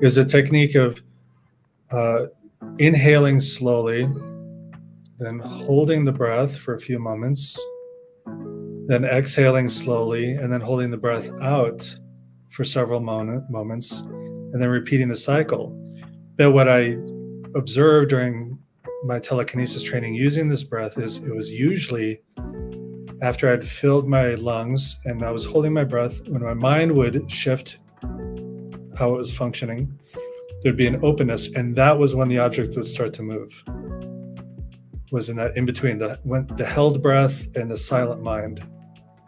is a technique of inhaling slowly, then holding the breath for a few moments, then exhaling slowly, and then holding the breath out for several moments, and then repeating the cycle. But what I observed during my telekinesis training using this breath is it was usually after I'd filled my lungs and I was holding my breath, when my mind would shift how it was functioning, there'd be an openness, and that was when the object would start to move. Was in that in between the held breath and the silent mind.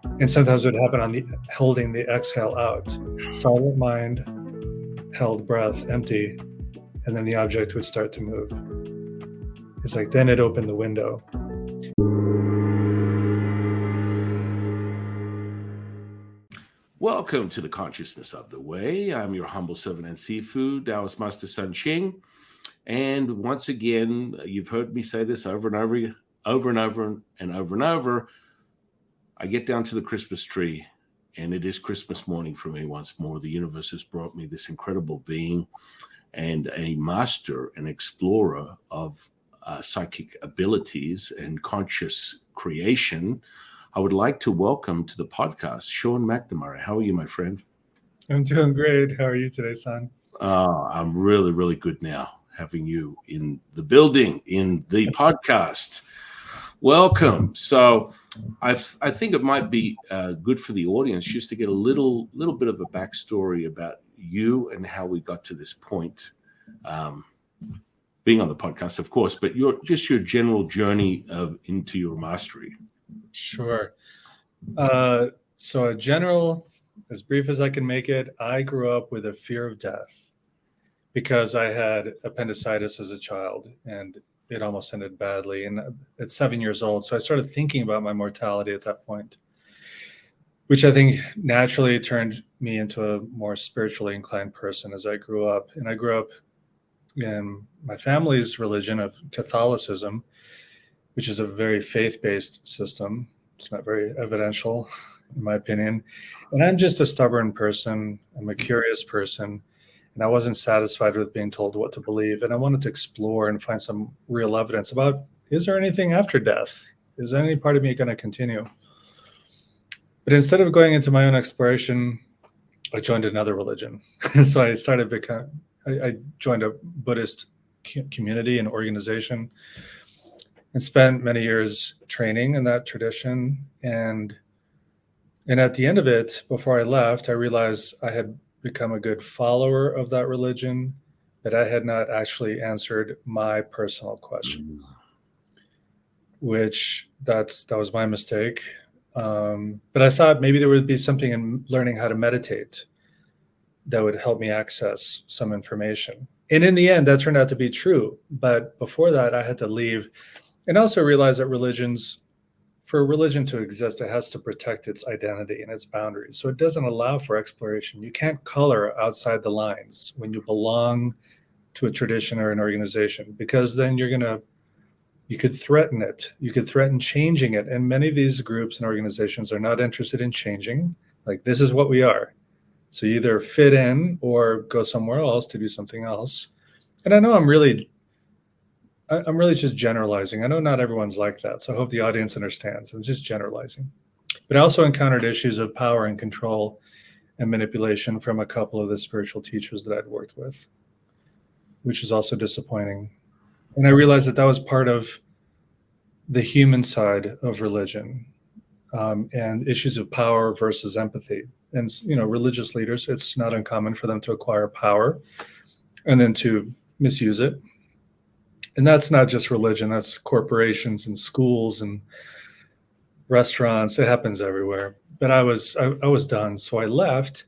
And sometimes it would happen on the holding the exhale out. Silent mind, held breath, empty, and then the object would start to move. It's like then it opened the window. Welcome to the Consciousness of the Way. I'm your humble servant and seafood, Taoist Master San Qing. And once again, you've heard me say this over and over. I get down to the Christmas tree, and it is Christmas morning for me once more. The universe has brought me this incredible being and a master and explorer of psychic abilities and conscious creation. I would like to welcome to the podcast, Sean McNamara. How are you, my friend? I'm doing great. How are you today, son? I'm really, really good now, having you in the building, in the podcast. Welcome. So I think it might be good for the audience just to get a little bit of a backstory about you and how we got to this point, being on the podcast, of course, but your general journey into your mastery. Sure. So a general, as brief as I can make it, I grew up with a fear of death because I had appendicitis as a child and it almost ended badly. And at 7 years old, so I started thinking about my mortality at that point, which I think naturally turned me into a more spiritually inclined person as I grew up. And I grew up in my family's religion of Catholicism, which is a very faith-based system. It's not very evidential, in my opinion. And I'm just a stubborn person. I'm a curious person. And I wasn't satisfied with being told what to believe. And I wanted to explore and find some real evidence about, is there anything after death? Is any part of me going to continue? But instead of going into my own exploration, I joined another religion. So I joined a Buddhist community and organization and spent many years training in that tradition. And at the end of it, before I left, I realized I had become a good follower of that religion, but I had not actually answered my personal questions, which that was my mistake. But I thought maybe there would be something in learning how to meditate that would help me access some information. And in the end, that turned out to be true. But before that, I had to leave and also realize that for a religion to exist, it has to protect its identity and its boundaries. So it doesn't allow for exploration. You can't color outside the lines when you belong to a tradition or an organization, because then you could threaten it. You could threaten changing it. And many of these groups and organizations are not interested in changing. Like, this is what we are. So you either fit in or go somewhere else to do something else. And I know I'm really just generalizing. I know not everyone's like that. So I hope the audience understands. I'm just generalizing. But I also encountered issues of power and control and manipulation from a couple of the spiritual teachers that I'd worked with, which was also disappointing. And I realized that was part of the human side of religion, and issues of power versus empathy. And, religious leaders, it's not uncommon for them to acquire power and then to misuse it. And that's not just religion, that's corporations and schools and restaurants. It happens everywhere. But I was done. So I left.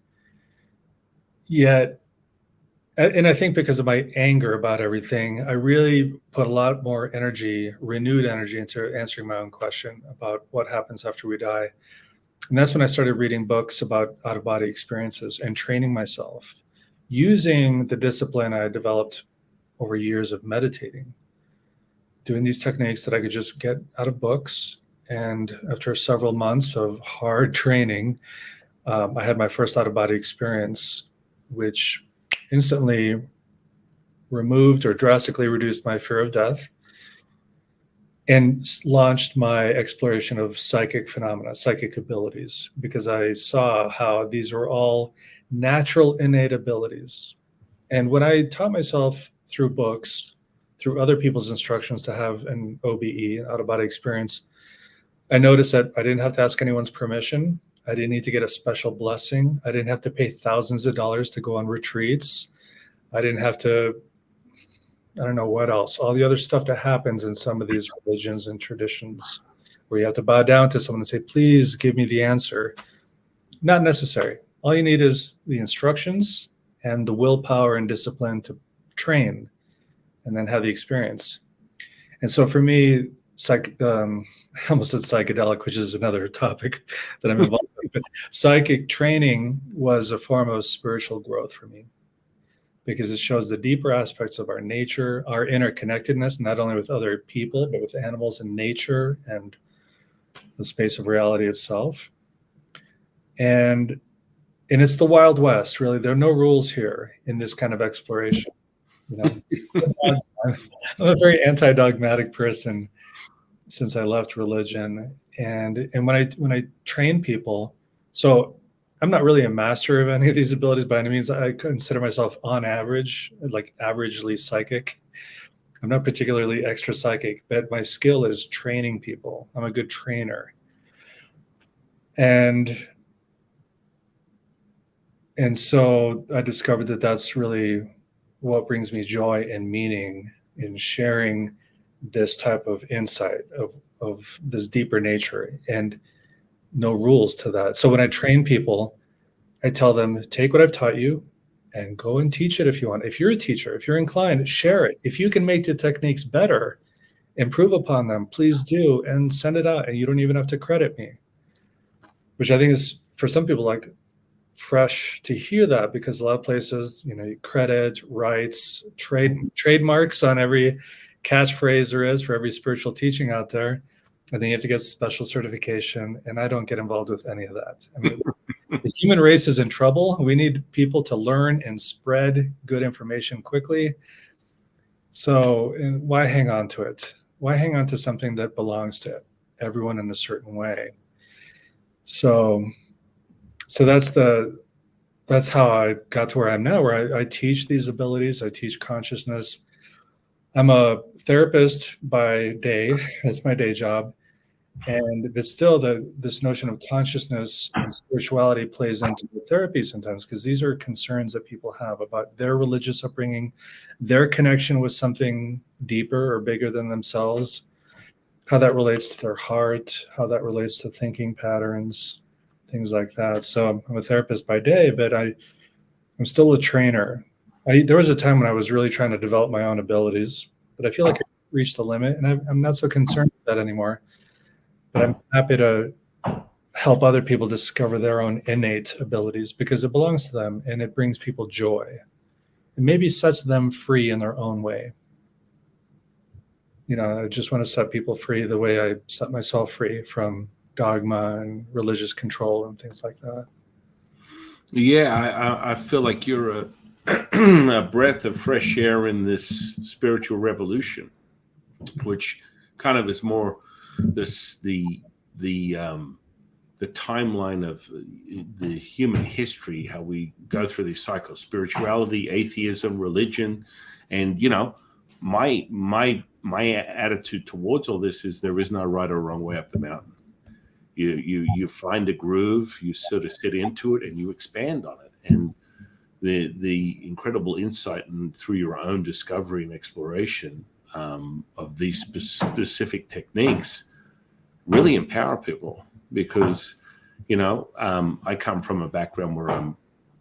Yet, and I think because of my anger about everything, I really put a lot more renewed energy into answering my own question about what happens after we die. And that's when I started reading books about out-of-body experiences and training myself using the discipline I developed over years of meditating, doing these techniques that I could just get out of books. And after several months of hard training, I had my first out-of-body experience, which instantly removed or drastically reduced my fear of death, and launched my exploration of psychic phenomena, psychic abilities, because I saw how these were all natural innate abilities. And when I taught myself through books, through other people's instructions to have an OBE, out of body experience, I noticed that I didn't have to ask anyone's permission. I didn't need to get a special blessing. I didn't have to pay thousands of dollars to go on retreats. I didn't have to, I don't know what else, all the other stuff that happens in some of these religions and traditions where you have to bow down to someone and say, please give me the answer. Not necessary. All you need is the instructions and the willpower and discipline to train and then have the experience. And so for me, I almost said psychedelic, which is another topic that I'm involved with, but psychic training was a form of spiritual growth for me, because it shows the deeper aspects of our nature, our interconnectedness, not only with other people, but with animals and nature and the space of reality itself. And it's the Wild West, really. There are no rules here in this kind of exploration. You know, I'm a very anti-dogmatic person since I left religion. And when I train people, so I'm not really a master of any of these abilities by any means. I consider myself on average, like averagely psychic. I'm not particularly extra psychic, but my skill is training people. I'm a good trainer. And so I discovered that that's really what brings me joy and meaning in sharing this type of insight of this deeper nature, and no rules to that. So when I train people, I tell them, take what I've taught you and go and teach it if you want. If you're a teacher, if you're inclined, share it. If you can make the techniques better, improve upon them, please do, and send it out. And you don't even have to credit me, which I think is, for some people, like fresh to hear that, because a lot of places, you know, you credit, rights, trademarks on every catchphrase there is for every spiritual teaching out there. And then you have to get special certification. And I don't get involved with any of that. I mean, the human race is in trouble. We need people to learn and spread good information quickly. So why hang on to it? Why hang on to something that belongs to everyone in a certain way? So that's how I got to where I am now, where I teach these abilities. I teach consciousness. I'm a therapist by day. That's my day job. But still, this notion of consciousness and spirituality plays into the therapy sometimes, because these are concerns that people have about their religious upbringing, their connection with something deeper or bigger than themselves, how that relates to their heart, how that relates to thinking patterns, things like that. So I'm a therapist by day, but I'm still a trainer. There was a time when I was really trying to develop my own abilities, but I feel like I reached the limit, and I'm not so concerned with that anymore. But I'm happy to help other people discover their own innate abilities, because it belongs to them and it brings people joy. It maybe sets them free in their own way. You know, I just want to set people free the way I set myself free from dogma and religious control and things like that. Yeah, I feel like you're a breath of fresh air in this spiritual revolution, which kind of is more the timeline of the human history, how we go through these cycles: spirituality, atheism, religion. And you know, my attitude towards all this is there is no right or wrong way up the mountain. You find a groove, you sort of sit into it, and you expand on it. And the incredible insight and through your own discovery and exploration of these specific techniques really empower people. Because, you know, I come from a background where I'm,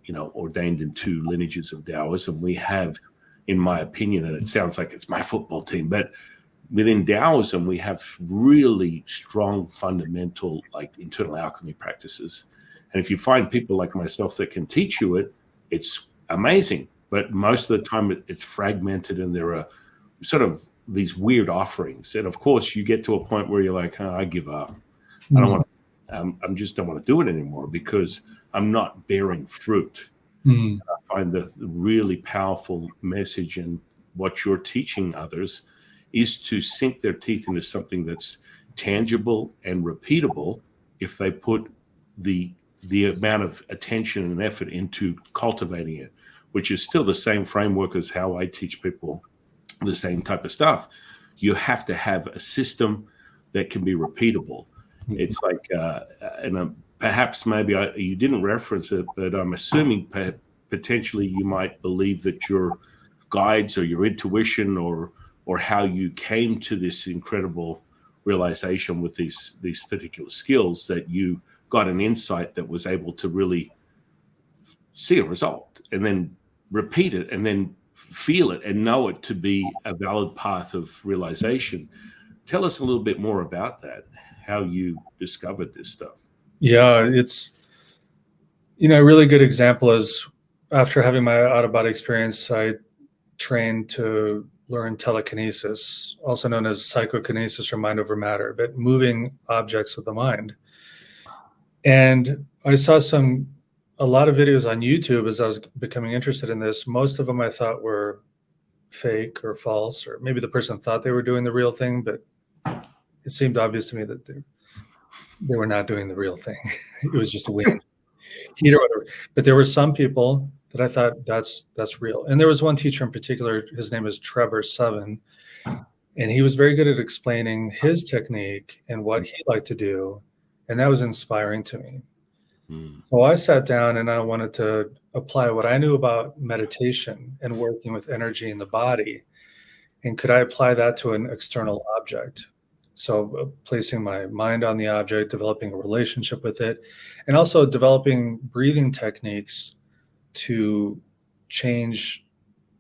you know, ordained in 2 lineages of Taoism. We have, in my opinion, and it sounds like it's my football team, but within Taoism, we have really strong fundamental, like, internal alchemy practices. And if you find people like myself that can teach you it, it's amazing. But most of the time it's fragmented, and there are sort of these weird offerings. And of course you get to a point where you're like, oh, I give up. I don't want to, I'm just don't want to do it anymore, because I'm not bearing fruit. Mm. I find the really powerful message and what you're teaching others is to sink their teeth into something that's tangible and repeatable if they put the amount of attention and effort into cultivating it, which is still the same framework as how I teach people the same type of stuff. You have to have a system that can be repeatable. It's like, perhaps maybe you didn't reference it, but I'm assuming potentially you might believe that your guides or your intuition or how you came to this incredible realization with these particular skills, that you got an insight that was able to really see a result and then repeat it and then feel it and know it to be a valid path of realization. Tell us a little bit more about that, how you discovered this stuff. Yeah, it's, a really good example is after having my out-of-body experience, I trained to learn telekinesis, also known as psychokinesis or mind over matter, but moving objects with the mind. And I saw a lot of videos on YouTube as I was becoming interested in this. Most of them I thought were fake or false, or maybe the person thought they were doing the real thing, but it seemed obvious to me that they were not doing the real thing. It was just a wind, heat or whatever. But there were some people that I thought that's real. And there was one teacher in particular, his name is Trevor Seven, and he was very good at explaining his technique and what he liked to do. And that was inspiring to me. So I sat down and I wanted to apply what I knew about meditation and working with energy in the body. And could I apply that to an external object? So placing my mind on the object, developing a relationship with it, and also developing breathing techniques to change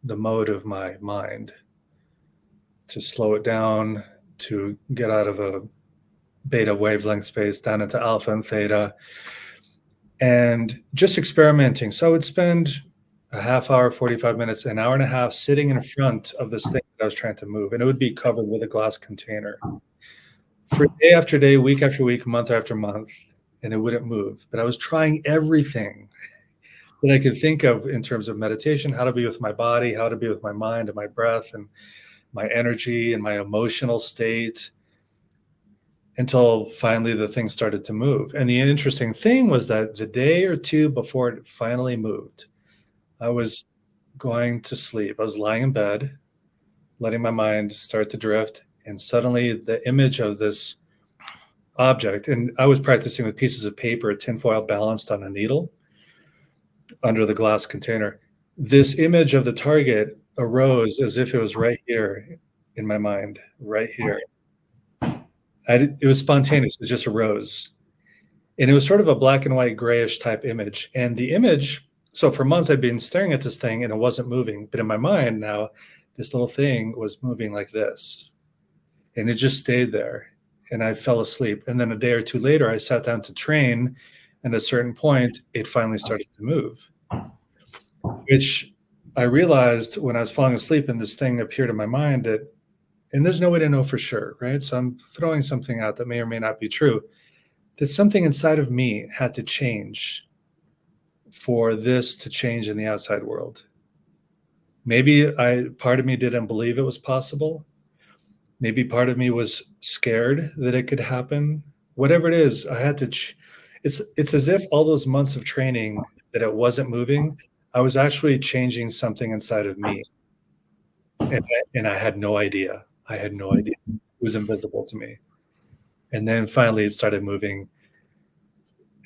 the mode of my mind, to slow it down, to get out of a beta wavelength space down into alpha and theta, and just experimenting. So I would spend a half hour, 45 minutes, an hour and a half sitting in front of this thing that I was trying to move, and it would be covered with a glass container for day after day, week after week, month after month, and it wouldn't move. But I was trying everything that I could think of in terms of meditation, how to be with my body, how to be with my mind and my breath and my energy and my emotional state, until finally the thing started to move. And the interesting thing was that the day or two before it finally moved, I was going to sleep. I was lying in bed, letting my mind start to drift. And suddenly the image of this object, and I was practicing with pieces of paper, tinfoil balanced on a needle under the glass container. This image of the target arose as if it was right here in my mind, right here. It was spontaneous. It just arose. And it was sort of a black and white grayish type image. And the image, so for months I'd been staring at this thing and it wasn't moving. But in my mind now, this little thing was moving like this. And it just stayed there. And I fell asleep. And then a day or two later, I sat down to train. And at a certain point, it finally started to move, which I realized when I was falling asleep and this thing appeared in my mind that, and there's no way to know for sure, right? So I'm throwing something out that may or may not be true, that something inside of me had to change for this to change in the outside world. Maybe part of me didn't believe it was possible. Maybe part of me was scared that it could happen. Whatever it is, I had to, it's as if all those months of training that it wasn't moving, I was actually changing something inside of me. And I had no idea. I had no idea. It was invisible to me. And then finally it started moving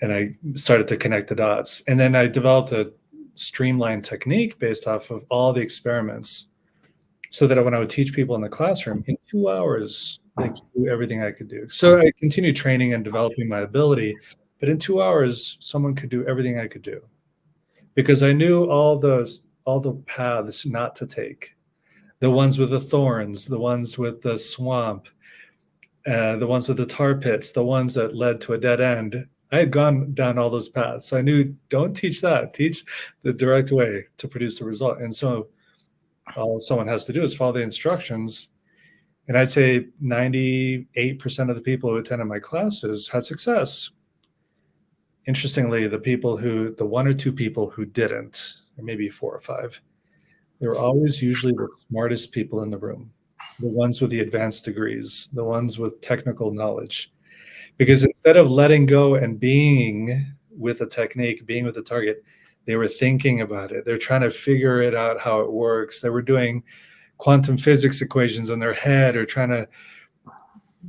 and I started to connect the dots. And then I developed a streamlined technique based off of all the experiments, so that when I would teach people in the classroom, in 2 hours, I could do everything I could do. So I continued training and developing my ability, but in 2 hours, someone could do everything I could do, because I knew all the paths not to take, the ones with the thorns, the ones with the swamp, the ones with the tar pits, the ones that led to a dead end. I had gone down all those paths. So I knew, don't teach that, teach the direct way to produce the result. And so all someone has to do is follow the instructions. And I'd say 98% of the people who attended my classes had success. interestingly, the one or two people who didn't, or maybe four or five, they were always usually the smartest people in the room, the ones with the advanced degrees, the ones with technical knowledge. Because instead of letting go and being with a technique, being with a target, they were thinking about it. They're trying to figure it out, how it works. They were doing quantum physics equations in their head, or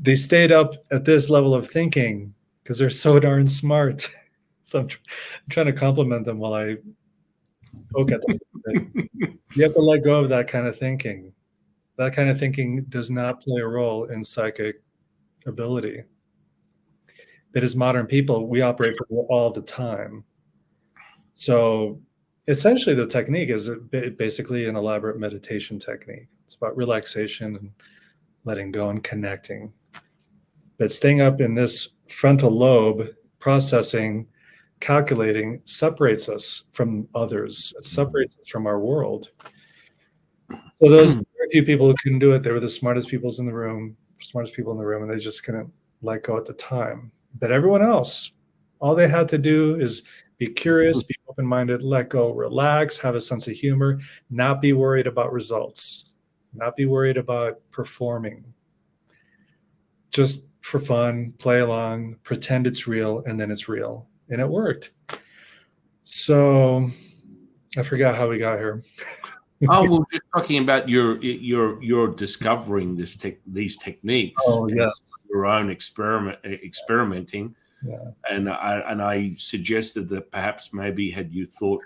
they stayed up at this level of thinking because they're so darn smart. So I'm trying to compliment them while I poke at them. You have to let go of that kind of thinking. That kind of thinking does not play a role in psychic ability. That as modern people, we operate from all the time. So essentially the technique is basically an elaborate meditation technique. It's about relaxation and letting go and connecting. But staying up in this frontal lobe, processing, calculating, separates us from others. It separates us from our world. So those very few people who couldn't do it, they were the smartest people in the room, and they just couldn't let go at the time. But everyone else, all they had to do is be curious, be open-minded, let go, relax, have a sense of humor, not be worried about results, not be worried about performing. Just for fun, play along, pretend it's real, and then it's real. And it worked. So I forgot how we got here. Oh, we're just talking about your discovering these techniques. Oh, yes. Your own experimenting. Yeah. And I suggested that perhaps maybe had you thought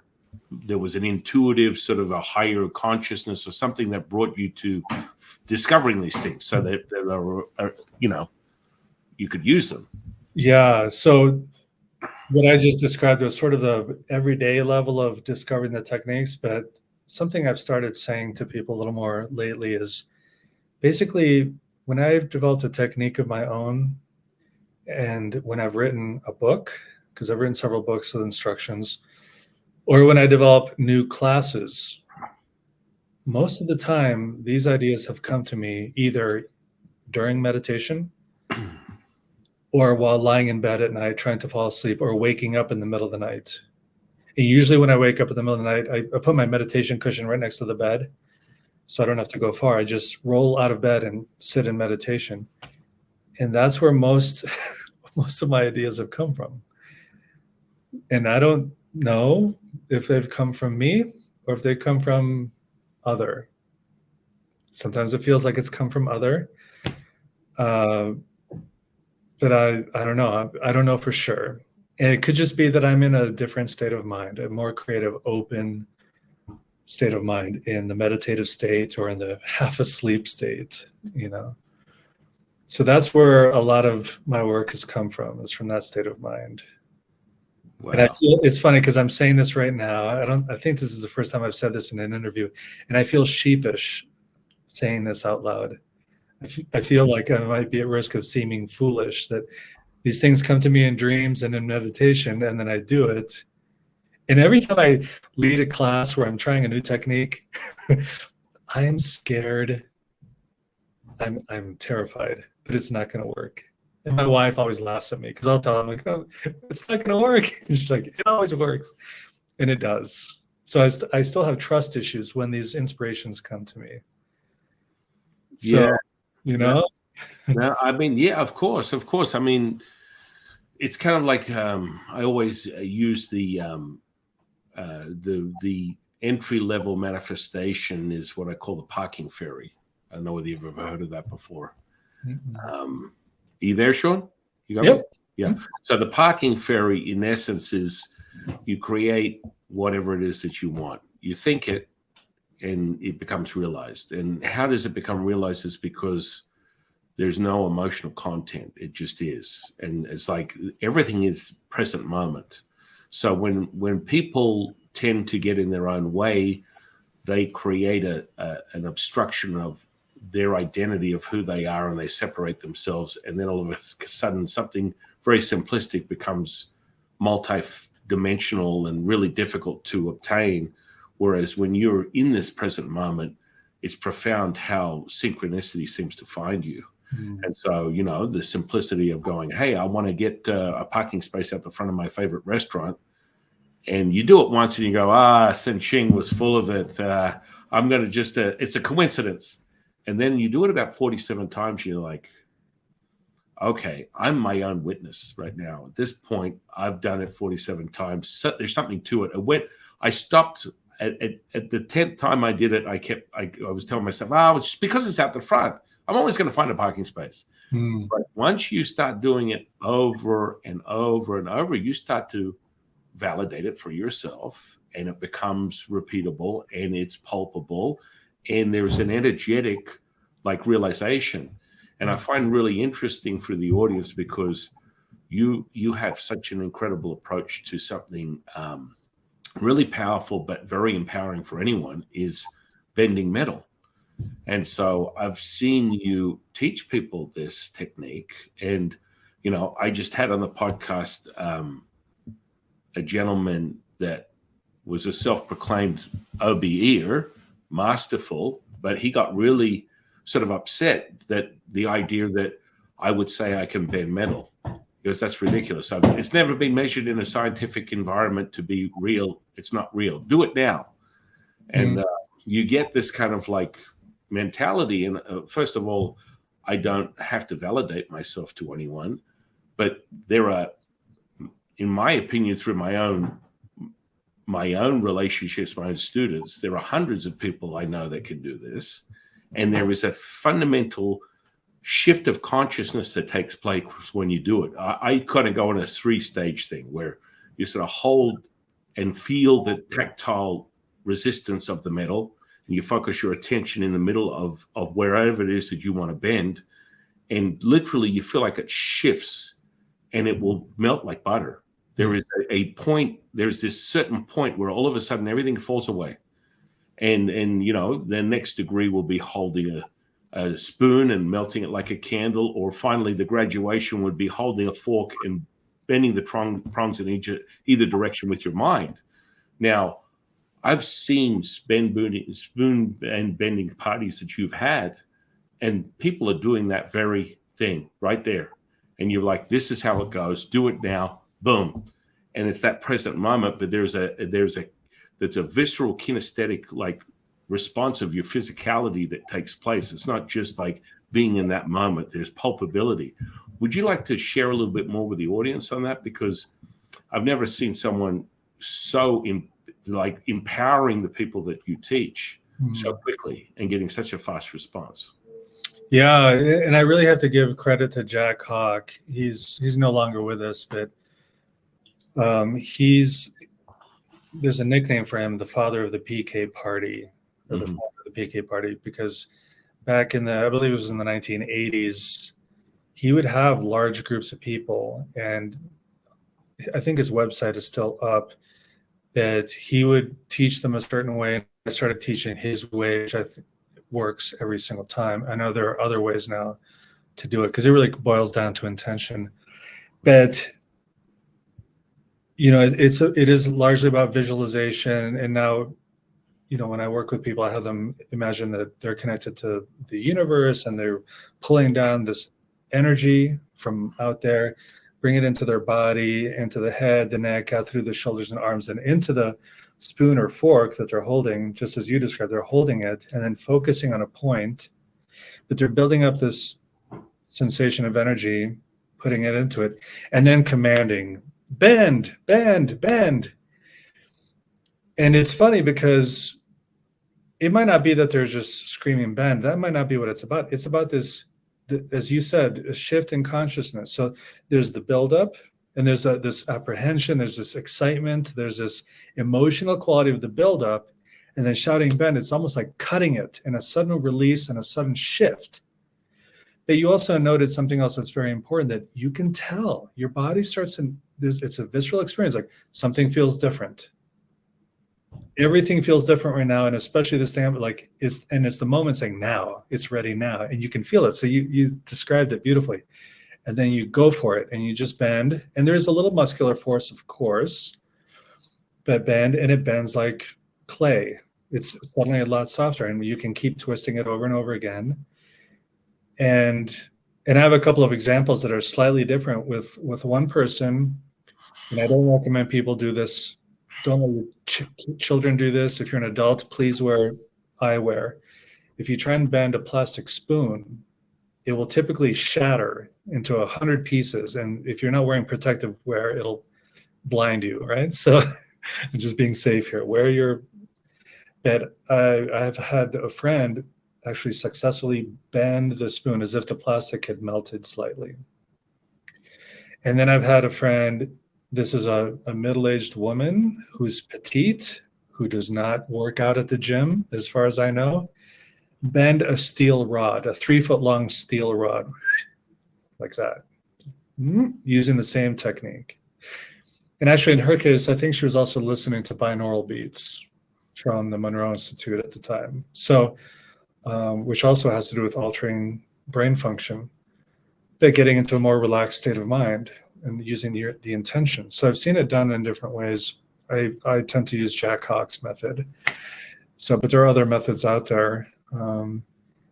there was an intuitive sort of a higher consciousness or something that brought you to discovering these things, so that you could use them. Yeah. So what I just described was sort of the everyday level of discovering the techniques, but something I've started saying to people a little more lately is basically when I've developed a technique of my own, and when I've written a book, because I've written several books with instructions, or when I develop new classes, most of the time, these ideas have come to me either during meditation or while lying in bed at night trying to fall asleep, or waking up in the middle of the night. And usually when I wake up in the middle of the night, I put my meditation cushion right next to the bed so I don't have to go far. I just roll out of bed and sit in meditation. And that's where most of my ideas have come from. And I don't know if they've come from me or if they come from other. Sometimes it feels like it's come from other. But I don't know. I don't know for sure. And it could just be that I'm in a different state of mind, a more creative, open state of mind in the meditative state or in the half asleep state, So that's where a lot of my work has come from, is from that state of mind. Wow. And I feel it's funny because I'm saying this right now. I think this is the first time I've said this in an interview, and I feel sheepish saying this out loud. I feel like I might be at risk of seeming foolish, that these things come to me in dreams and in meditation, and then I do it. And every time I lead a class where I'm trying a new technique, I am scared. I'm terrified, but it's not going to work. And my wife always laughs at me because I'll tell her, I'm like, oh, it's not going to work. And she's like, it always works. And it does. So I still have trust issues when these inspirations come to me. So, yeah. No, I mean, yeah, of course. I mean, it's kind of like I always use the entry level manifestation is what I call the parking ferry. I don't know whether you've ever heard of that before. Mm-hmm. Are you there, Sean? You got me? Yeah. Mm-hmm. So the parking ferry, in essence, is you create whatever it is that you want. You think it, and it becomes realized. And how does it become realized? Is because there's no emotional content. It just is. And it's like everything is present moment. So when people tend to get in their own way, they create an obstruction of their identity of who they are, and they separate themselves. And then all of a sudden, something very simplistic becomes multi-dimensional and really difficult to obtain. Whereas when you're in this present moment, it's profound how synchronicity seems to find you. Mm. And so, you know, the simplicity of going, hey, I want to get a parking space at the front of my favorite restaurant. And you do it once and you go, San Qing was full of it. I'm going to just, it's a coincidence. And then you do it about 47 times. You're like, okay, I'm my own witness right now. At this point, I've done it 47 times. So there's something to it. I stopped at the 10th time I did it. I was telling myself, it's just because it's out the front. I'm always going to find a parking space. Mm. But once you start doing it over and over and over, you start to validate it for yourself, and it becomes repeatable and it's palpable, and there's an energetic like realization. And I find really interesting for the audience because you have such an incredible approach to something really powerful but very empowering for anyone, is bending metal. And so I've seen you teach people this technique. And, you know, I just had on the podcast a gentleman that was a self-proclaimed OBEer, masterful, but he got really sort of upset that the idea that I would say I can bend metal, because that's ridiculous. It's never been measured in a scientific environment to be real. It's not real. Do it now. And you get this kind of like mentality. And first of all, I don't have to validate myself to anyone, but there are, in my opinion, through my own relationships, my own students, there are hundreds of people I know that can do this. And there is a fundamental shift of consciousness that takes place when you do it. I kind of go on a 3-stage thing where you sort of hold and feel the tactile resistance of the metal, and you focus your attention in the middle of wherever it is that you want to bend, and literally you feel like it shifts and it will melt like butter. There is a point, there's this certain point where all of a sudden everything falls away. And you know, the next degree will be holding a spoon and melting it like a candle, or finally the graduation would be holding a fork and bending the prongs in either direction with your mind. Now, I've seen spoon and bending parties that you've had, and people are doing that very thing right there. And you're like, this is how it goes. Do it now. Boom. And it's that present moment, but there's a visceral kinesthetic like response of your physicality that takes place. It's not just like being in that moment. There's palpability. Would you like to share a little bit more with the audience on that? Because I've never seen someone so empowering the people that you teach so quickly and getting such a fast response. Yeah, and I really have to give credit to Jack Hawk. He's no longer with us, but there's a nickname for him, the father of the PK party, or the father of the PK party, because back in I believe it was in the 1980s, he would have large groups of people, and I think his website is still up, that he would teach them a certain way. And I started teaching his way, which I think works every single time. I know there are other ways now to do it because it really boils down to intention. But you know, it is largely about visualization. And now, you know, when I work with people, I have them imagine that they're connected to the universe and they're pulling down this energy from out there, bring it into their body, into the head, the neck, out through the shoulders and arms, and into the spoon or fork that they're holding, just as you described. They're holding it and then focusing on a point, but they're building up this sensation of energy, putting it into it, and then commanding, bend, bend, bend. And it's funny because it might not be that they're just screaming bend. That might not be what it's about. It's about this, as you said, a shift in consciousness. So there's the buildup, and there's this apprehension, there's this excitement, there's this emotional quality of the buildup, and then shouting bend, it's almost like cutting it in a sudden release and a sudden shift. But you also noted something else that's very important, that you can tell your body starts it's a visceral experience, like something feels different. Everything feels different right now, and especially this thing, like it's the moment saying now, it's ready now, and you can feel it. So you described it beautifully. And then you go for it and you just bend. And there's a little muscular force, of course, but bend, and it bends like clay. It's suddenly a lot softer, and you can keep twisting it over and over again. And And I have a couple of examples that are slightly different with one person, and I don't recommend people do this. Don't let your children do this. If you're an adult, please wear eyewear. If you try and bend a plastic spoon, it will typically shatter into 100 pieces. And if you're not wearing protective wear, it'll blind you, right? So I'm just being safe here. Wear your bed. I've had a friend actually successfully bend the spoon as if the plastic had melted slightly. And then I've had a friend, this is a middle-aged woman who's petite, who does not work out at the gym, as far as I know, bend a steel rod, a 3-foot-long steel rod, like that, using the same technique. And actually, in her case, I think she was also listening to binaural beats from the Monroe Institute at the time. So, which also has to do with altering brain function, but getting into a more relaxed state of mind and using the intention. So I've seen it done in different ways. I tend to use Jack Hawk's method. So, but there are other methods out there.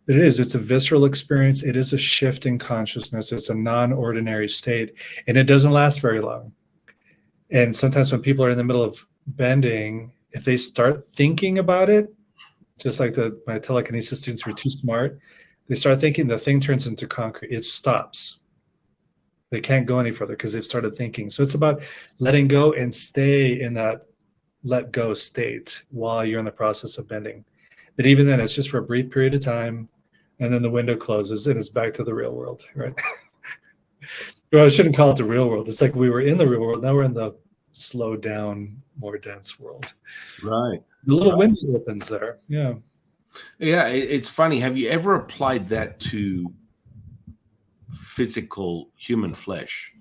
It's a visceral experience. It is a shift in consciousness. It's a non-ordinary state, and it doesn't last very long. And sometimes when people are in the middle of bending, if they start thinking about it, just like my telekinesis students were too smart, they start thinking, the thing turns into concrete. It stops. They can't go any further because they've started thinking. So it's about letting go and stay in that let go state while you're in the process of bending. But even then, it's just for a brief period of time, and then the window closes and it's back to the real world, right? Well, I shouldn't call it the real world. It's like we were in the real world. Now we're in the slowed down, more dense world. Right. The little window opens there. Yeah. Yeah, it's funny. Have you ever applied that to physical human flesh?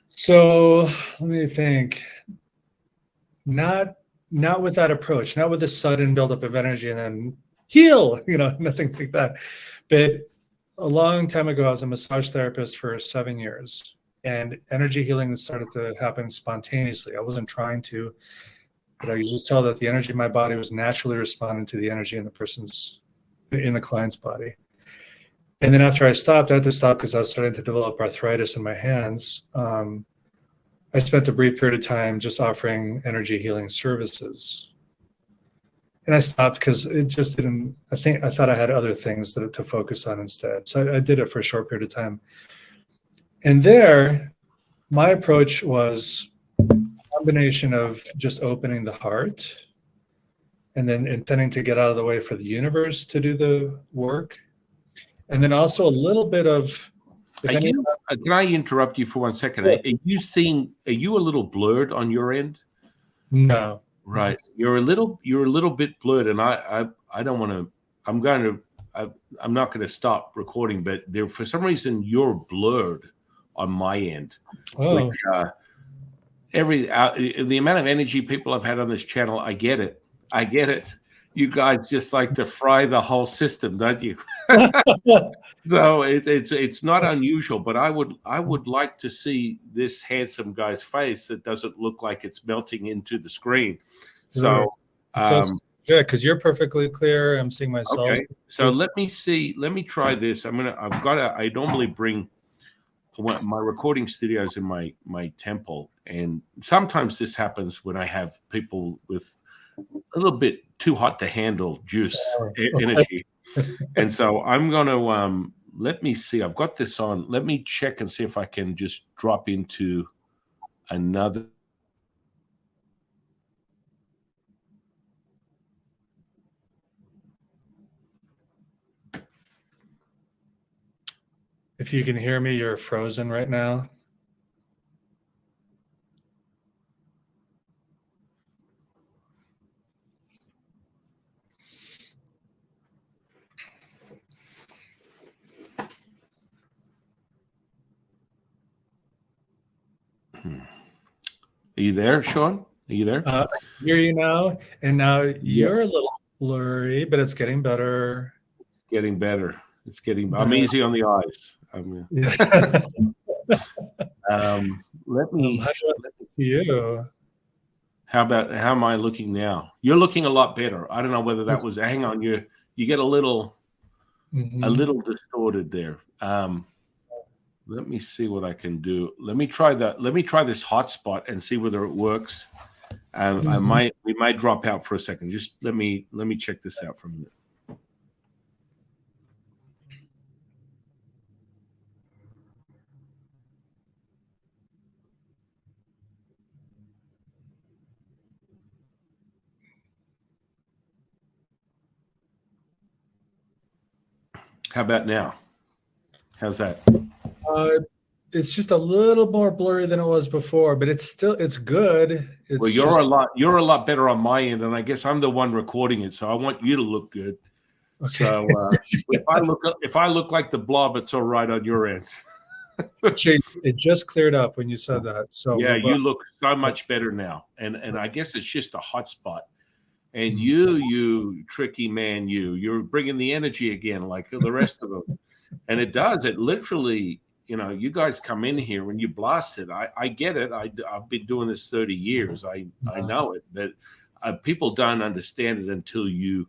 So let me think. Not with that approach, not with the sudden buildup of energy and then heal, nothing like that. But a long time ago, I was a massage therapist for 7 years, and energy healing started to happen spontaneously. I wasn't trying to, but I could just tell that the energy in my body was naturally responding to the energy in the client's body. And then after I stopped, I had to stop because I was starting to develop arthritis in my hands. I spent a brief period of time just offering energy healing services. And I stopped because it just didn't, I thought I had other things to focus on instead. So I did it for a short period of time. And there, my approach was a combination of just opening the heart and then intending to get out of the way for the universe to do the work. And then also a little bit of, can I interrupt you for 1 second? Yeah. Are you a little blurred on your end? No. Right. You're a little bit blurred, and I don't want to. I'm not going to stop recording, but for some reason you're blurred on my end. Oh. Which, the amount of energy people have had on this channel, I get it. You guys just like to fry the whole system, don't you? So it's not unusual, but I would like to see this handsome guy's face that doesn't look like it's melting into the screen. So, yeah, because you're perfectly clear. I'm seeing myself. Okay. So let me try this. I normally bring my recording studios in my temple, and sometimes this happens when I have people with a little bit too hot to handle juice energy. And so I'm going to, let me see. I've got this on. Let me check and see if I can just drop into another. If you can hear me, you're frozen right now. Are you there, Sean? Are you there? I hear you now, and now you're a little blurry, but it's getting better. Getting better. It's getting better. I'm easy on the eyes. Let me you. How am I looking now? You're looking a lot better. I don't know whether that was, hang on, you get a little a little distorted there. Let me see what I can do. Let me try this hotspot and see whether it works. We might drop out for a second. Just let me check this out for a minute. How about now? How's that? It's just a little more blurry than it was before, but it's good. Well, you're a lot better on my end, and I guess I'm the one recording it, so I want you to look good. Okay. So if I look like the blob, it's all right on your end. It just cleared up when you said that. So yeah, you look so much better now, and okay. I guess it's just a hot spot. And you tricky man, you're bringing the energy again, like the rest of them. And it does. It literally, you guys come in here when you blast it. I get it. I've been doing this 30 years. I know it, but people don't understand it until you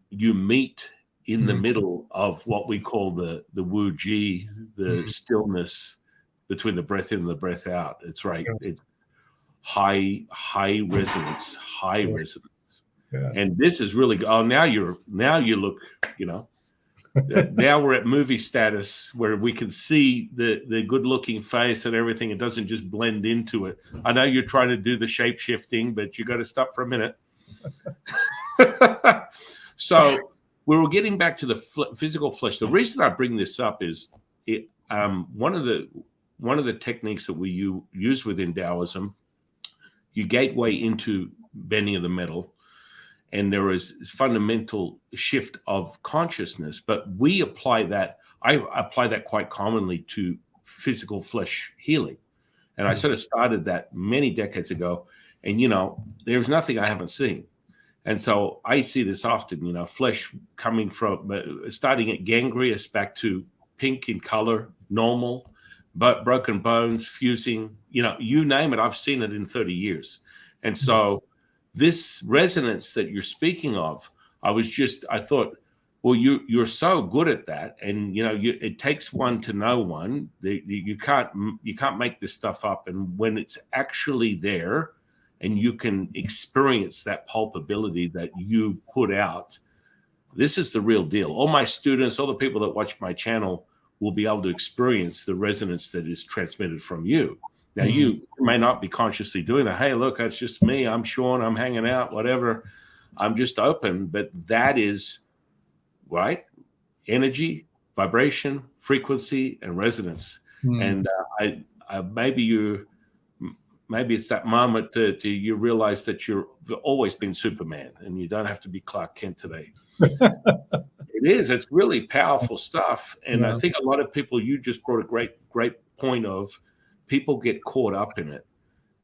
meet in the middle of what we call the Wu Ji, the stillness between the breath in and the breath out. It's right. It's high resonance, Yeah. And this is really now you look, now we're at movie status where we can see the good looking face and everything. It doesn't just blend into it. I know you're trying to do the shape shifting, but you got to stop for a minute. So we were getting back to the physical flesh. The reason I bring this up is one of the techniques that we use within Taoism. You gateway into bending of the metal, and there is fundamental shift of consciousness. But we apply that. I apply that quite commonly to physical flesh healing, and I sort of started that many decades ago. And there's nothing I haven't seen, and so I see this often. Flesh coming from starting at gangrenous back to pink in color, normal. But broken bones, fusing, you name it. I've seen it in 30 years. And so this resonance that you're speaking of, I thought, well, you're so good at that. And, it takes one to know one. You can't make this stuff up. And when it's actually there and you can experience that palpability that you put out, this is the real deal. All my students, all the people that watch my channel will be able to experience the resonance that is transmitted from you. Now, you may not be consciously doing that. Hey, look, that's just me. I'm Sean. I'm hanging out, whatever. I'm just open. But that is, right, energy, vibration, frequency, and resonance. And maybe it's that moment that you realize that you've always been Superman and you don't have to be Clark Kent today. It is. It's really powerful stuff. And I think a lot of people, you just brought a great point of people get caught up in it,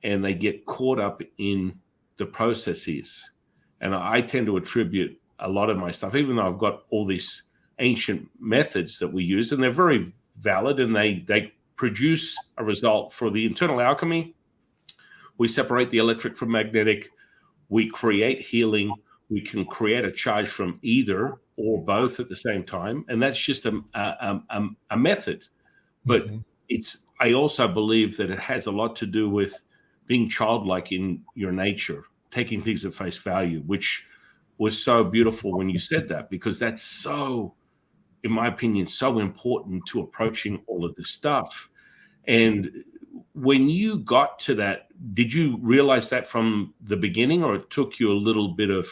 and they get caught up in the processes. And I tend to attribute a lot of my stuff, even though I've got all these ancient methods that we use, and they're very valid, and they produce a result for the internal alchemy. We separate the electric from magnetic. We create healing. We can create a charge from either or both at the same time. And that's just a method. But I also believe that it has a lot to do with being childlike in your nature, taking things at face value, which was so beautiful when you said that, because that's so, in my opinion, so important to approaching all of this stuff. And when you got to that, did you realize that from the beginning, or it took you a little bit of,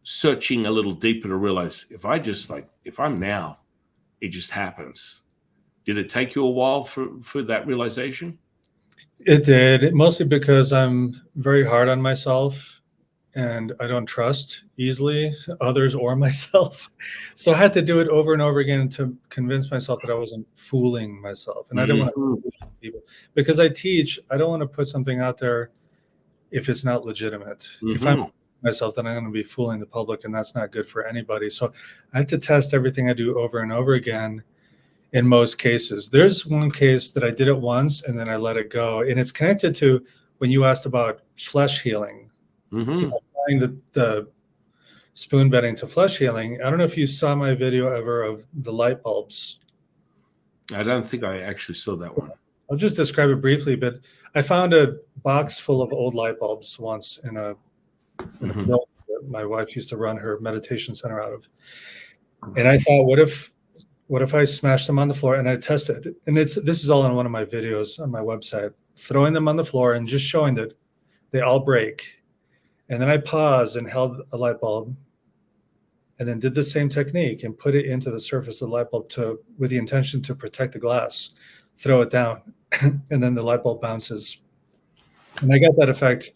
searching a little deeper to realize if I'm now, it just happens? Did it take you a while for that realization? It did, mostly because I'm very hard on myself and I don't trust easily others or myself. So I had to do it over and over again to convince myself that I wasn't fooling myself. And I don't want to fool people, because I teach, I don't want to put something out there if it's not legitimate. If I'm myself, then I'm going to be fooling the public, and that's not good for anybody. So I had to test everything I do over and over again. In most cases, there's one case that I did it once and then I let it go, and it's connected to when you asked about flesh healing. Applying the spoon bending to flesh healing. I don't know if you saw my video ever of the light bulbs. I don't think I actually saw that one. I'll just describe it briefly, but I found a box full of old light bulbs once in a building that my wife used to run her meditation center out of. And I thought, what if I smashed them on the floor? And I tested, and this is all in one of my videos on my website, throwing them on the floor and just showing that they all break. And then I paused and held a light bulb and then did the same technique and put it into the surface of the light bulb with the intention to protect the glass, throw it down, and then the light bulb bounces. And I got that effect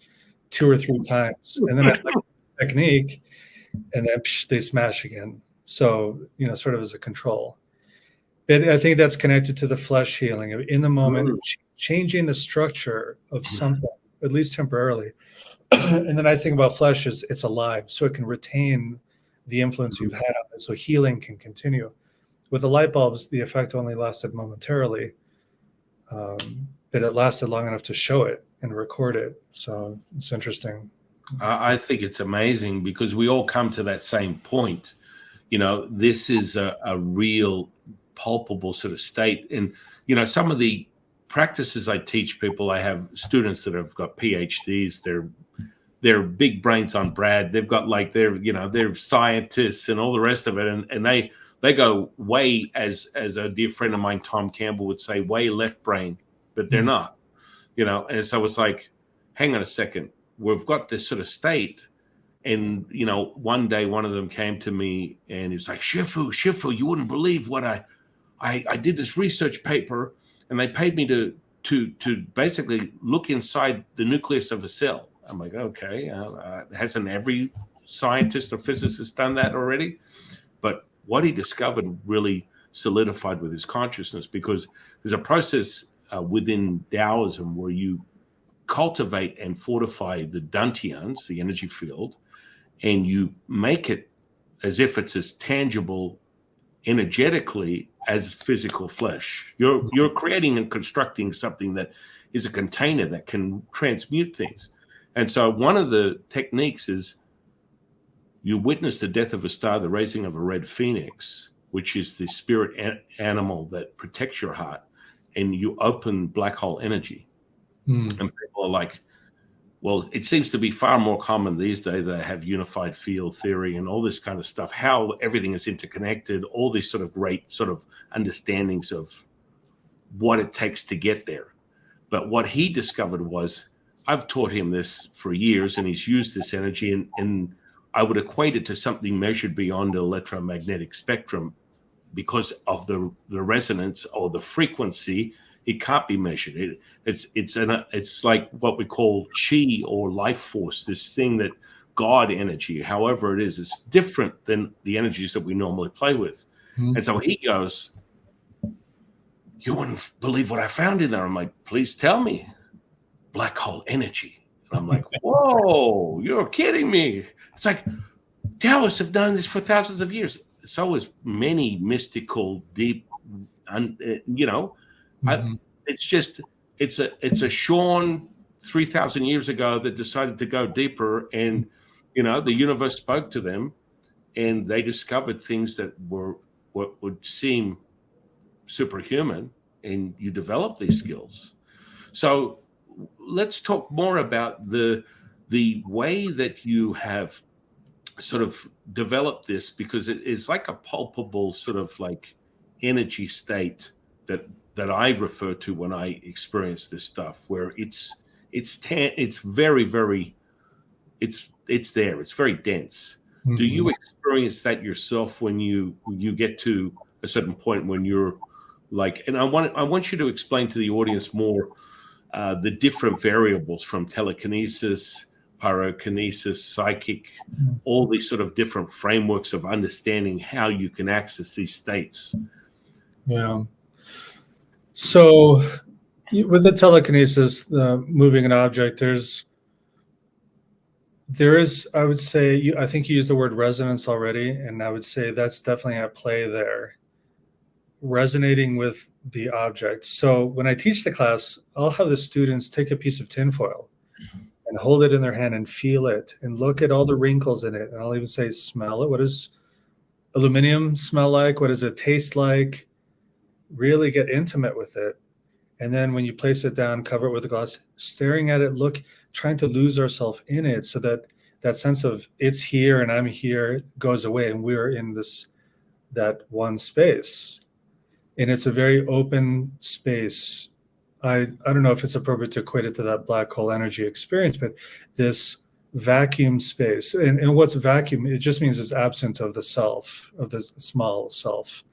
2 or 3 times. And then I like the technique, and then they smash again. So, sort of as a control. But I think that's connected to the flesh healing in the moment, changing the structure of something, at least temporarily. And the nice thing about flesh is it's alive, so it can retain the influence you've had on it, so healing can continue. With the light bulbs, the effect only lasted momentarily, but it lasted long enough to show it and record it. So it's interesting. I think it's amazing because we all come to that same point. This is a real palpable sort of state. And, some of the practices I teach people, I have students that have got PhDs, they're big brains on Brad. They've got they're scientists and all the rest of it. And they go way, as a dear friend of mine, Tom Campbell, would say, way left brain, but they're not, And so it's like, hang on a second, we've got this sort of state. And, one day one of them came to me and he was like, Shifu, you wouldn't believe what I did this research paper, and they paid me to basically look inside the nucleus of a cell. I'm like, okay, hasn't every scientist or physicist done that already? But what he discovered really solidified with his consciousness, because there's a process within Taoism where you cultivate and fortify the dantians, the energy field, and you make it as if it's as tangible energetically as physical flesh. You're creating and constructing something that is a container that can transmute things. And so one of the techniques is you witness the death of a star, the raising of a red phoenix, which is the spirit animal that protects your heart, and you open black hole energy. And people are like, well, it seems to be far more common these days that have unified field theory and all this kind of stuff, how everything is interconnected, all these sort of great sort of understandings of what it takes to get there. But what he discovered was, I've taught him this for years, and he's used this energy, and I would equate it to something measured beyond the electromagnetic spectrum because of the resonance or the frequency. It can't be measured. It's like what we call chi or life force, this thing that God energy, however it is, it's different than the energies that we normally play with. And so he goes, you wouldn't believe what I found in there. I'm like, please tell me. Black hole energy. And I'm like, whoa, you're kidding me. It's like, Taoists have done this for thousands of years. So has many mystical, deep, it's a Sean 3,000 years ago that decided to go deeper, and the universe spoke to them, and they discovered things that were what would seem superhuman, and you develop these skills. So let's talk more about the way that you have sort of developed this, because it is like a palpable sort of like energy state that I refer to when I experience this stuff, where it's very, very, it's there. It's very dense. Do you experience that yourself when you get to a certain point when you're like, and I want you to explain to the audience more the different variables from telekinesis, pyrokinesis, psychic, all these sort of different frameworks of understanding how you can access these states. Yeah. So with the telekinesis, the moving an object, there is, I would say, I think you used the word resonance already, and I would say that's definitely at play there, resonating with the object. So when I teach the class, I'll have the students take a piece of tinfoil and hold it in their hand and feel it and look at all the wrinkles in it. And I'll even say, smell it. What does aluminum smell like? What does it taste like? Really get intimate with it. And then when you place it down, cover it with a glass, staring at it, trying to lose ourselves in it so that that sense of it's here and I'm here goes away and we're in that one space. And it's a very open space. I don't know if it's appropriate to equate it to that black hole energy experience, but this vacuum space, and what's vacuum? It just means it's absent of the self, of the small self.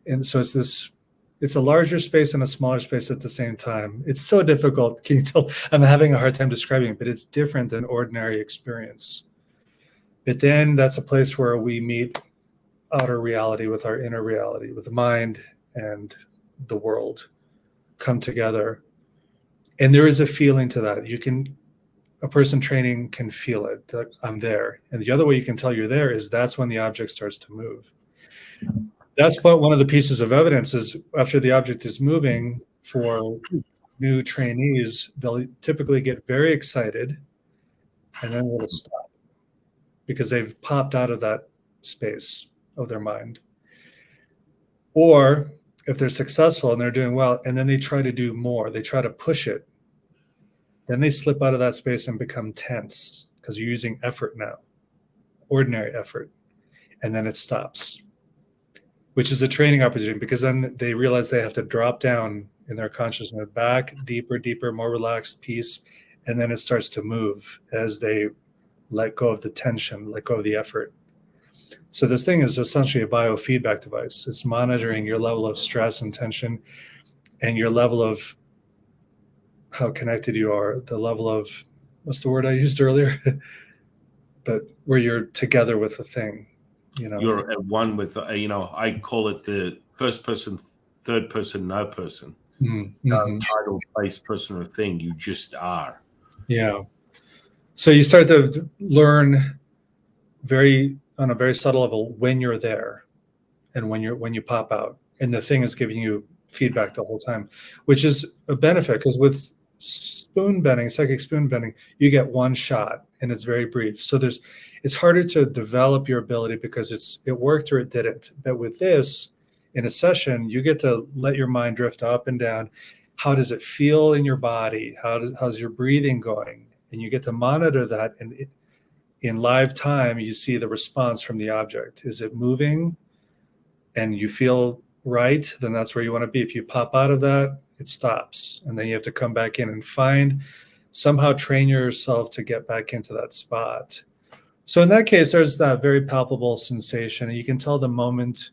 And so it's a larger space and a smaller space at the same time. It's so difficult. Can you tell? I'm having a hard time describing it, but it's different than ordinary experience. But then that's a place where we meet outer reality with our inner reality, with the mind and the world come together. And there is a feeling to that. A person training can feel it, that I'm there. And the other way you can tell you're there is that's when the object starts to move. That's one of the pieces of evidence is after the object is moving, for new trainees, they'll typically get very excited and then it'll stop because they've popped out of that space of their mind. Or if they're successful and they're doing well, and then they try to do more, they try to push it, then they slip out of that space and become tense because you're using effort now, ordinary effort, and then it stops, which is a training opportunity because then they realize they have to drop down in their consciousness back, deeper, more relaxed peace, and then it starts to move as they let go of the tension, let go of the effort. So this thing is essentially a biofeedback device. It's monitoring your level of stress and tension and your level of how connected you are, the level of, what's the word I used earlier? But where you're together with the thing, You're at one with, I call it the first person, third person, no person. Mm-hmm. No title, place, person, or thing. You just are. Yeah. So you start to learn on a very subtle level when you're there and when you pop out, and the thing is giving you feedback the whole time, which is a benefit because with psychic spoon bending, you get one shot and it's very brief. So it's harder to develop your ability because it worked or it didn't. But with this, in a session, you get to let your mind drift up and down. How does it feel in your body? How's your breathing going? And you get to monitor that, and in live time, you see the response from the object. Is it moving? And you feel right, then that's where you want to be. If you pop out of that, it stops. And then you have to come back in and somehow train yourself to get back into that spot. So in that case, there's that very palpable sensation. And you can tell the moment.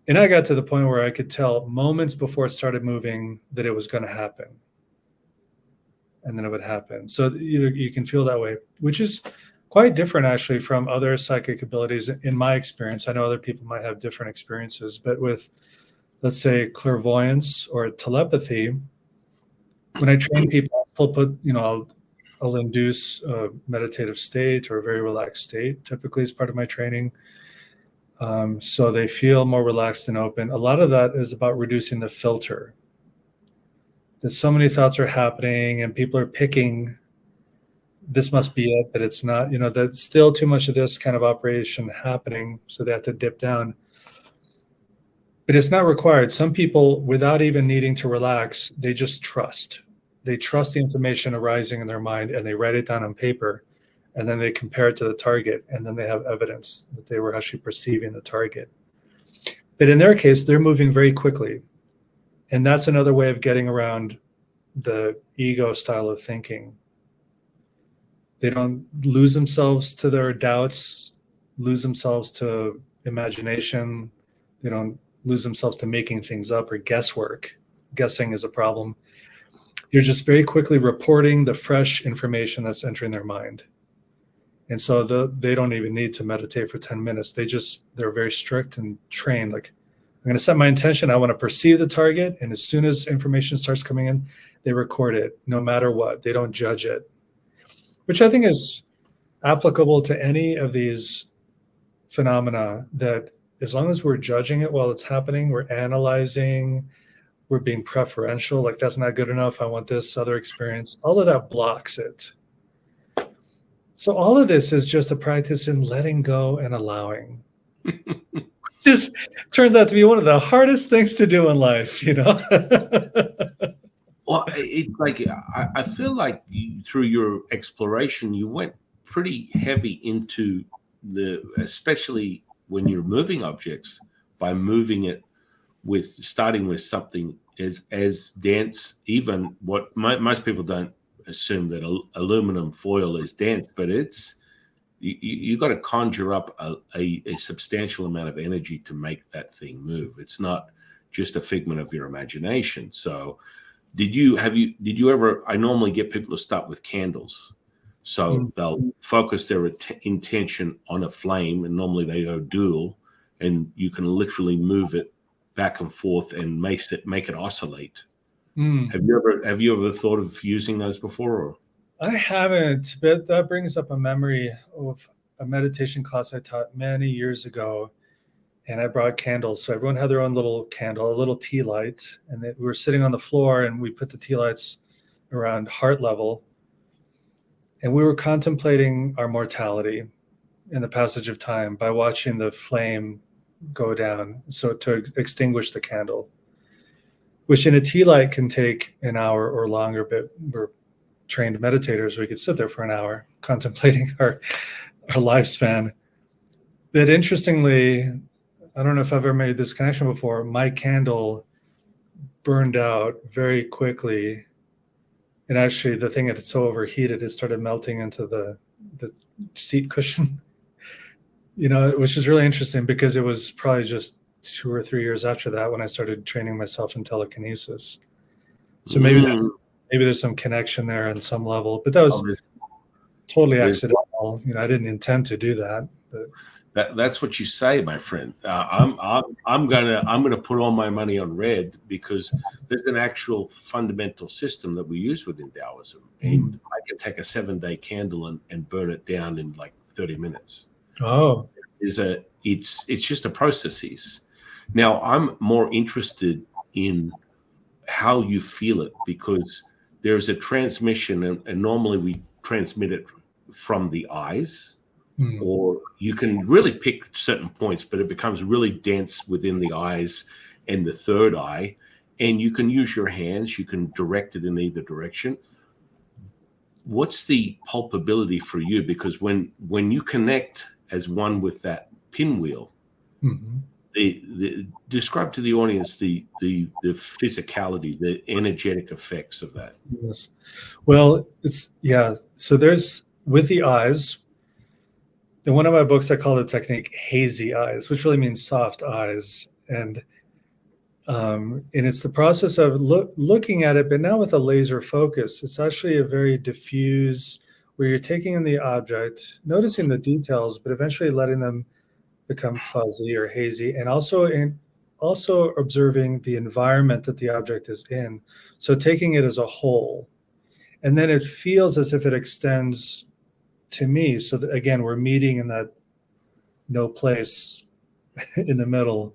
And I got to the point where I could tell moments before it started moving that it was going to happen. And then it would happen. So you can feel that way, which is quite different actually from other psychic abilities in my experience. I know other people might have different experiences, but with, let's say, clairvoyance or telepathy, when I train people, I'll still put, I'll induce a meditative state or a very relaxed state, typically as part of my training. So they feel more relaxed and open. A lot of that is about reducing the filter. That so many thoughts are happening and people are picking, this must be it, but it's not, that's still too much of this kind of operation happening. So they have to dip down. But it's not required. Some people, without even needing to relax, they just trust. They trust the information arising in their mind and they write it down on paper. And then they compare it to the target, and then they have evidence that they were actually perceiving the target. But in their case, they're moving very quickly. And that's another way of getting around the ego style of thinking. They don't lose themselves to their doubts, lose themselves to imagination. They don't lose themselves to making things up or guesswork. Guessing is a problem. They're just very quickly reporting the fresh information that's entering their mind. And so they don't even need to meditate for 10 minutes. They're very strict and trained. Like, I'm going to set my intention. I want to perceive the target. And as soon as information starts coming in, they record it no matter what. They don't judge it, which I think is applicable to any of these phenomena, that as long as we're judging it while it's happening, we're analyzing, we're being preferential, like that's not good enough, I want this other experience, all of that blocks it. So all of this is just a practice in letting go and allowing. Just turns out to be one of the hardest things to do in life, you know? Well, it's like I feel like through your exploration, you went pretty heavy into especially when you're moving objects, by moving it with starting with something as dense. Even what most people don't assume that aluminum foil is dense, but it's you got to conjure up a substantial amount of energy to make that thing move. It's not just a figment of your imagination. So did you ever, I normally get people to start with candles. So they'll focus their intention on a flame, and normally they go dual, and you can literally move it back and forth and make it oscillate. Have you ever thought of using those before? Or? I haven't, but that brings up a memory of a meditation class I taught many years ago. And I brought candles. So everyone had their own little candle, a little tea light. And we were sitting on the floor, and we put the tea lights around heart level. And we were contemplating our mortality and the passage of time by watching the flame go down. So to extinguish the candle, which in a tea light can take an hour or longer, but we're trained meditators. We could sit there for an hour contemplating our lifespan. But interestingly, I don't know if I've ever made this connection before. My candle burned out very quickly. And actually, the thing had so overheated, it started melting into the seat cushion, you know, which is really interesting because it was probably just 2 or 3 years after that when I started training myself in telekinesis. So maybe there's some connection there on some level, but that was totally accidental. You know, I didn't intend to do that, but. That's what you say, my friend. I'm gonna put all my money on red, because there's an actual fundamental system that we use within Taoism, and I can take a 7-day candle and burn it down in like 30 minutes. Oh, it's just a processes. Now I'm more interested in how you feel it, because there's a transmission, and normally we transmit it from the eyes. Or you can really pick certain points, but it becomes really dense within the eyes and the third eye. And you can use your hands, you can direct it in either direction. What's the pulpability for you? Because when you connect as one with that pinwheel, describe to the audience the physicality, the energetic effects of that. Yes. Well, so there's, with the eyes, in one of my books, I call the technique hazy eyes, which really means soft eyes. And it's the process of looking at it, but now with a laser focus. It's actually a very diffuse, where you're taking in the object, noticing the details, but eventually letting them become fuzzy or hazy, and also observing the environment that the object is in. So taking it as a whole. And then it feels as if it extends to me. So that, again, we're meeting in that no place in the middle.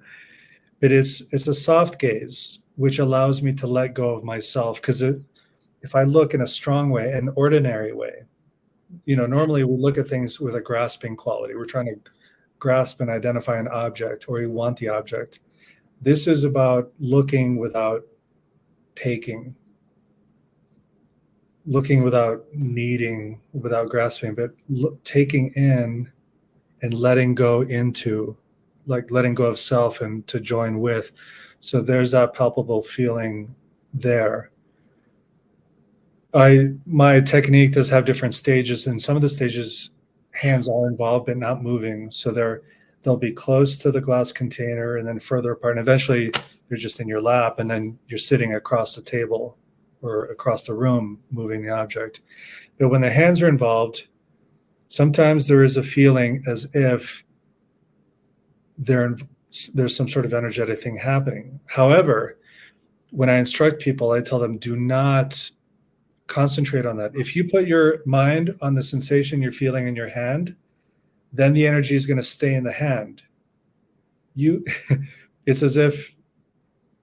But it's a soft gaze, which allows me to let go of myself. Because if I look in a strong way, an ordinary way, you know, normally we look at things with a grasping quality. We're trying to grasp and identify an object, or we want the object. This is about looking without taking, looking without needing, without grasping, but taking in and letting go into, like letting go of self and to join with. So there's that palpable feeling there. My technique does have different stages, and some of the stages, hands are involved but not moving. So they'll be close to the glass container and then further apart. And eventually you're just in your lap, and then you're sitting across the table or across the room, moving the object. But when the hands are involved, sometimes there is a feeling as if there's some sort of energetic thing happening. However, when I instruct people, I tell them, do not concentrate on that. If you put your mind on the sensation you're feeling in your hand, then the energy is going to stay in the hand. It's as if,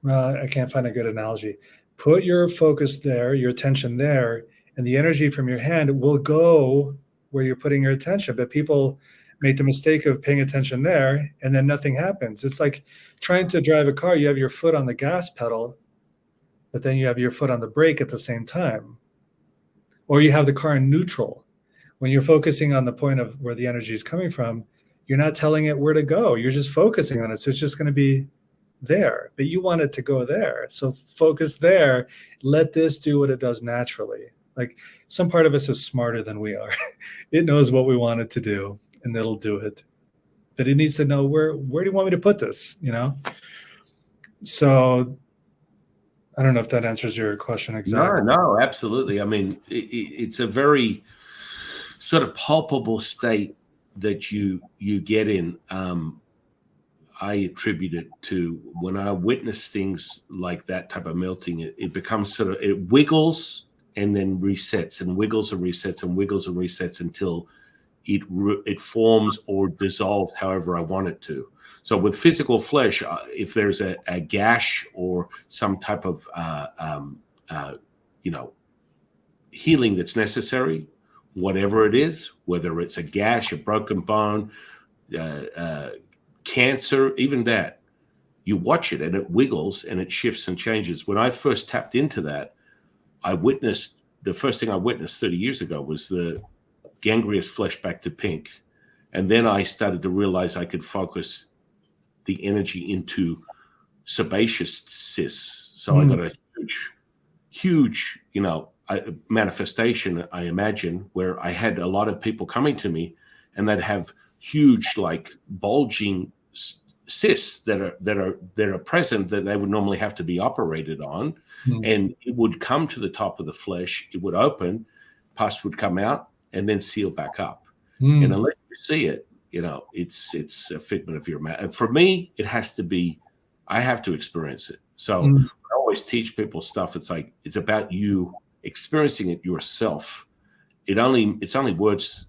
I can't find a good analogy. Put your focus there, your attention there, and the energy from your hand will go where you're putting your attention. But people make the mistake of paying attention there, and then nothing happens. It's like trying to drive a car. You have your foot on the gas pedal, but then you have your foot on the brake at the same time. Or you have the car in neutral. When you're focusing on the point of where the energy is coming from, you're not telling it where to go. You're just focusing on it. So it's just going to be there, but you want it to go there. So focus there. Let this do what it does naturally. Like, some part of us is smarter than we are. It knows what we want it to do, and it'll do it. But it needs to know, where do you want me to put this? So I don't know if that answers your question exactly. No, absolutely. I mean, it's a very sort of palpable state that you get in. I attribute it to when I witness things like that type of melting, it becomes sort of, it wiggles and then resets and wiggles and resets and wiggles and resets until it forms or dissolves however I want it to. So with physical flesh, if there's a gash or some type of healing that's necessary, whatever it is, whether it's a gash, a broken bone, cancer, even that, you watch it and it wiggles and it shifts and changes. When I first tapped into that, the first thing I witnessed 30 years ago was the gangrenous flesh back to pink. And then I started to realize I could focus the energy into sebaceous cysts. So I got a huge, manifestation, I imagine, where I had a lot of people coming to me and they'd have huge, like, bulging cysts that are present that they would normally have to be operated on. And it would come to the top of the flesh, it would open, pus would come out and then seal back up. And unless you see it, it's a figment of your mind. And for me, it has to be, I have to experience it. So I always teach people stuff. It's like, it's about you experiencing it yourself. It's only words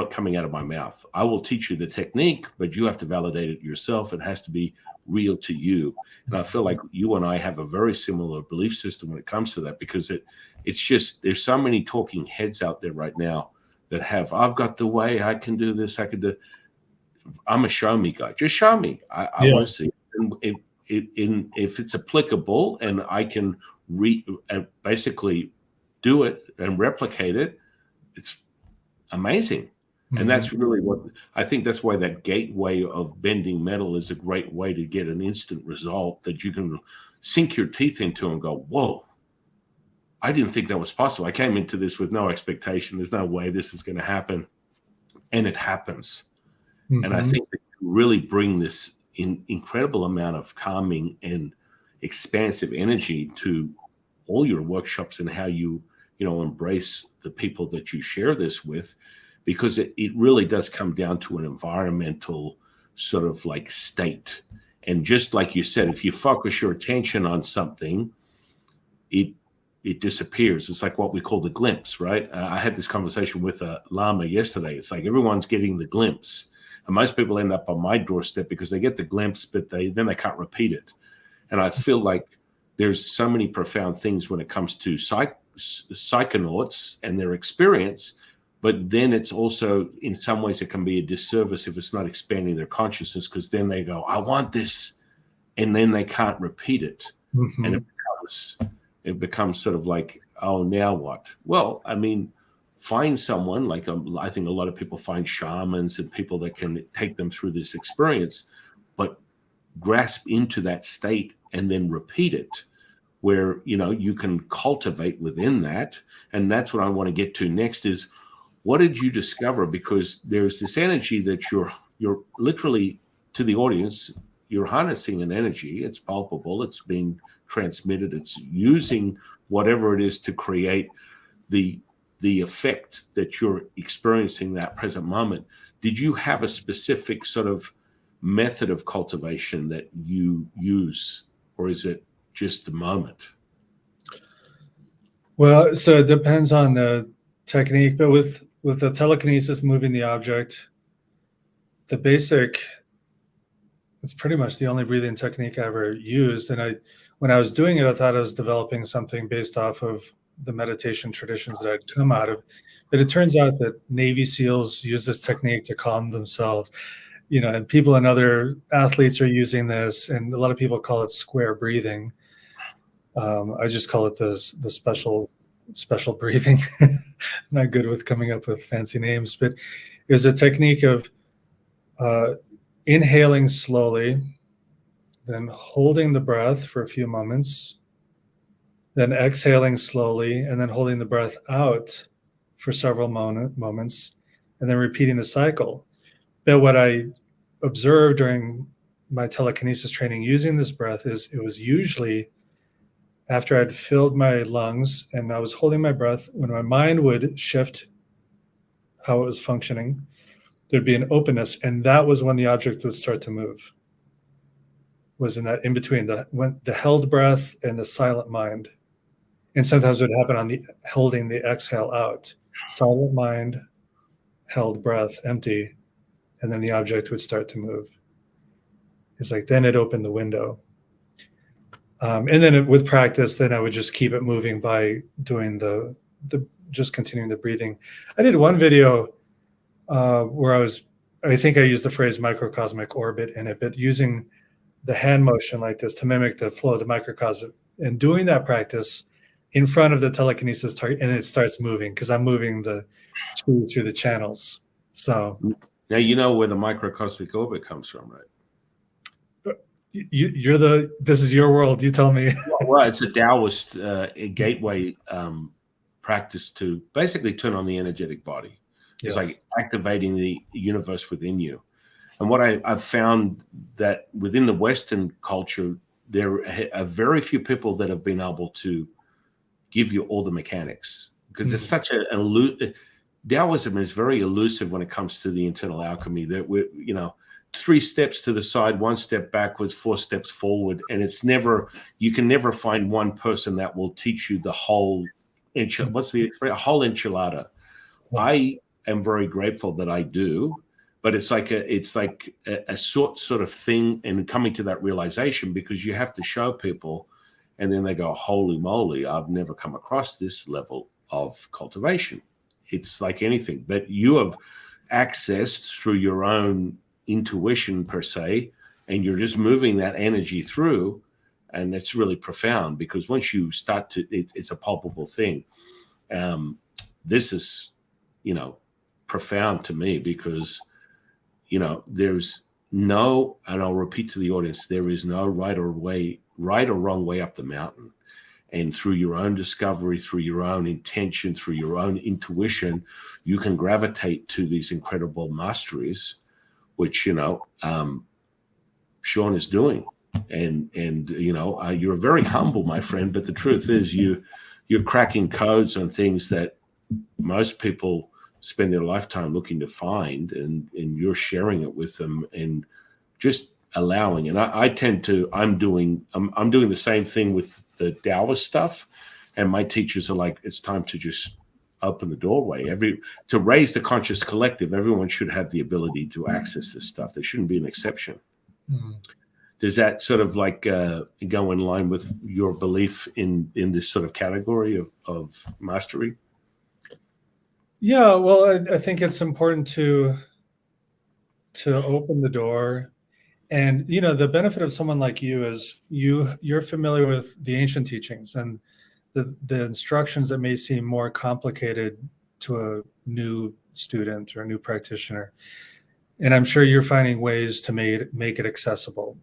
coming out of my mouth. I will teach you the technique, but you have to validate it yourself. It has to be real to you. And I feel like you and I have a very similar belief system when it comes to that, because it's just, there's so many talking heads out there right now that have, I've got the way, I can do this, I can do. I'm a show me guy. Just show me. I want to see it. If it's applicable and I can basically do it and replicate it, it's amazing. And that's really what I think. That's why that gateway of bending metal is a great way to get an instant result that you can sink your teeth into and go, whoa, I didn't think that was possible. I came into this with no expectation. There's no way this is going to happen. And it happens. And I think that you really bring this incredible amount of calming and expansive energy to all your workshops and how you embrace the people that you share this with, because it really does come down to an environmental sort of like state. And just like you said, if you focus your attention on something, it disappears. It's like what we call the glimpse, right? I had this conversation with a Lama yesterday. It's like everyone's getting the glimpse. And most people end up on my doorstep because they get the glimpse, but then they can't repeat it. And I feel like there's so many profound things when it comes to psychonauts and their experience, but then it's also, in some ways, it can be a disservice if it's not expanding their consciousness, because then they go, I want this, and then they can't repeat it. And it becomes sort of like, oh, now what? Well, I mean, find someone like, I think a lot of people find shamans and people that can take them through this experience, but grasp into that state and then repeat it, where, you can cultivate within that. And that's what I want to get to next is, what did you discover? Because there's this energy that you're literally, to the audience, you're harnessing an energy. It's palpable. It's being transmitted. It's using whatever it is to create the effect that you're experiencing that present moment. Did you have a specific sort of method of cultivation that you use, or is it just the moment? Well, so it depends on the technique, but with the telekinesis, moving the object, the basic, it's pretty much the only breathing technique I ever used. And when I was doing it, I thought I was developing something based off of the meditation traditions that I'd come out of. But it turns out that Navy SEALs use this technique to calm themselves, and people and other athletes are using this, and a lot of people call it square breathing. I just call it the special breathing. I'm not good with coming up with fancy names, but it's a technique of inhaling slowly, then holding the breath for a few moments, then exhaling slowly, and then holding the breath out for several moments, and then repeating the cycle. But what I observed during my telekinesis training using this breath is it was usually after I'd filled my lungs and I was holding my breath, when my mind would shift how it was functioning, there'd be an openness, and that was when the object would start to move. Was in that in between the held breath and the silent mind. And sometimes it would happen on the holding the exhale out. Silent mind, held breath, empty, and then the object would start to move. It's like then it opened the window. And then with practice, then I would just keep it moving by doing the just continuing the breathing. I did one video where I think I used the phrase microcosmic orbit in it, but using the hand motion like this to mimic the flow of the microcosm, and doing that practice in front of the telekinesis target, and it starts moving because I'm moving the chi through the channels. So now you know where the microcosmic orbit comes from, right? This is your world. You tell me. Well, it's a Taoist gateway practice to basically turn on the energetic body. It's like activating the universe within you. And what I've found that within the Western culture, there are very few people that have been able to give you all the mechanics, because it's such Taoism is very elusive when it comes to the internal alchemy. That we're 3 steps to the side, 1 step backwards, 4 steps forward, and you can never find one person that will teach you the whole whole enchilada. I am very grateful that I do, but it's like a sort of thing, and coming to that realization, because you have to show people, and then they go, holy moly, I've never come across this level of cultivation. It's like anything, but you have accessed through your own intuition per se, and you're just moving that energy through, and it's really profound, because once you start to, it's a palpable thing. This is, profound to me, because, there's no, and I'll repeat to the audience, there is no right or wrong way up the mountain. And through your own discovery, through your own intention, through your own intuition, you can gravitate to these incredible masteries, which, Sean is doing. And you're very humble, my friend, but the truth is you're cracking codes on things that most people spend their lifetime looking to find, and you're sharing it with them and just allowing. And I'm doing the same thing with the Taoist stuff. And my teachers are like, it's time to just open the doorway. To raise the conscious collective, everyone should have the ability to access this stuff. There shouldn't be an exception. Mm-hmm. Does that sort of like go in line with your belief in this sort of category of mastery? Yeah, well, I think it's important to open the door. And, the benefit of someone like you is you're familiar with the ancient teachings and the instructions that may seem more complicated to a new student or a new practitioner. And I'm sure you're finding ways to make it accessible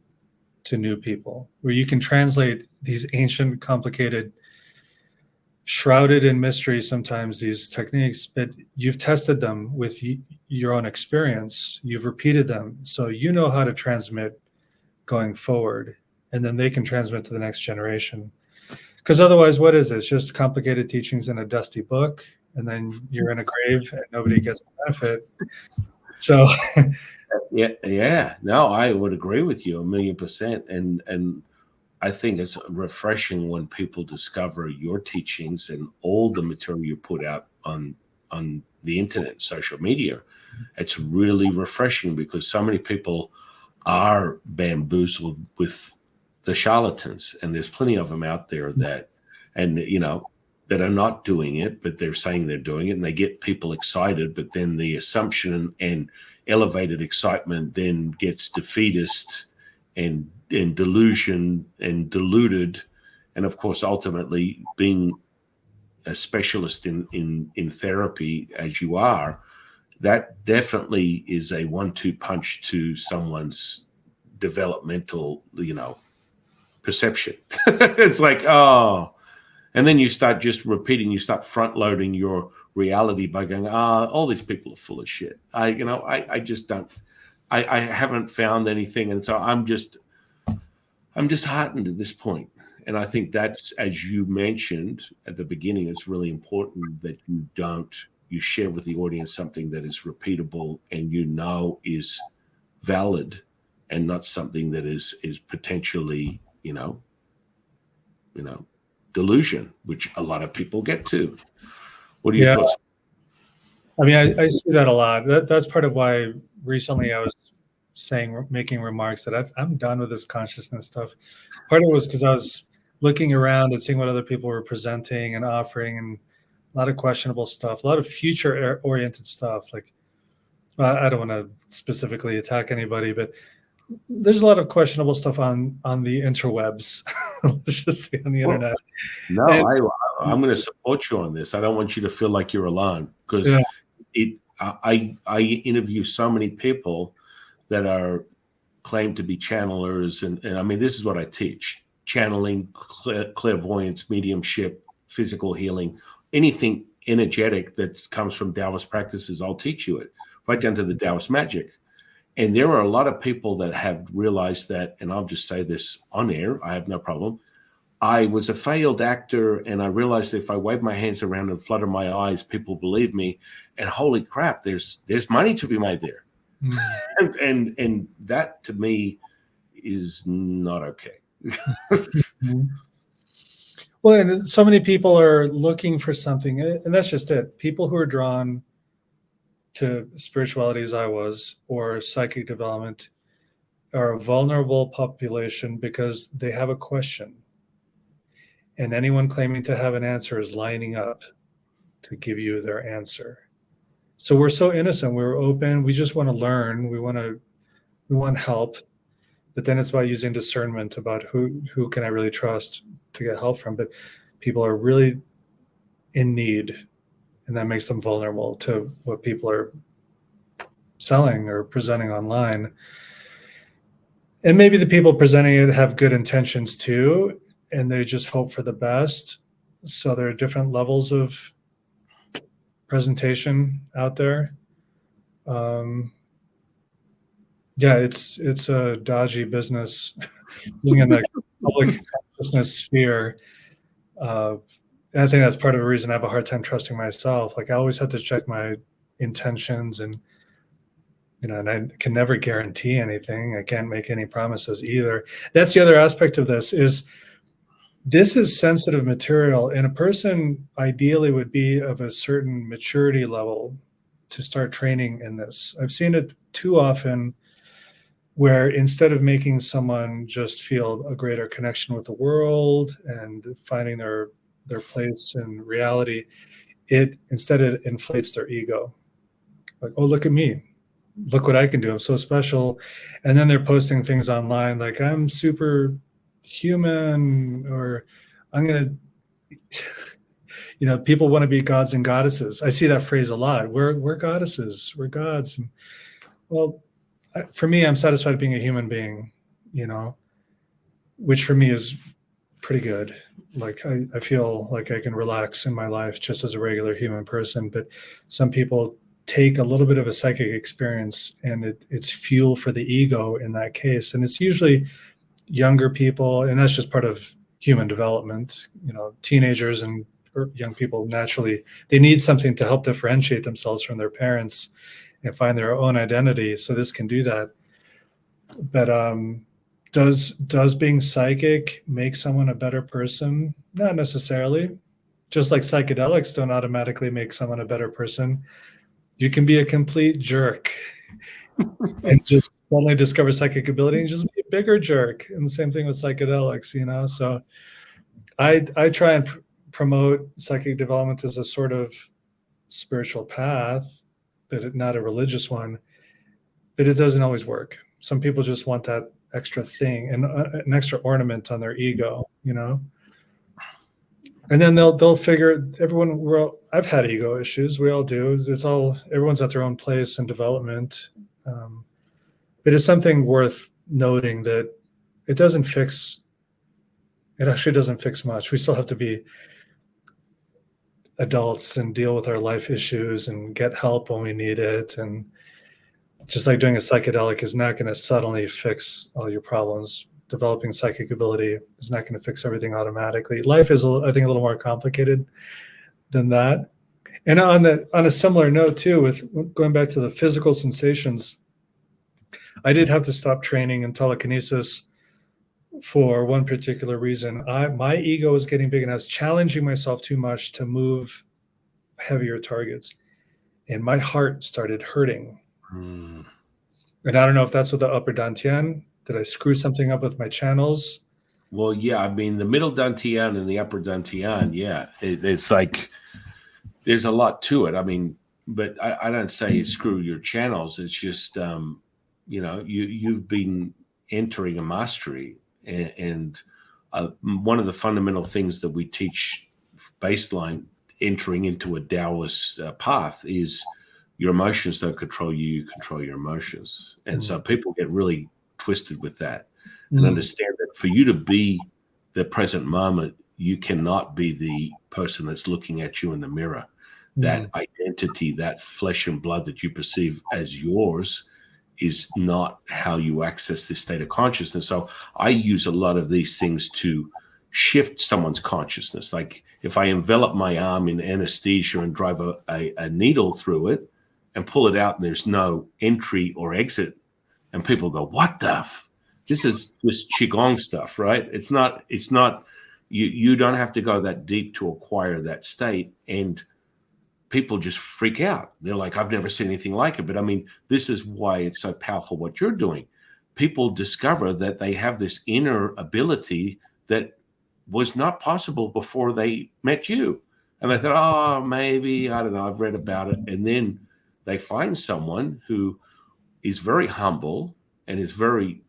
to new people, where you can translate these ancient, complicated, shrouded in mystery sometimes, these techniques, but you've tested them with your own experience. You've repeated them, so you know how to transmit going forward, and then they can transmit to the next generation. Because otherwise, what is it? It's just complicated teachings in a dusty book, and then you're in a grave and nobody gets the benefit. So yeah, no, I would agree with you 1,000,000%. And I think it's refreshing when people discover your teachings and all the material you put out on the internet, social media. It's really refreshing, because so many people are bamboozled with the charlatans, and there's plenty of them out there that, and that are not doing it, but they're saying they're doing it, and they get people excited, but then the assumption and elevated excitement then gets defeatist and delusion and deluded. And of course, ultimately, being a specialist in therapy as you are, that definitely is a 1-2 punch to someone's developmental, perception. It's like, oh, and then you start just repeating, you start front loading your reality by going, all these people are full of shit. I just don't, I haven't found anything. And so I'm just heartened at this point. And I think that's, as you mentioned at the beginning, it's really important that you share with the audience something that is repeatable and is valid, and not something that is potentially, delusion, which a lot of people get to. What do you thoughts? I mean, I see that a lot. That's part of why recently I was making remarks that I'm done with this consciousness stuff. Part of it was because I was looking around and seeing what other people were presenting and offering, and a lot of questionable stuff, a lot of future-oriented stuff. Like, I don't want to specifically attack anybody, but there's a lot of questionable stuff on the interwebs. Let's just say on the internet. No, I'm going to support you on this. I don't want you to feel like you're alone, because I interview so many people that are claimed to be channelers, and I mean, this is what I teach: channeling, clairvoyance, mediumship, physical healing, anything energetic that comes from Taoist practices. I'll teach you it, right down to the Taoist magic. And there are a lot of people that have realized that, and I'll just say this on air, I have no problem. I was a failed actor, and I realized if I wave my hands around and flutter my eyes, people believe me. And holy crap, there's money to be made there. Mm. And that to me is not okay. Well, and so many people are looking for something, and that's just it. People who are drawn to spirituality, as I was, or psychic development, are a vulnerable population because they have a question. And anyone claiming to have an answer is lining up to give you their answer. So we're so innocent, we're open, we just want to learn, we want help. But then it's about using discernment about who can I really trust to get help from. But people are really in need, and that makes them vulnerable to what people are selling or presenting online. And maybe the people presenting it have good intentions too, and they just hope for the best. So there are different levels of presentation out there. It's a dodgy business being in the public consciousness sphere. I think that's part of the reason I have a hard time trusting myself. Like, I always have to check my intentions, and and I can never guarantee anything. I can't make any promises either. That's the other aspect of this is sensitive material, and a person ideally would be of a certain maturity level to start training in this. I've seen it too often where instead of making someone just feel a greater connection with the world and finding their place in reality, it inflates their ego. Like, oh, look at me. Look what I can do. I'm so special. And then they're posting things online like, I'm super human, or I'm going to, people want to be gods and goddesses. I see that phrase a lot. We're goddesses. We're gods. And, well, for me, I'm satisfied being a human being, which for me is pretty good. Like, I feel like I can relax in my life just as a regular human person. But some people take a little bit of a psychic experience, and it's fuel for the ego in that case. And it's usually younger people, and that's just part of human development. Teenagers and young people, naturally, they need something to help differentiate themselves from their parents and find their own identity. So this can do that. But does being psychic make someone a better person? Not necessarily. Just like psychedelics don't automatically make someone a better person. You can be a complete jerk and just suddenly discover psychic ability and just be a bigger jerk. And the same thing with psychedelics, So I try and promote psychic development as a sort of spiritual path, but not a religious one, but it doesn't always work. Some people just want that extra thing and an extra ornament on their ego, you know. And then they'll figure I've had ego issues. We all do. Everyone's at their own place in development. But it's something worth noting that it actually doesn't fix much. We still have to be adults and deal with our life issues and get help when we need it. And just like doing a psychedelic is not going to suddenly fix all your problems. Developing psychic ability is not going to fix everything automatically. Life is, I think, a little more complicated than that. And on a similar note too, with going back to the physical sensations, I did have to stop training in telekinesis for one particular reason. My ego was getting big and I was challenging myself too much to move heavier targets. And my heart started hurting. And I don't know if that's with the upper dantian. Did I screw something up with my channels? Well, yeah, I mean, the middle dantian and the upper dantian, yeah, it's like there's a lot to it. I mean, but I don't say screw your channels. It's just, you've been entering a mastery. And one of the fundamental things that we teach baseline entering into a Taoist path is your emotions don't control you, you control your emotions. And so people get really twisted with that and understand that for you to be the present moment, you cannot be the person that's looking at you in the mirror. That identity, that flesh and blood that you perceive as yours is not how you access this state of consciousness. So I use a lot of these things to shift someone's consciousness. Like if I envelop my arm in anesthesia and drive a needle through it and pull it out and there's no entry or exit, and people go, what the this is just Qigong stuff, right? It's not, you don't have to go that deep to acquire that state. And people just freak out. They're like, I've never seen anything like it. But I mean, this is why it's so powerful what you're doing. People discover that they have this inner ability that was not possible before they met you. And they thought, oh, maybe, I don't know, I've read about it. And then they find someone who is very humble and is very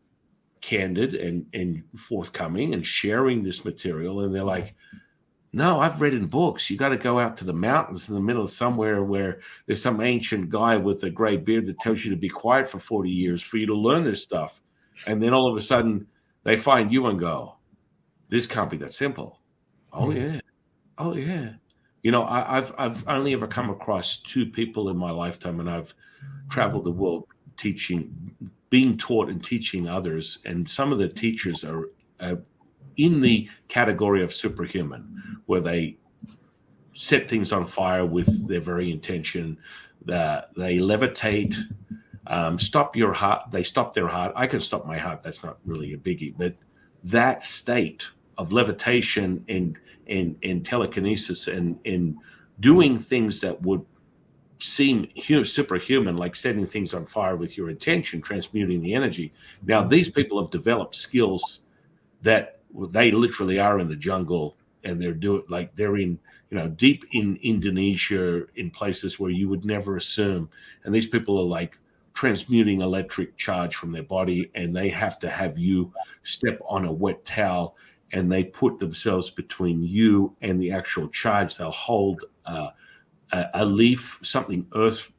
candid and forthcoming and sharing this material. And they're like, no, I've read in books. You got to go out to the mountains in the middle of somewhere where there's some ancient guy with a gray beard that tells you to be quiet for 40 years for you to learn this stuff. And then all of a sudden they find you and go, this can't be that simple. Oh, yeah. Oh, yeah. You know, I've only ever come across two people in my lifetime, and I've traveled the world teaching, being taught and teaching others. And some of the teachers are in the category of superhuman, where they set things on fire with their very intention, that they levitate, stop your heart. They stop their heart. I can stop my heart. That's not really a biggie, but that state of levitation and telekinesis and doing things that would seem superhuman, like setting things on fire with your intention, transmuting the energy. Now, these people have developed skills that they literally are in the jungle, and they're in, deep in Indonesia, in places where you would never assume. And these people are like transmuting electric charge from their body, and they have to have you step on a wet towel, and they put themselves between you and the actual charge. They'll hold a leaf, something earth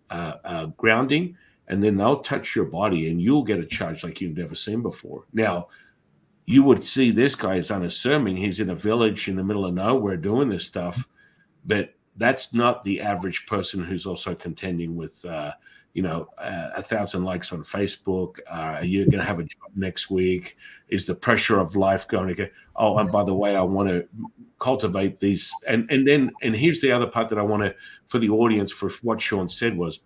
grounding, and then they'll touch your body, and you'll get a charge like you've never seen before. Now, you would see this guy is unassuming. He's in a village in the middle of nowhere doing this stuff, but that's not the average person who's also contending with, 1,000 likes on Facebook. You're going to have a job next week. Is the pressure of life going to get? Oh, and by the way, I want to cultivate these. And here's the other part that I want to, for the audience, for what Sean said was,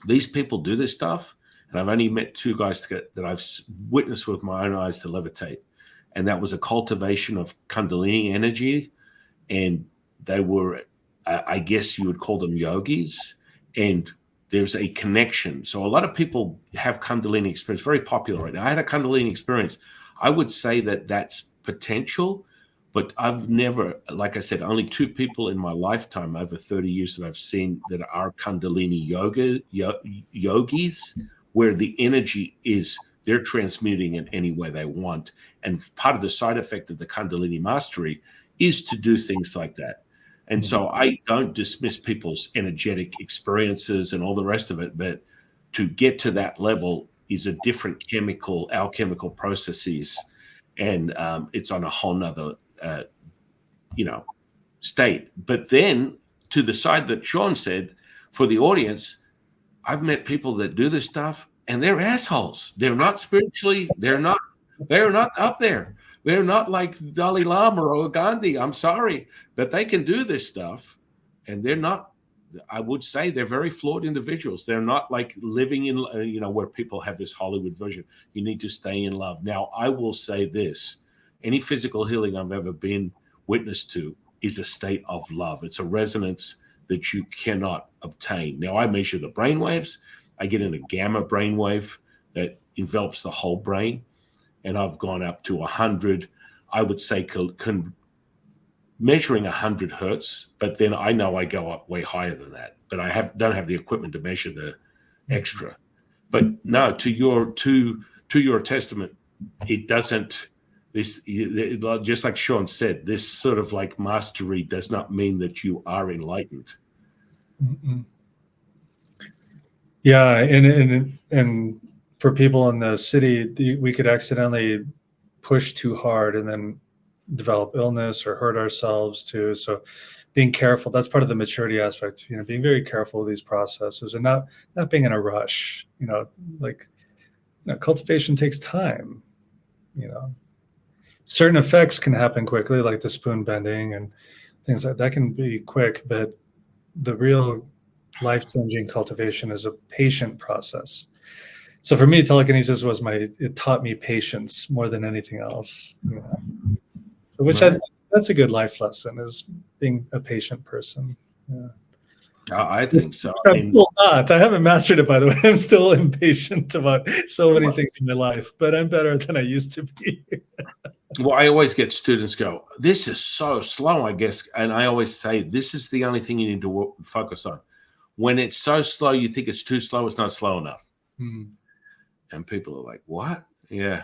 these people do this stuff. And I've only met two guys that I've witnessed with my own eyes to levitate. And that was a cultivation of Kundalini energy. And they were, I guess you would call them yogis. And there's a connection. So a lot of people have Kundalini experience, very popular right now. I had a Kundalini experience. I would say that that's potential, But I've never, like I said, only 2 people in my lifetime over 30 years that I've seen that are Kundalini yogis, where the energy is they're transmuting in any way they want. And part of the side effect of the Kundalini mastery is to do things like that. And so I don't dismiss people's energetic experiences and all the rest of it, but to get to that level is a different alchemical processes, and it's on a whole nother state. But then to the side that Sean said, for the audience, I've met people that do this stuff and they're assholes. They're not spiritually, they're not up there. They're not like Dalai Lama or Gandhi. I'm sorry, but they can do this stuff, and they're not. I would say they're very flawed individuals. They're not like living in, where people have this Hollywood version. You need to stay in love. Now, I will say this: any physical healing I've ever been witness to is a state of love. It's a resonance that you cannot obtain. Now, I measure the brain waves. I get in a gamma brainwave that envelops the whole brain, and I've gone up to 100. I would say measuring 100 hertz, but then I know I go up way higher than that. But I don't have the equipment to measure the extra. But no, to your testament, it doesn't. This, just like Sean said, this sort of like mastery does not mean that you are enlightened. Mm-mm. Yeah, and for people in the city, we could accidentally push too hard and then develop illness or hurt ourselves too. So being careful, that's part of the maturity aspect, being very careful of these processes and not being in a rush, cultivation takes time, certain effects can happen quickly, like the spoon bending and things like that can be quick, but the real life-changing cultivation is a patient process. So for me, telekinesis it taught me patience more than anything else. So that's a good life lesson, is being a patient person. Yeah. I think so. I'm still not. I haven't mastered it, by the way. I'm still impatient about so many things in my life, but I'm better than I used to be. Well, I always get students go, this is so slow, I guess. And I always say, this is the only thing you need to focus on. When it's so slow, you think it's too slow, it's not slow enough. And people are like, what? Yeah.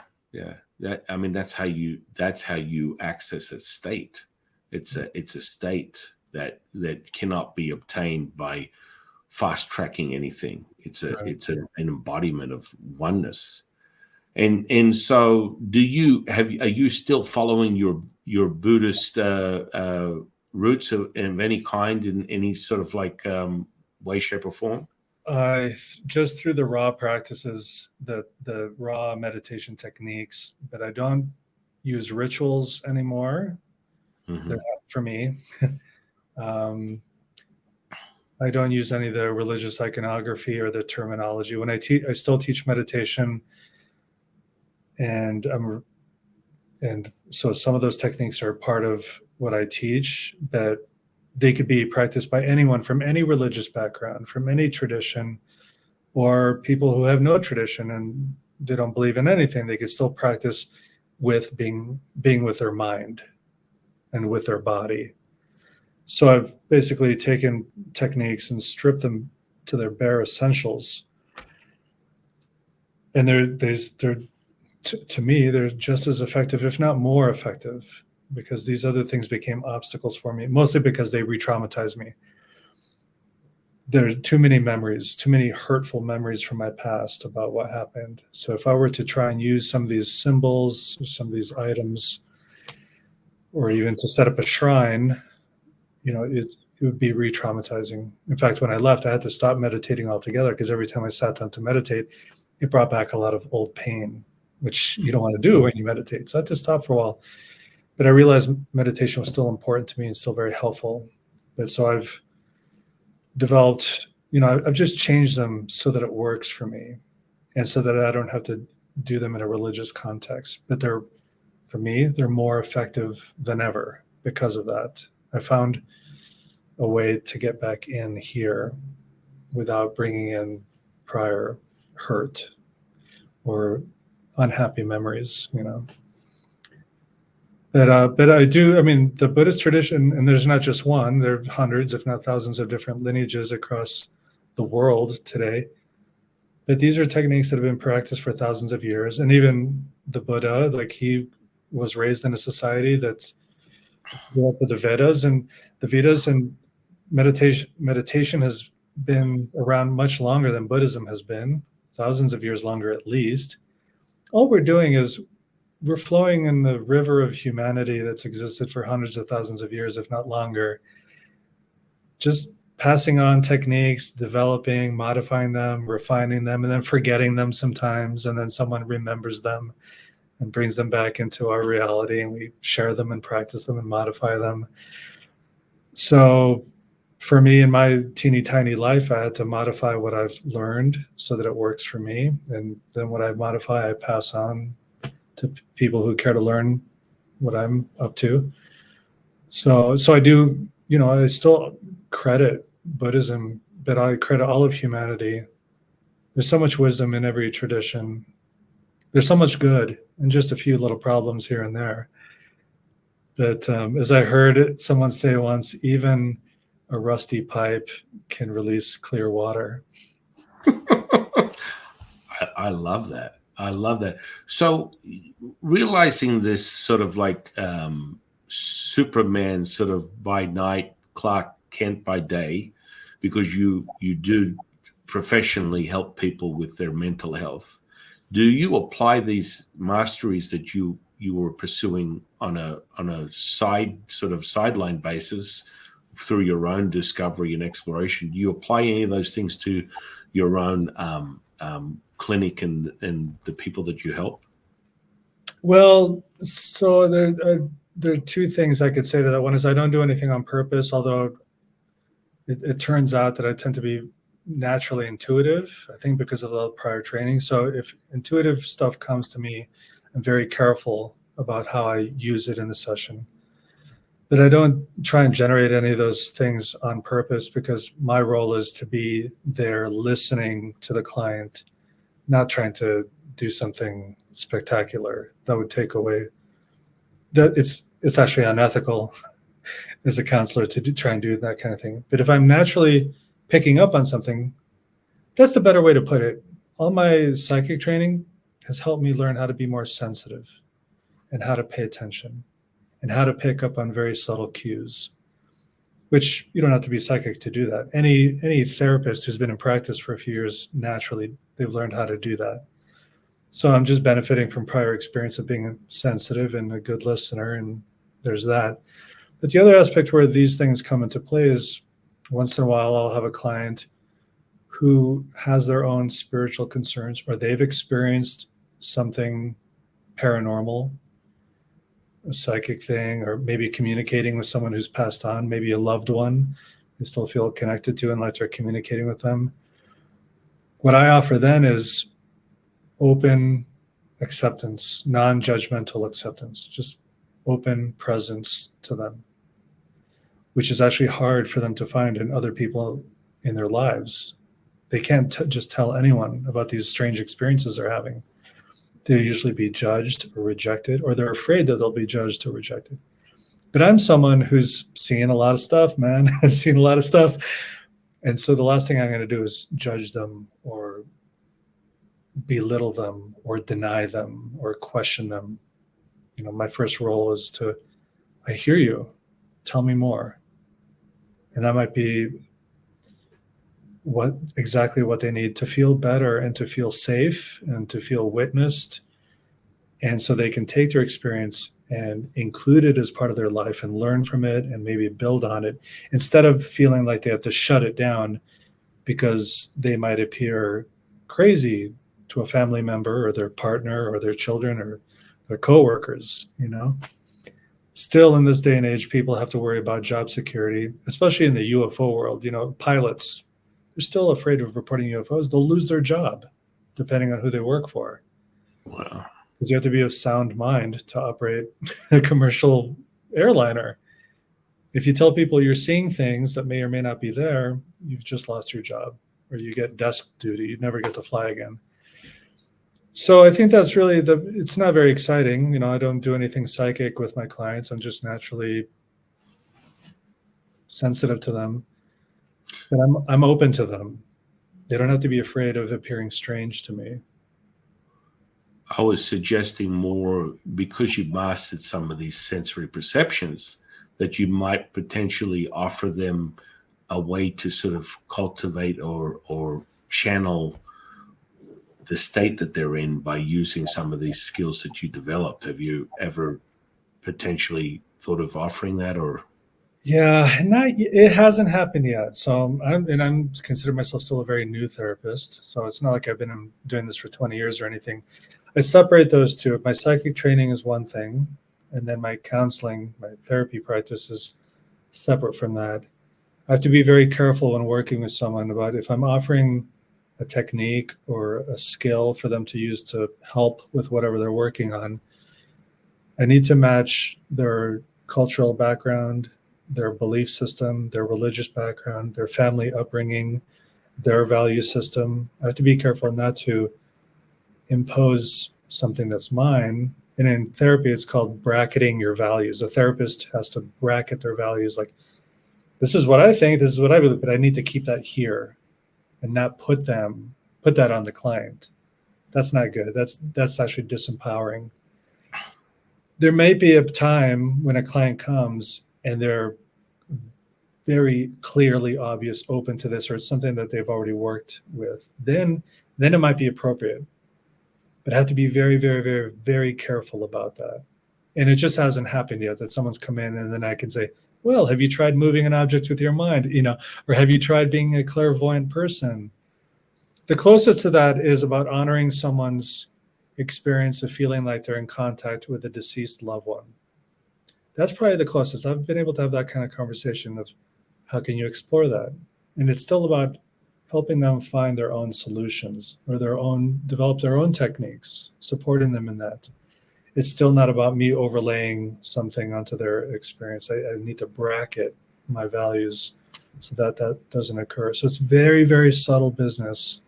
That's how you access a state. It's a state that cannot be obtained by fast tracking anything. It's an embodiment of oneness. And so are you still following your Buddhist roots of any kind in any sort of like way, shape, or form? Just through the raw practices, the raw meditation techniques, but I don't use rituals anymore. They're not for me. I don't use any of the religious iconography or the terminology. When I still teach meditation, and so some of those techniques are part of what I teach, but they could be practiced by anyone from any religious background, from any tradition, or people who have no tradition and they don't believe in anything. They could still practice with being with their mind and with their body. So I've basically taken techniques and stripped them to their bare essentials. And to me, they're just as effective, if not more effective, because these other things became obstacles for me, mostly because they re-traumatized me. There's too many memories, too many hurtful memories from my past about what happened. So if I were to try and use some of these symbols, some of these items, or even to set up a shrine, it would be re-traumatizing. In fact, when I left, I had to stop meditating altogether, because every time I sat down to meditate, it brought back a lot of old pain, which you don't want to do when you meditate. So I had to stop for a while. But I realized meditation was still important to me and still very helpful. But so I've developed, I've just changed them so that it works for me, and so that I don't have to do them in a religious context. But for me, they're more effective than ever because of that. I found a way to get back in here without bringing in prior hurt or unhappy memories, But I do, I mean, the Buddhist tradition, and there's not just one, there are hundreds, if not thousands, of different lineages across the world today. But these are techniques that have been practiced for thousands of years. And even the Buddha, like he was raised in a society that's grew up with the Vedas, and the Vedas and meditation has been around much longer than Buddhism has been, thousands of years longer at least. All we're doing is we're flowing in the river of humanity that's existed for hundreds of thousands of years, if not longer, just passing on techniques, developing, modifying them, refining them, and then forgetting them sometimes. And then someone remembers them and brings them back into our reality, and we share them and practice them and modify them. So for me, in my teeny tiny life, I had to modify what I've learned so that it works for me. And then what I modify, I pass on to people who care to learn what I'm up to. So I do, I still credit Buddhism, but I credit all of humanity. There's so much wisdom in every tradition. There's so much good and just a few little problems here and there. But as I heard someone say once, even a rusty pipe can release clear water. I love that. I love that. So realizing this sort of like Superman sort of by night, Clark Kent by day, because you do professionally help people with their mental health. Do you apply these masteries that you were pursuing on a sideline basis through your own discovery and exploration? Do you apply any of those things to your own clinic and the people that you help? Well, so there are two things I could say to that. One is I don't do anything on purpose, although it turns out that I tend to be naturally intuitive, I think because of the prior training. So if intuitive stuff comes to me, I'm very careful about how I use it in the session. But I don't try and generate any of those things on purpose, because my role is to be there listening to the client, not trying to do something spectacular that would take away. That it's actually unethical as a counselor to try and do that kind of thing. But if I'm naturally picking up on something, that's the better way to put it. All my psychic training has helped me learn how to be more sensitive and how to pay attention and how to pick up on very subtle cues, which you don't have to be psychic to do that. Any therapist who's been in practice for a few years, naturally, they've learned how to do that. So I'm just benefiting from prior experience of being sensitive and a good listener, and there's that. But the other aspect where these things come into play is once in a while I'll have a client who has their own spiritual concerns, or they've experienced something paranormal, a psychic thing, or maybe communicating with someone who's passed on, maybe a loved one they still feel connected to and like they're communicating with them. What I offer then is open acceptance, non-judgmental acceptance, just open presence to them, which is actually hard for them to find in other people in their lives. They can't just tell anyone about these strange experiences they're having. They'll usually be judged or rejected, or they're afraid that they'll be judged or rejected. But I'm someone who's seen a lot of stuff, man. I've seen a lot of stuff. And so the last thing I'm going to do is judge them or belittle them or deny them or question them. My first role is I hear you, tell me more. And that might be exactly what they need to feel better and to feel safe and to feel witnessed. And so they can take their experience and include it as part of their life and learn from it and maybe build on it, instead of feeling like they have to shut it down because they might appear crazy to a family member or their partner or their children or their coworkers. Still in this day and age, people have to worry about job security, especially in the UFO world. Pilots, they're still afraid of reporting UFOs. They'll lose their job depending on who they work for. Wow. Because you have to be of sound mind to operate a commercial airliner. If you tell people you're seeing things that may or may not be there, you've just lost your job, or you get desk duty. You never get to fly again. So I think that's really it's not very exciting. You know, I don't do anything psychic with my clients. I'm just naturally sensitive to them, and I'm open to them. They don't have to be afraid of appearing strange to me. I was suggesting more because you mastered some of these sensory perceptions that you might potentially offer them a way to sort of cultivate or channel the state that they're in by using some of these skills that you developed. Have you ever potentially thought of offering that, or? Yeah, it hasn't happened yet. So I'm consider myself still a very new therapist. So it's not like I've been doing this for 20 years or anything. I separate those two. My psychic training is one thing, and then my counseling, my therapy practice is separate from that. I have to be very careful when working with someone about if I'm offering a technique or a skill for them to use to help with whatever they're working on. I need to match their cultural background, their belief system, their religious background, their family upbringing, their value system. I have to be careful not to impose something that's mine. And in therapy, it's called bracketing your values. A therapist has to bracket their values like, this is what I think, this is what I believe, but I need to keep that here and not put that on the client. That's not good. That's actually disempowering. There may be a time when a client comes and they're very clearly obvious open to this, or it's something that they've already worked with. Then it might be appropriate, but I have to be very, very, very, very careful about that. And it just hasn't happened yet that someone's come in and then I can say, well, have you tried moving an object with your mind? Or have you tried being a clairvoyant person? The closest to that is about honoring someone's experience of feeling like they're in contact with a deceased loved one. That's probably the closest. I've been able to have that kind of conversation of how can you explore that? And it's still about helping them find their own solutions or develop their own techniques, supporting them in that. It's still not about me overlaying something onto their experience. I need to bracket my values so that doesn't occur. So it's very, very subtle business.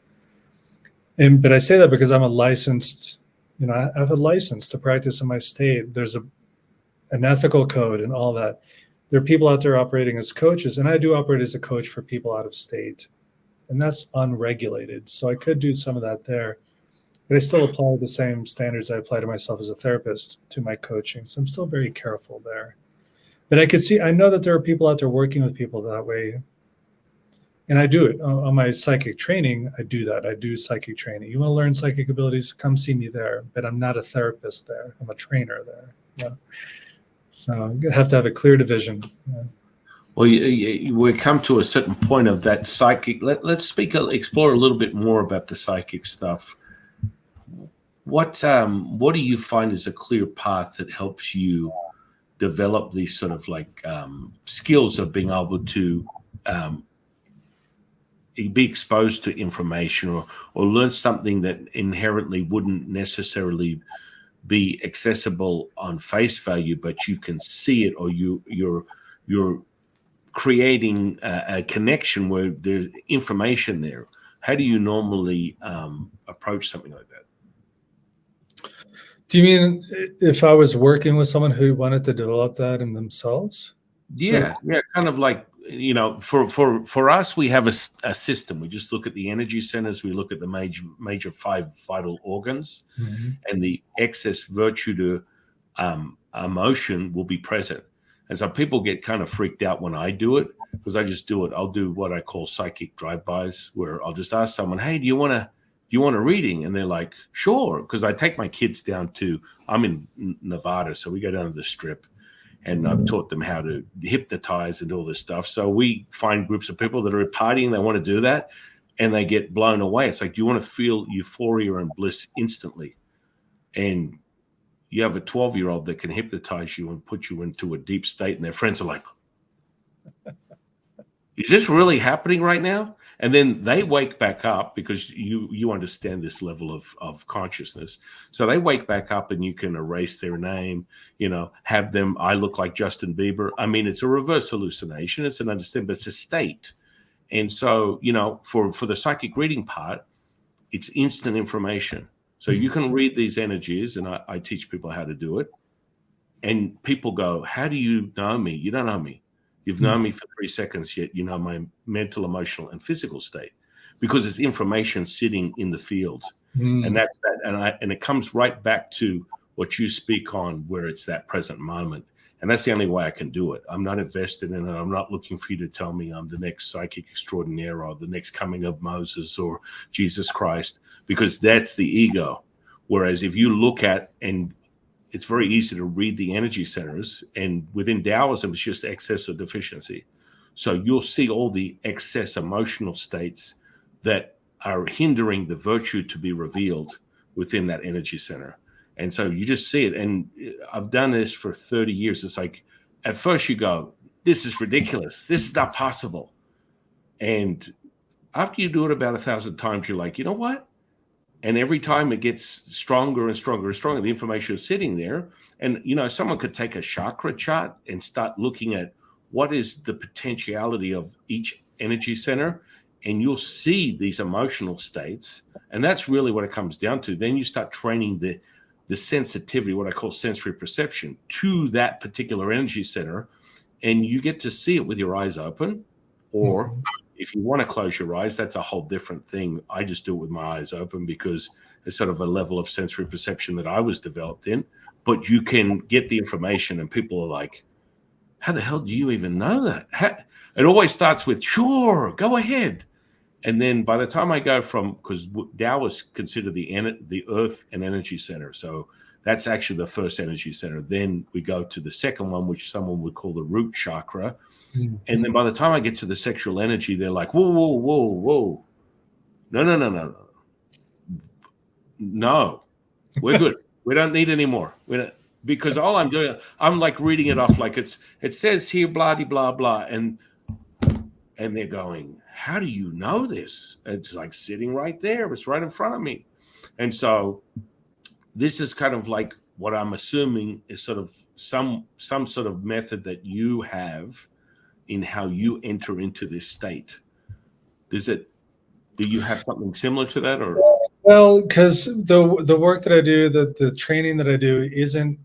But I say that because I'm a licensed, I have a license to practice in my state. There's an ethical code and all that. There are people out there operating as coaches, and I do operate as a coach for people out of state, and that's unregulated. So I could do some of that there, but I still apply the same standards I apply to myself as a therapist to my coaching. So I'm still very careful there. But I know that there are people out there working with people that way. And I do it on my psychic training. I do that. I do psychic training. You want to learn psychic abilities? Come see me there. But I'm not a therapist there. I'm a trainer there. Yeah. So you have to have a clear division. Yeah. Well, we come to a certain point of that psychic. Let's explore a little bit more about the psychic stuff. What do you find is a clear path that helps you develop these sort of like skills of being able to be exposed to information or learn something that inherently wouldn't necessarily be accessible on face value, but you can see it, or you're creating a connection where there's information there. How do you normally approach something like that? Do you mean if I was working with someone who wanted to develop that in themselves? Yeah, kind of like, for us, we have a system. We just look at the energy centers. We look at the major 5 vital organs, and the excess virtue to emotion will be present. And so people get kind of freaked out when I do it, because I just do it. I'll do what I call psychic drive-bys, where I'll just ask someone, hey, do you want a reading? And they're like, sure. Because I take my kids I'm in Nevada, so we go down to the Strip, and I've taught them how to hypnotize and all this stuff. So we find groups of people that are partying, they want to do that, and they get blown away. It's like, do you want to feel euphoria and bliss instantly? And you have a 12-year-old that can hypnotize you and put you into a deep state, and their friends are like, is this really happening right now? And then they wake back up, because you understand this level of consciousness. So they wake back up, and you can erase their name, have them, I look like Justin Bieber. I mean, it's a reverse hallucination. It's an understanding, but it's a state. And so, for the psychic reading part, it's instant information. So you can read these energies, and I teach people how to do it. And people go, how do you know me? You don't know me. You've known me for 3 seconds, yet you know my mental, emotional, and physical state, because it's information sitting in the field. And that's that. And it comes right back to what you speak on, where it's that present moment. And that's the only way I can do it. I'm not invested in it. I'm not looking for you to tell me I'm the next psychic extraordinaire or the next coming of Moses or Jesus Christ, because that's the ego. Whereas if you look at, and it's very easy to read the energy centers, and within Taoism, it's just excess or deficiency. So you'll see all the excess emotional states that are hindering the virtue to be revealed within that energy center. And so you just see it. And I've done this for 30 years. It's like, at first you go, this is ridiculous. This is not possible. And after you do it about 1,000 times, you're like, you know what? And every time it gets stronger and stronger and stronger, the information is sitting there. And, someone could take a chakra chart and start looking at what is the potentiality of each energy center. And you'll see these emotional states. And that's really what it comes down to. Then you start training the sensitivity, what I call sensory perception, to that particular energy center. And you get to see it with your eyes open. Or if you want to close your eyes, that's a whole different thing. I just do it with my eyes open because it's sort of a level of sensory perception that I was developed in. But you can get the information, and people are like, how the hell do you even know that? It always starts with, sure, go ahead. And then by the time I go from, because Taoists consider the earth an energy center. So that's actually the first energy center. Then we go to the second one, which someone would call the root chakra. And then by the time I get to the sexual energy, they're like, whoa, whoa, whoa, whoa. No. No, we're good. We don't need any more. Because all I'm doing, I'm like reading it off like it says here, blah, blah, blah. And they're going, how do you know this? It's like sitting right there. It's right in front of me. And so this is kind of like what I'm assuming is sort of some sort of method that you have in how you enter into this state. Do you have something similar to that? Or Well, because the work that I do, the training that I do isn't,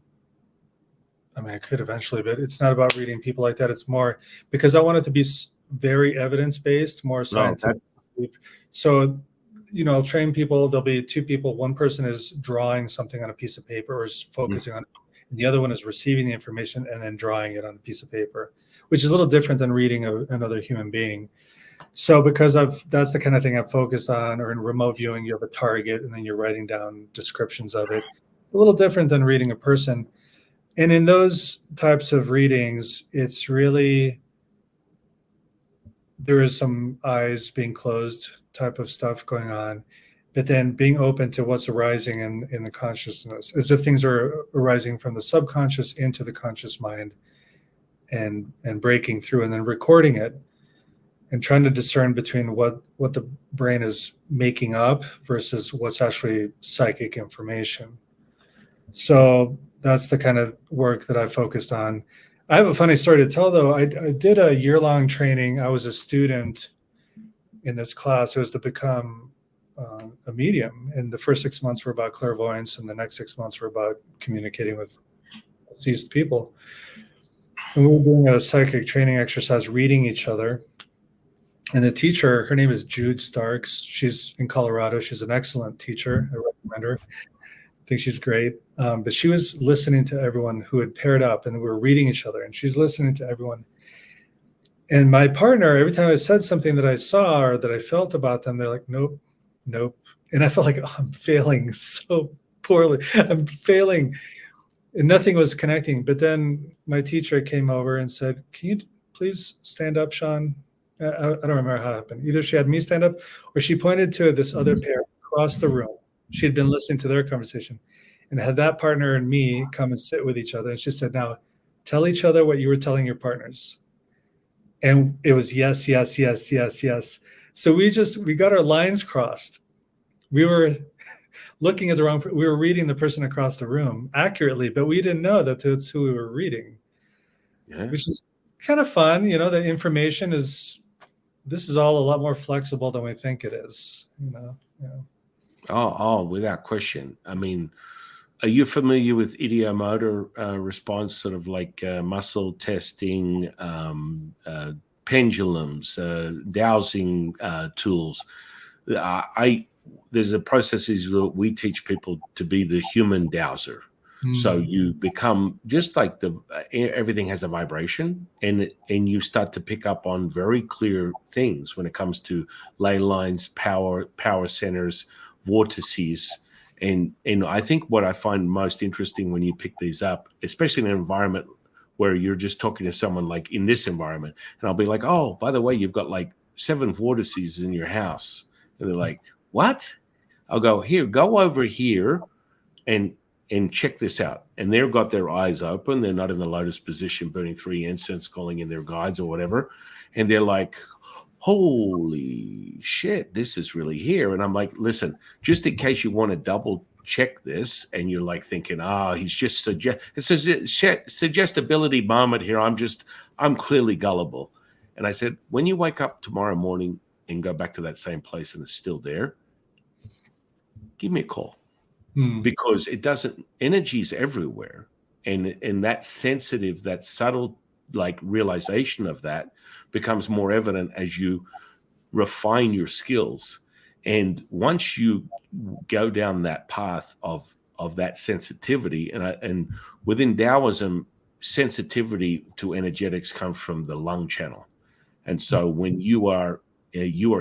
I mean, I could eventually, but it's not about reading people like that. It's more because I want it to be very evidence-based, more scientific. So, I'll train people. There'll be 2 people. One person is drawing something on a piece of paper or is focusing on it. And the other one is receiving the information and then drawing it on a piece of paper, which is a little different than reading another human being. So because that's the kind of thing I've focused on, or in remote viewing, you have a target and then you're writing down descriptions of it. It's a little different than reading a person. And in those types of readings, it's really, there is some eyes being closed type of stuff going on, but then being open to what's arising in the consciousness, as if things are arising from the subconscious into the conscious mind and breaking through, and then recording it and trying to discern between what the brain is making up versus what's actually psychic information. So that's the kind of work that I focused on. I have a funny story to tell, though. I did a year-long training. I was a student in this class. It was to become a medium. And the first 6 months were about clairvoyance, and the next 6 months were about communicating with deceased people. And we were doing a psychic training exercise, reading each other. And the teacher, her name is Jude Starks. She's in Colorado. She's an excellent teacher. I recommend her. I think she's great. But she was listening to everyone who had paired up, and we were reading each other, and she's listening to everyone. And my partner, every time I said something that I saw or that I felt about them, they're like, nope, nope. And I felt like, oh, I'm failing so poorly. I'm failing. And nothing was connecting. But then my teacher came over and said, can you please stand up, Sean? I don't remember how it happened. Either she had me stand up or she pointed to this other pair across the room. She had been listening to their conversation and had that partner and me come and sit with each other. And she said, now tell each other what you were telling your partners. And it was yes, yes, yes, yes, yes. So we got our lines crossed. We were looking at we were reading the person across the room accurately, but we didn't know that that's who we were reading, which is kind of fun. The information this is all a lot more flexible than we think it is, Yeah. Without question. I mean, are you familiar with ideomotor response, sort of like muscle testing, pendulums, dowsing tools? I There's a processes that we teach people to be the human dowser. So Mm. you become just like everything has a vibration, and you start to pick up on very clear things when it comes to ley lines, power centers, vortices. And I think what I find most interesting when you pick these up, especially in an environment where you're just talking to someone like in this environment, and I'll be like, oh, by the way, you've got like 7 vortices in your house. And they're like, what? I'll go, here, go over here and check this out. And they've got their eyes open. They're not in the lotus position, burning 3 incense, calling in their guides or whatever. And they're like, holy shit, this is really here. And I'm like, listen, just in case you want to double check this, and you're like thinking, he's just it's a suggestibility moment here. I'm clearly gullible. And I said, when you wake up tomorrow morning and go back to that same place and it's still there, give me a call. Mm. Because it doesn't, energy is everywhere, and that sensitive, that subtle like realization of that becomes more evident as you refine your skills. And once you go down that path of that sensitivity, and within Taoism, sensitivity to energetics comes from the lung channel. And so when you are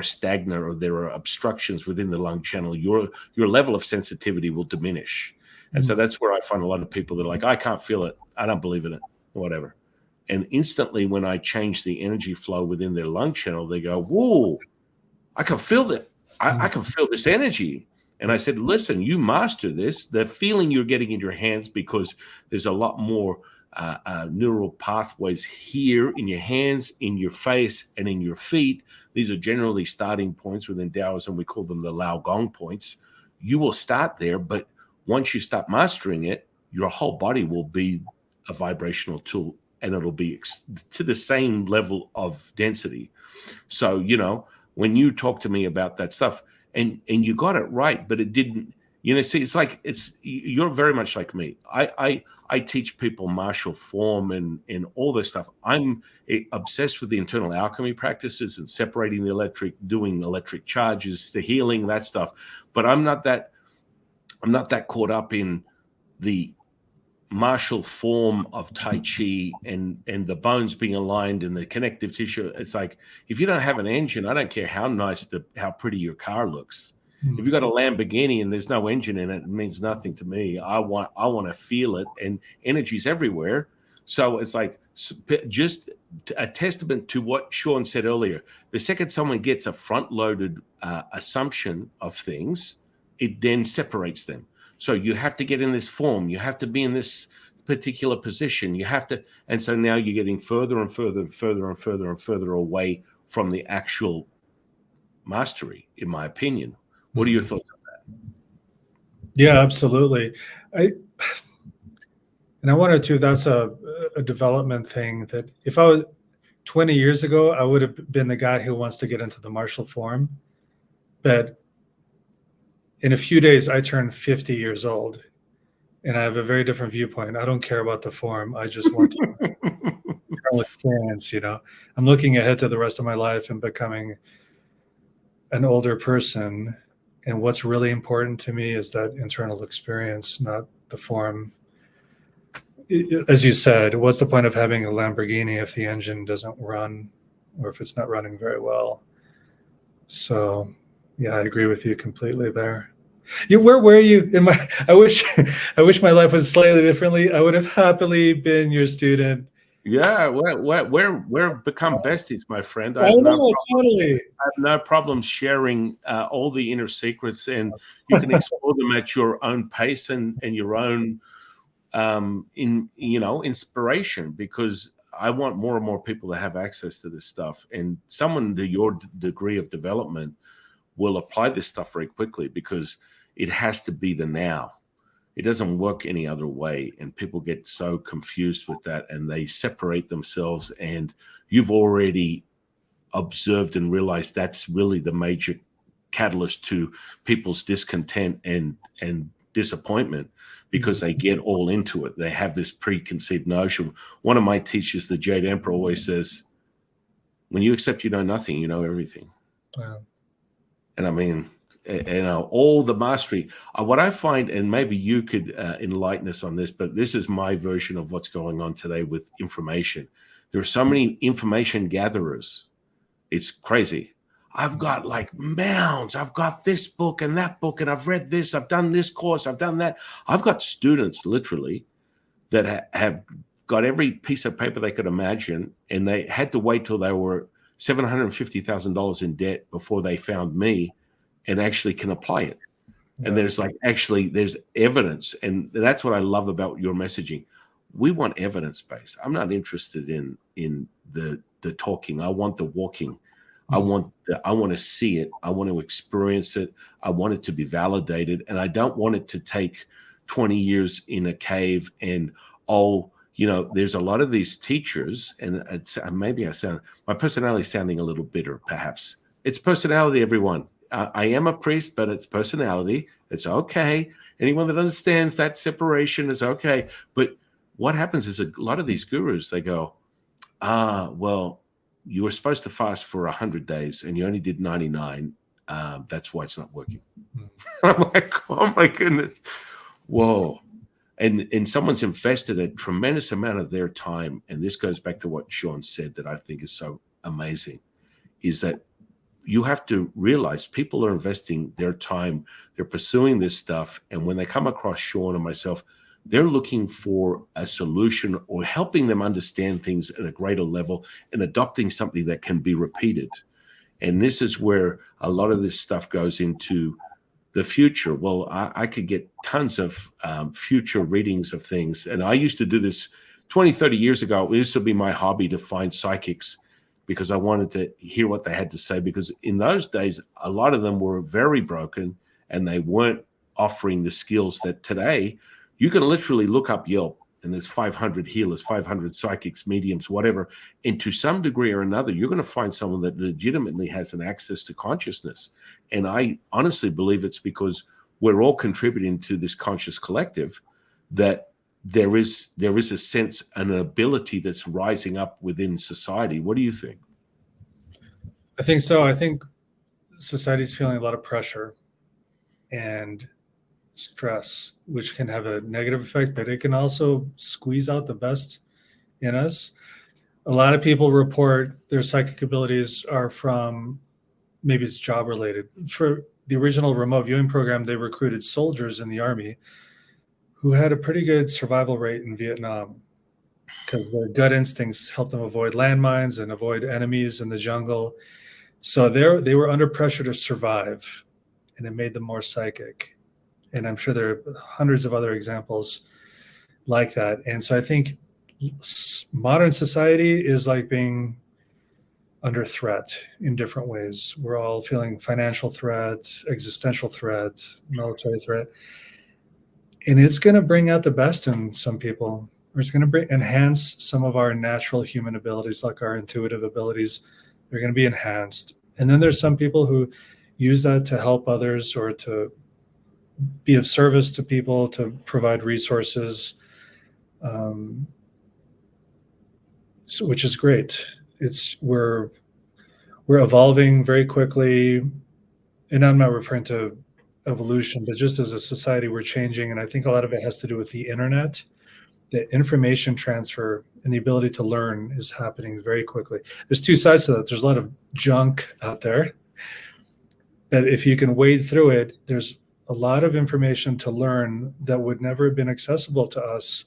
stagnant, or there are obstructions within the lung channel, your level of sensitivity will diminish. And so that's where I find a lot of people that are like, I can't feel it, I don't believe in it, whatever. And instantly, when I change the energy flow within their lung channel, they go, whoa, I can feel that. I can feel this energy. And I said, listen, you master this. The feeling you're getting in your hands, because there's a lot more neural pathways here in your hands, in your face, and in your feet. These are generally starting points within Taoism. We call them the Lao Gong points. You will start there, but once you start mastering it, your whole body will be a vibrational tool, and it'll be to the same level of density. So, when you talk to me about that stuff, and you got it right, but it didn't, see, you're very much like me. I teach people martial form and all this stuff. I'm obsessed with the internal alchemy practices and separating the electric, doing electric charges, the healing, that stuff. But I'm not that caught up in the martial form of Tai Chi and the bones being aligned and the connective tissue. It's like, if you don't have an engine, I don't care how how pretty your car looks. If you've got a Lamborghini and there's no engine in it, it means nothing to me. I want to feel it, and energy's everywhere. So it's like just a testament to what Sean said earlier. The second someone gets a front-loaded assumption of things, it then separates them. So you have to get in this form. You have to be in this particular position. You have to, and so now you're getting further and further and further and further and further away from the actual mastery, in my opinion. What are your thoughts on that? Yeah, absolutely. I wanted to. That's a development thing. That if I was 20 years ago, I would have been the guy who wants to get into the martial form. But in a few days, I turn 50 years old, and I have a very different viewpoint. I don't care about the form. I just want to internal experience. I'm looking ahead to the rest of my life and becoming an older person. And what's really important to me is that internal experience, not the form. As you said, what's the point of having a Lamborghini if the engine doesn't run, or if it's not running very well? So, yeah, I agree with you completely there. Where were you in my? I wish my life was slightly differently. I would have happily been your student. Yeah, we're become besties, my friend. I know, totally. I have no problem sharing all the inner secrets, and you can explore them at your own pace and your own inspiration, because I want more and more people to have access to this stuff, and someone to your degree of development will apply this stuff very quickly, because it has to be the now. It doesn't work any other way, and people get so confused with that, and they separate themselves, and you've already observed and realized that's really the major catalyst to people's discontent and disappointment, because they get all into it. They have this preconceived notion. One of my teachers, the Jade Emperor, always says, when you accept you know nothing, you know everything. Wow. And I mean, all the mastery. What I find, and maybe you could enlighten us on this, but this is my version of what's going on today with information. There are so many information gatherers. It's crazy. I've got like mounds. I've got this book and that book, and I've read this. I've done this course. I've done that. I've got students literally that have got every piece of paper they could imagine, and they had to wait till they were $750,000 in debt before they found me and actually can apply it. Yeah. And there's there's evidence. And that's what I love about your messaging. We want evidence-based. I'm not interested in the talking. I want the walking. I want to see it. I want to experience it. I want it to be validated. And I don't want it to take 20 years in a cave. And, there's a lot of these teachers, and maybe my personality is sounding a little bitter, perhaps. It's personality, everyone. I am a priest, but it's personality. It's okay. Anyone that understands that separation is okay. But what happens is a lot of these gurus, they go, well, you were supposed to fast for 100 days and you only did 99. That's why it's not working. I'm like, oh my goodness. Whoa. And someone's invested a tremendous amount of their time. And this goes back to what Sean said that I think is so amazing, is that you have to realize people are investing their time. They're pursuing this stuff. And when they come across Sean and myself, they're looking for a solution or helping them understand things at a greater level and adopting something that can be repeated. And this is where a lot of this stuff goes into the future. Well, I could get tons of future readings of things. And I used to do this 20, 30 years ago. It used to be my hobby to find psychics because I wanted to hear what they had to say. Because in those days, a lot of them were very broken and they weren't offering the skills that today. You can literally look up Yelp and there's 500 healers, 500 psychics, mediums, whatever. And to some degree or another, you're going to find someone that legitimately has an access to consciousness. And I honestly believe it's because we're all contributing to this conscious collective that there is a sense, an ability that's rising up within society. What do you think? I think so. I think society's feeling a lot of pressure and stress, which can have a negative effect, but it can also squeeze out the best in us. A lot of people report their psychic abilities are from, maybe it's job related. For the original remote viewing program, they recruited soldiers in the army who had a pretty good survival rate in Vietnam because their gut instincts helped them avoid landmines and avoid enemies in the jungle. So they were under pressure to survive, and it made them more psychic. And I'm sure there are hundreds of other examples like that. And so I think modern society is like being under threat in different ways. We're all feeling financial threats, existential threats, military threat. And it's going to bring out the best in some people, or it's going to enhance some of our natural human abilities, like our intuitive abilities. They're going to be enhanced. And then there's some people who use that to help others or to be of service to people, to provide resources, which is great. We're evolving very quickly, and I'm not referring to evolution, but just as a society, we're changing, and I think a lot of it has to do with the internet. The information transfer and the ability to learn is happening very quickly. There's two sides to that. There's a lot of junk out there, but if you can wade through it, there's a lot of information to learn that would never have been accessible to us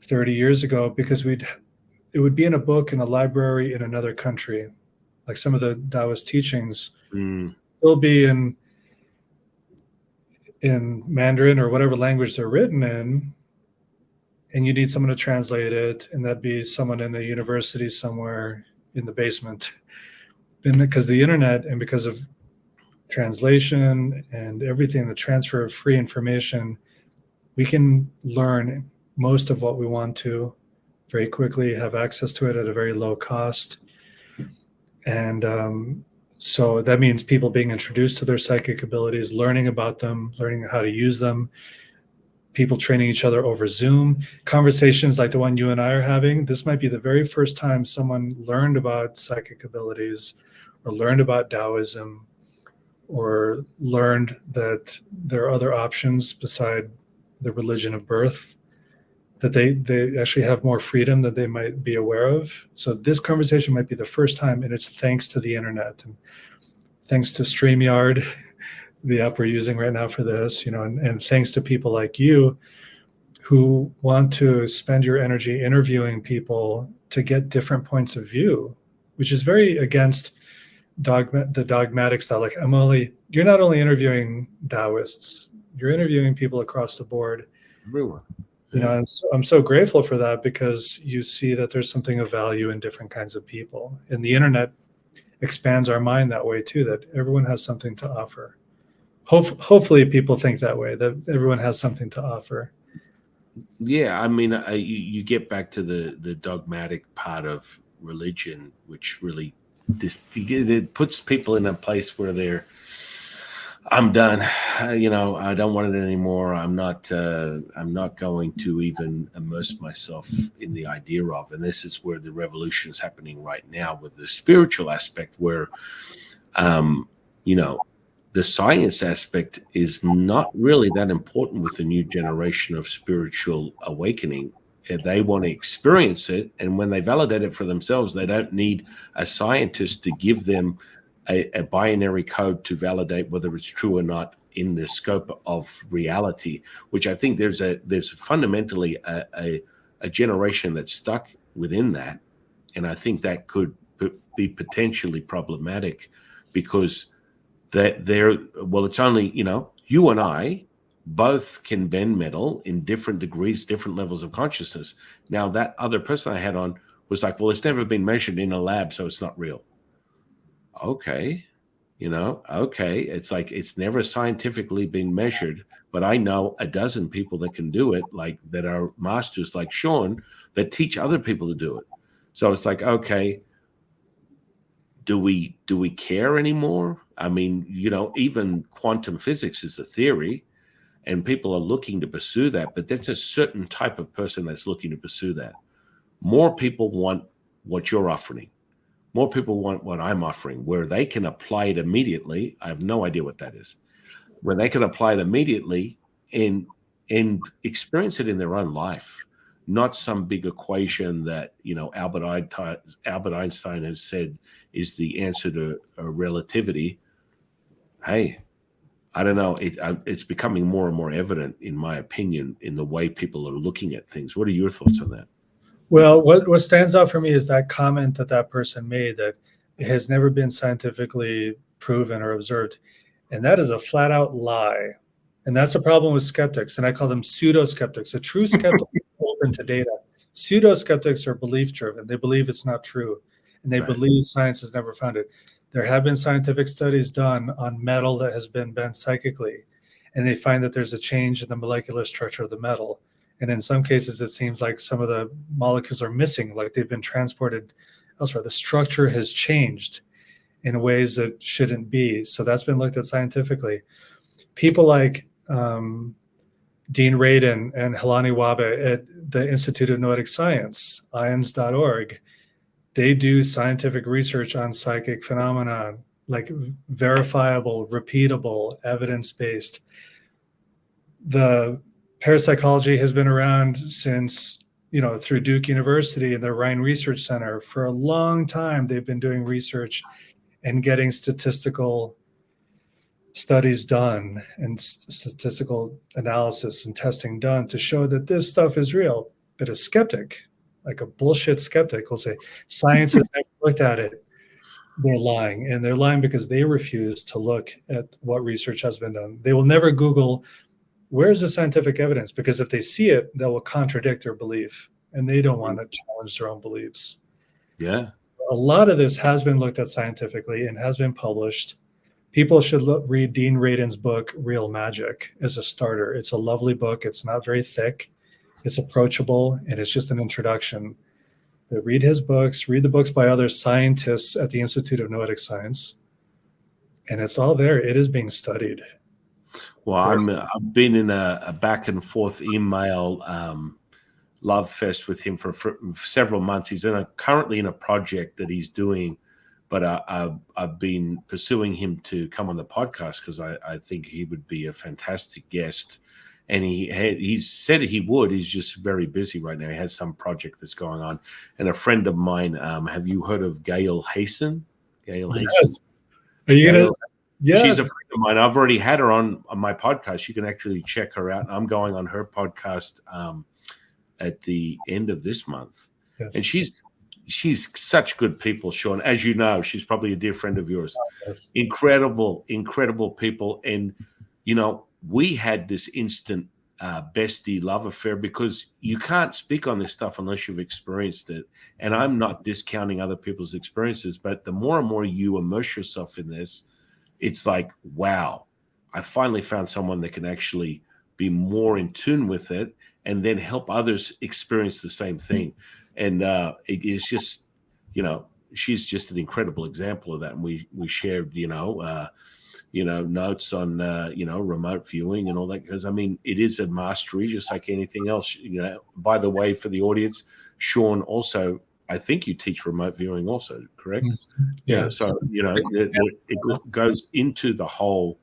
30 years ago because it would be in a book in a library in another country. Like some of the Taoist teachings will be in Mandarin or whatever language they're written in, and you need someone to translate it, and that'd be someone in a university somewhere in the basement. And because the internet and because of translation and everything, the transfer of free information, we can learn most of what we want to very quickly, have access to it at a very low cost. And So that means people being introduced to their psychic abilities, learning about them, learning how to use them, people training each other over Zoom, conversations like the one you and I are having. This might be the very first time someone learned about psychic abilities or learned about Taoism or learned that there are other options beside the religion of birth, that they actually have more freedom that they might be aware of. So this conversation might be the first time, and it's thanks to the internet and thanks to StreamYard, the app we're using right now for this, and thanks to people like you who want to spend your energy interviewing people to get different points of view, which is very against the dogmatic style. Like you're not only interviewing Taoists, you're interviewing people across the board. Everyone. And so I'm so grateful for that, because you see that there's something of value in different kinds of people. And the internet expands our mind that way too, that everyone has something to offer. Hopefully people think that way, that everyone has something to offer. Yeah, I mean, you get back to the dogmatic part of religion, which really it puts people in a place where I'm done. I don't want it anymore. I'm not going to even immerse myself in the idea of. And this is where the revolution is happening right now with the spiritual aspect, where, the science aspect is not really that important with the new generation of spiritual awakening. They want to experience it, and when they validate it for themselves, they don't need a scientist to give them a binary code to validate whether it's true or not in the scope of reality. Which I think there's fundamentally a generation that's stuck within that, and I think that could be potentially problematic, because it's only, you and I both can bend metal in different degrees, different levels of consciousness. Now, that other person I had on was like, well, it's never been measured in a lab, so it's not real. Okay. Okay. It's like, it's never scientifically been measured, but I know a dozen people that can do it, like that are masters like Sean, that teach other people to do it. So it's like, okay, do we care anymore? I mean, even quantum physics is a theory, and people are looking to pursue that, but that's a certain type of person that's looking to pursue that. More people want what you're offering. More people want what I'm offering, where they can apply it immediately. I have no idea what that is. Where they can apply it immediately and experience it in their own life, not some big equation that Albert Einstein has said is the answer to relativity. Hey, I don't know. It's becoming more and more evident, in my opinion, in the way people are looking at things. What are your thoughts on that? Well, what stands out for me is that comment that person made, that it has never been scientifically proven or observed. And that is a flat out lie. And that's a problem with skeptics. And I call them pseudo skeptics. A true skeptic is open to data. Pseudo skeptics are belief driven. They believe it's not true. And they believe science has never found it. There have been scientific studies done on metal that has been bent psychically. And they find that there's a change in the molecular structure of the metal. And in some cases, it seems like some of the molecules are missing, like they've been transported elsewhere. The structure has changed in ways that shouldn't be. So that's been looked at scientifically. People like Dean Radin and Helani Wabe at the Institute of Noetic Science, ions.org, they do scientific research on psychic phenomena, like verifiable, repeatable, evidence-based. The parapsychology has been around since, through Duke University and the Rhine Research Center. For a long time, they've been doing research and getting statistical studies done and statistical analysis and testing done to show that this stuff is real. But a skeptic, like a bullshit skeptic, will say, science has never looked at it. They're lying. And they're lying because they refuse to look at what research has been done. They will never Google, where's the scientific evidence? Because if they see it, that will contradict their belief. And they don't want to challenge their own beliefs. Yeah. A lot of this has been looked at scientifically and has been published. People should read Dean Radin's book, Real Magic, as a starter. It's a lovely book. It's not very thick. It's approachable, and it's just an introduction. But read his books, read the books by other scientists at the Institute of Noetic Science. and it's all there. It is being studied. Well, I've been in a back and forth email love fest with him for several months. He's currently in a project that he's doing, but I've been pursuing him to come on the podcast because I think he would be a fantastic guest. And he said he would. He's just very busy right now. He has some project that's going on. And a friend of mine, have you heard of Gail Hayson? Gail Hayson. Yes. Are you going to? Yes. She's a friend of mine. I've already had her on my podcast. You can actually check her out. I'm going on her podcast at the end of this month. Yes. And she's such good people, Sean. As you know, she's probably a dear friend of yours. Yes. Incredible people. And, you know, we had this instant bestie love affair because you can't speak on this stuff unless you've experienced it. And I'm not discounting other people's experiences, but the more and more you immerse yourself in this, it's like, wow, I finally found someone that can actually be more in tune with it and then help others experience the same thing. And it is just, you know, she's just an incredible example of that. And we shared, notes on, remote viewing and all that. Because, I mean, it is a mastery, just like anything else. You know, by the way, for the audience, Sean also, I think you teach remote viewing also, correct? Yeah. So, you know, it goes into the whole.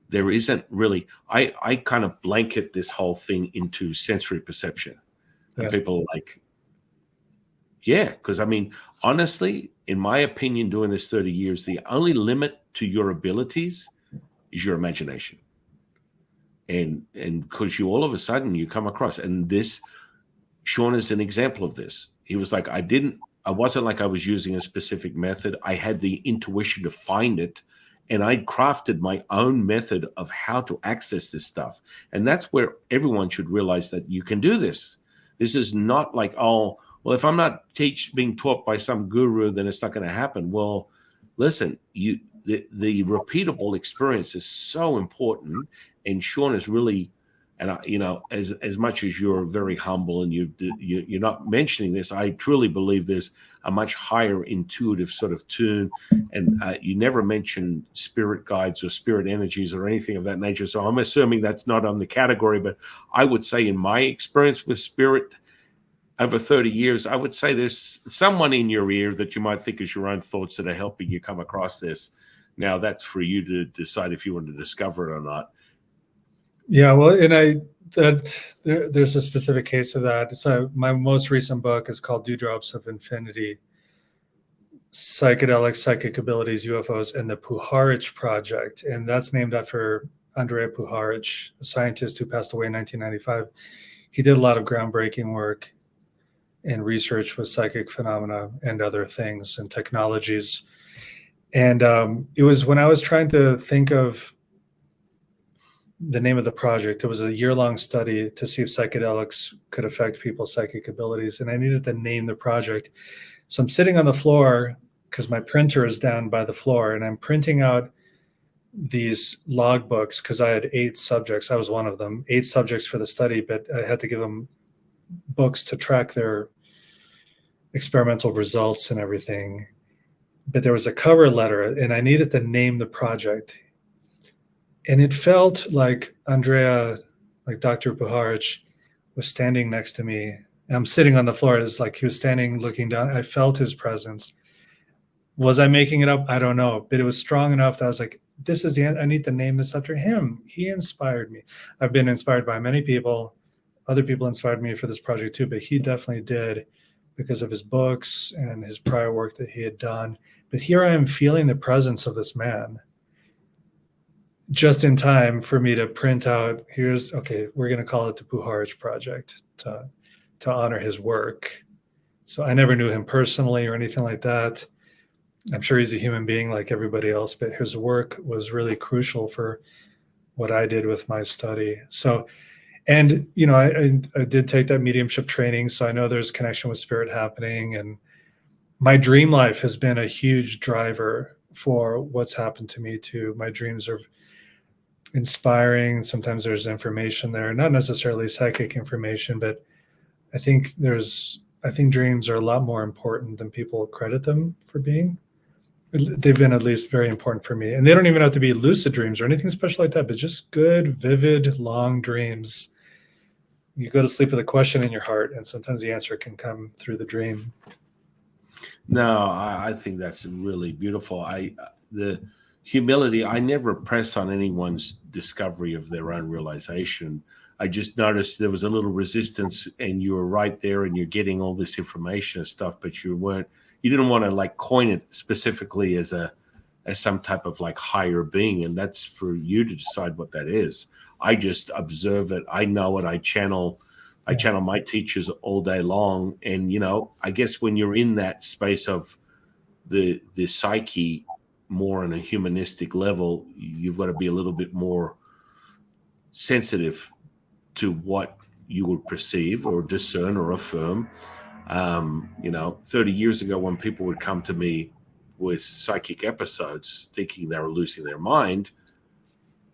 There isn't really, I kind of blanket this whole thing into sensory perception. And people are like, yeah, because I mean, honestly, in my opinion, doing this 30 years, the only limit to your abilities is your imagination. And because you all of a sudden you come across, and this, Sean is an example of this. He was like, I wasn't like I was using a specific method. I had the intuition to find it. And I crafted my own method of how to access this stuff. And that's where everyone should realize that you can do this. This is not like, oh, well, if I'm not being taught by some guru, then it's not going to happen. Well, listen, the repeatable experience is so important. And Sean is really, and as much as you're very humble and you're not mentioning this, I truly believe there's a much higher intuitive sort of tune. And you never mention spirit guides or spirit energies or anything of that nature. So I'm assuming that's not on the category, but I would say in my experience with spirit over 30 years, I would say there's someone in your ear that you might think is your own thoughts that are helping you come across this. Now that's for you to decide if you want to discover it or not. Yeah, well, and there's a specific case of that. So my most recent book is called Dewdrops of Infinity: Psychedelics, Psychic Abilities, UFOs, and the Puharich Project. And that's named after Andrea Puharich, a scientist who passed away in 1995. He did a lot of groundbreaking work in research with psychic phenomena and other things and technologies. And it was when I was trying to think of the name of the project. It was a year-long study to see if psychedelics could affect people's psychic abilities. And I needed to name the project. So I'm sitting on the floor because my printer is down by the floor, and I'm printing out these logbooks because I had 8 subjects. I was one of them, 8 subjects for the study, but I had to give them books to track their experimental results and everything. But there was a cover letter, and I needed to name the project. And it felt like Andrea, like Dr. Puharich, was standing next to me. And I'm sitting on the floor. It's like he was standing, looking down. I felt his presence. Was I making it up? I don't know. But it was strong enough that I was like, this is I need to name this after him. He inspired me. I've been inspired by many people. Other people inspired me for this project too, but he definitely did because of his books and his prior work that he had done. But here I am feeling the presence of this man, just in time for me to print out, we're going to call it the Puharich Project to honor his work. So I never knew him personally or anything like that. I'm sure he's a human being like everybody else, but his work was really crucial for what I did with my study. So, and, I did take that mediumship training, so I know there's connection with spirit happening. And my dream life has been a huge driver for what's happened to me too. My dreams are inspiring. Sometimes there's information there, not necessarily psychic information, but I think dreams are a lot more important than people credit them for being. They've been at least very important for me. And they don't even have to be lucid dreams or anything special like that, but just good, vivid, long dreams. You go to sleep with a question in your heart, and sometimes the answer can come through the dream. No, I think that's really beautiful. The humility, I never press on anyone's discovery of their own realization. I just noticed there was a little resistance, and you were right there, and you're getting all this information and stuff, but you didn't want to like coin it specifically as some type of like higher being, and that's for you to decide what that is. I just observe it. I know it. I channel my teachers all day long. And, I guess when you're in that space of the psyche more on a humanistic level, you've got to be a little bit more sensitive to what you would perceive or discern or affirm. 30 years ago, when people would come to me with psychic episodes thinking they were losing their mind,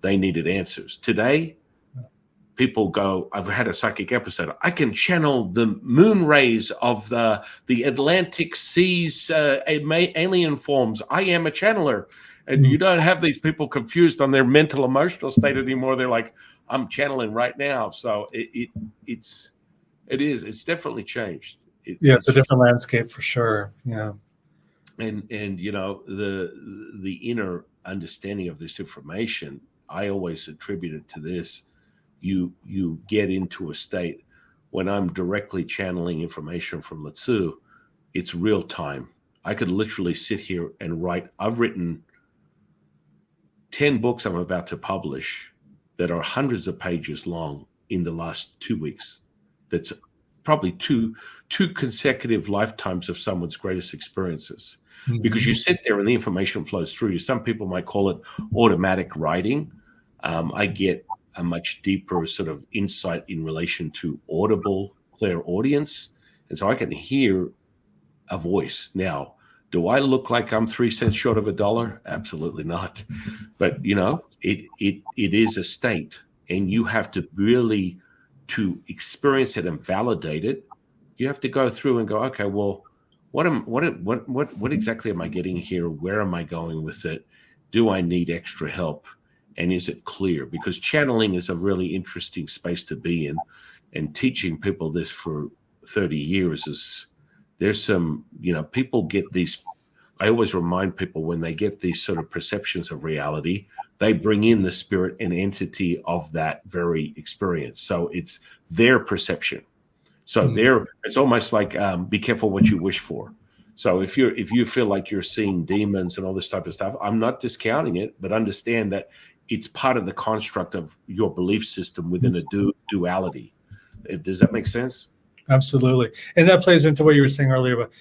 they needed answers. Today, people go, I've had a psychic episode. I can channel the moon rays of the Atlantic seas, alien forms. I am a channeler. And you don't have these people confused on their mental, emotional state anymore. They're like, I'm channeling right now. So it's definitely changed. It's a different landscape for sure. Yeah. And the inner understanding of this information, I always attribute it to this. You get into a state when I'm directly channeling information from Letsu, it's real time. I could literally sit here and write. I've written 10 books I'm about to publish that are hundreds of pages long in the last 2 weeks. That's probably two consecutive lifetimes of someone's greatest experiences. Mm-hmm. Because you sit there and the information flows through you. Some people might call it automatic writing. I get a much deeper sort of insight in relation to audible clairaudience. And so I can hear a voice. Now, do I look like I'm 3 cents short of $1? Absolutely not. But, it is a state, and you have to really, to experience it and validate it, you have to go through and go, okay, well, what exactly am I getting here? Where am I going with it? Do I need extra help? And is it clear? Because channeling is a really interesting space to be in, and teaching people this for 30 years there's some, people get these. I always remind people when they get these sort of perceptions of reality, they bring in the spirit and entity of that very experience. So it's their perception. So it's almost like be careful what you wish for. So if you feel like you're seeing demons and all this type of stuff, I'm not discounting it, but understand that it's part of the construct of your belief system within a duality. Does that make sense? Absolutely. And that plays into what you were saying earlier about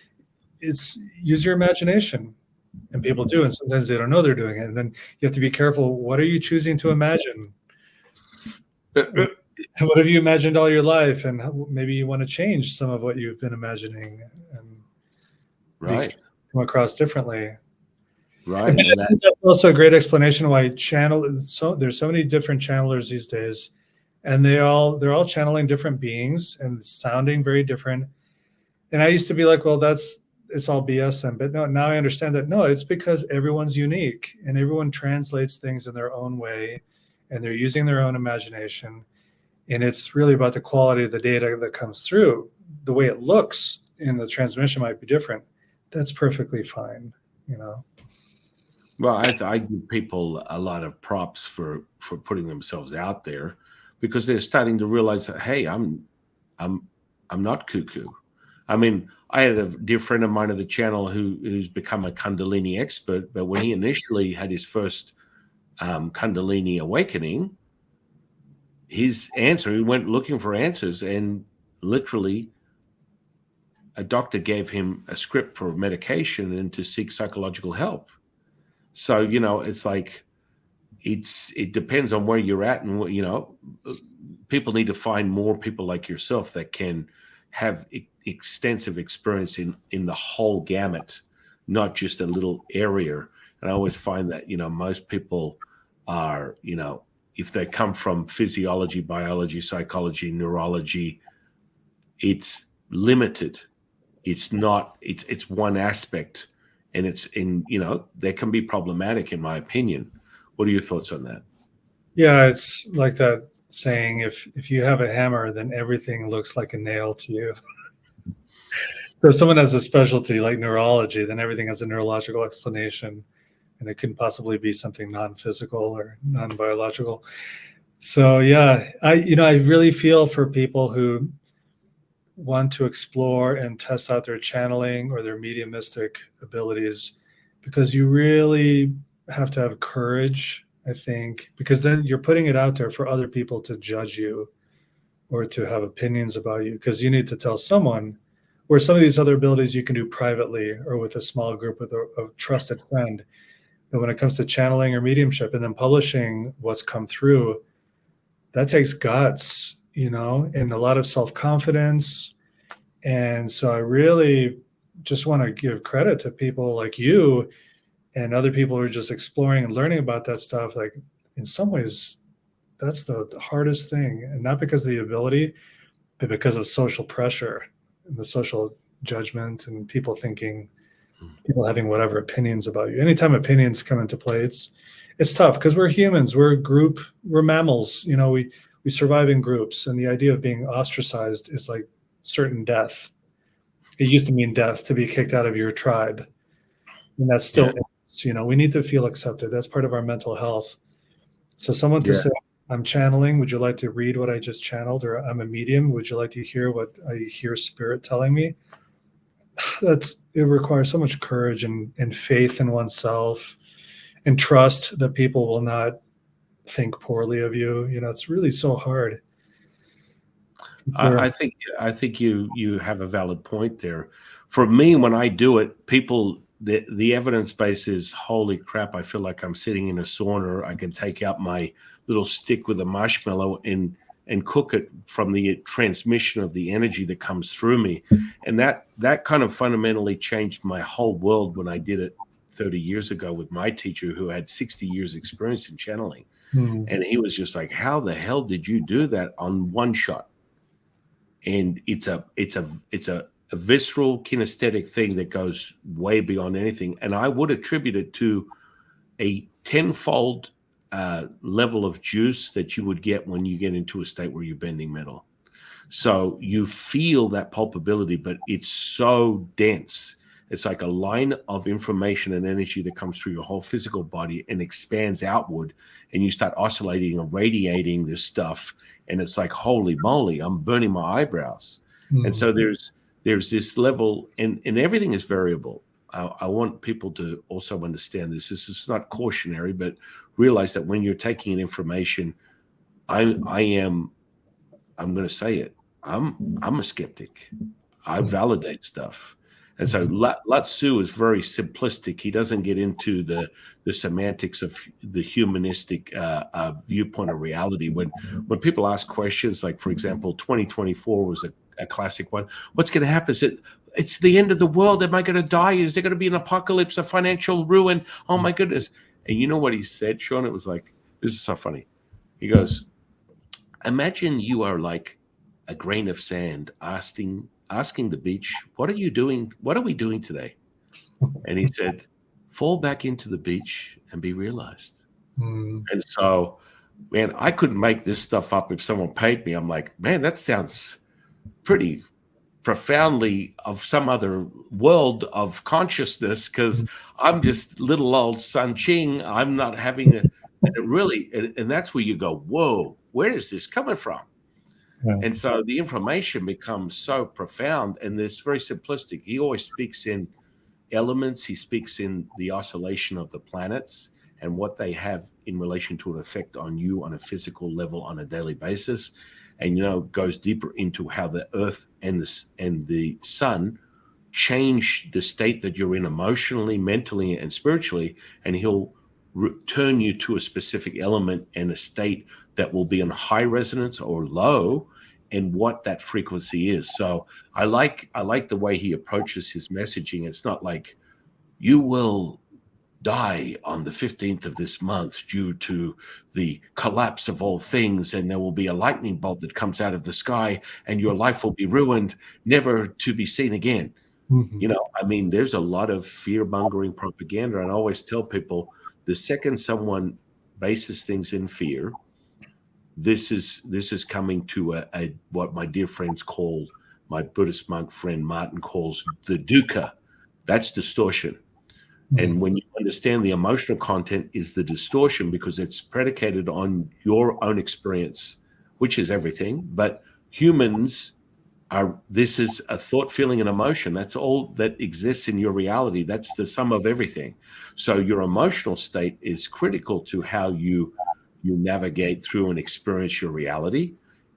it's use your imagination, and people do. And sometimes they don't know they're doing it. And then you have to be careful. What are you choosing to imagine? What have you imagined all your life? And maybe you want to change some of what you've been imagining and come across differently. Right. And that's also a great explanation why there's so many different channelers these days, and they're all channeling different beings and sounding very different. And I used to be like, well, it's all BS. But no, now I understand that no, it's because everyone's unique and everyone translates things in their own way, and they're using their own imagination. And it's really about the quality of the data that comes through. The way it looks in the transmission might be different. That's perfectly fine, Well, I give people a lot of props for putting themselves out there, because they're starting to realize that, hey, I'm not cuckoo. I mean, I had a dear friend of mine of the channel who's become a Kundalini expert, but when he initially had his first Kundalini awakening, he went looking for answers, and literally a doctor gave him a script for medication and to seek psychological help. So, it's like, it depends on where you're at, and people need to find more people like yourself that can have extensive experience in the whole gamut, not just a little area. And I always find that, most people are, if they come from physiology, biology, psychology, neurology, it's limited. It's not, it's one aspect. and that can be problematic, in my opinion. What are your thoughts on that? Yeah, it's like that saying, if you have a hammer, then everything looks like a nail to you. So if someone has a specialty like neurology, then everything has a neurological explanation, and it couldn't possibly be something non-physical or non-biological. So yeah, I really feel for people who want to explore and test out their channeling or their mediumistic abilities, because you really have to have courage, I think, because then you're putting it out there for other people to judge you or to have opinions about you, because you need to tell someone, where some of these other abilities you can do privately or with a small group with a trusted friend. But when it comes to channeling or mediumship and then publishing what's come through, that takes guts, and a lot of self-confidence. And so I really just want to give credit to people like you and other people who are just exploring and learning about that stuff. Like, in some ways, that's the hardest thing, and not because of the ability, but because of social pressure and the social judgment and people having whatever opinions about you. Anytime opinions come into play, it's tough, because we're humans, we're a group, we're mammals. We survive in groups, and the idea of being ostracized is like certain death. It used to mean death to be kicked out of your tribe, and that's still, we need to feel accepted. That's part of our mental health. So someone to say, I'm channeling, would you like to read what I just channeled? Or I'm a medium, would you like to hear what I hear spirit telling me? It requires so much courage and faith in oneself, and trust that people will not think poorly of you. It's really so hard. I think you have a valid point there. For me, when I do it, people, the evidence base is, holy crap, I feel like I'm sitting in a sauna. I can take out my little stick with a marshmallow and cook it from the transmission of the energy that comes through me. And that kind of fundamentally changed my whole world when I did it 30 years ago with my teacher, who had 60 years experience in channeling. And he was just like, how the hell did you do that on one shot? And it's a visceral kinesthetic thing that goes way beyond anything. And I would attribute it to a tenfold level of juice that you would get when you get into a state where you're bending metal. So you feel that pulpability, but it's so dense. It's like a line of information and energy that comes through your whole physical body and expands outward, and you start oscillating and radiating this stuff. And it's like, holy moly, I'm burning my eyebrows. And so there's this level, and everything is variable. I want people to also understand this. This is not cautionary, but realize that when you're taking in information, I'm going to say it. I'm a skeptic. I validate stuff. And so Lao-Tzu is very simplistic. He doesn't get into the semantics of the humanistic viewpoint of reality. When people ask questions, like, for example, 2024 was a classic one. What's going to happen? It's the end of the world. Am I going to die? Is there going to be an apocalypse, a financial ruin? Oh, my goodness. And you know what he said, Sean? It was like, this is so funny. He goes, imagine you are like a grain of sand asking the beach, what are you doing? What are we doing today? And he said, fall back into the beach and be realized. And so, man, I couldn't make this stuff up if someone paid me. I'm like, man, that sounds pretty profoundly of some other world of consciousness, because I'm just little old San Qing. I'm not having and that's where you go, whoa, where is this coming from? Yeah. And so the information becomes so profound, and it's very simplistic. He always speaks in elements. He speaks in the oscillation of the planets and what they have in relation to an effect on you on a physical level on a daily basis. And, goes deeper into how the earth and the sun change the state that you're in emotionally, mentally, and spiritually. And he'll return you to a specific element and a state that will be in high resonance or low, and what that frequency is. So I like the way he approaches his messaging. It's not like, you will die on the 15th of this month due to the collapse of all things, and there will be a lightning bolt that comes out of the sky and your life will be ruined, never to be seen again. Mhm. I mean, there's a lot of fear-mongering propaganda, and I always tell people the second someone bases things in fear, this is coming to a what my dear friends call, my Buddhist monk friend Martin calls the dukkha. That's distortion. And Mhm. when you understand the emotional content is the distortion because it's predicated on your own experience, which is everything. But humans this is a thought, feeling, and emotion. That's all that exists in your reality. That's the sum of everything. So your emotional state is critical to how you navigate through and experience your reality.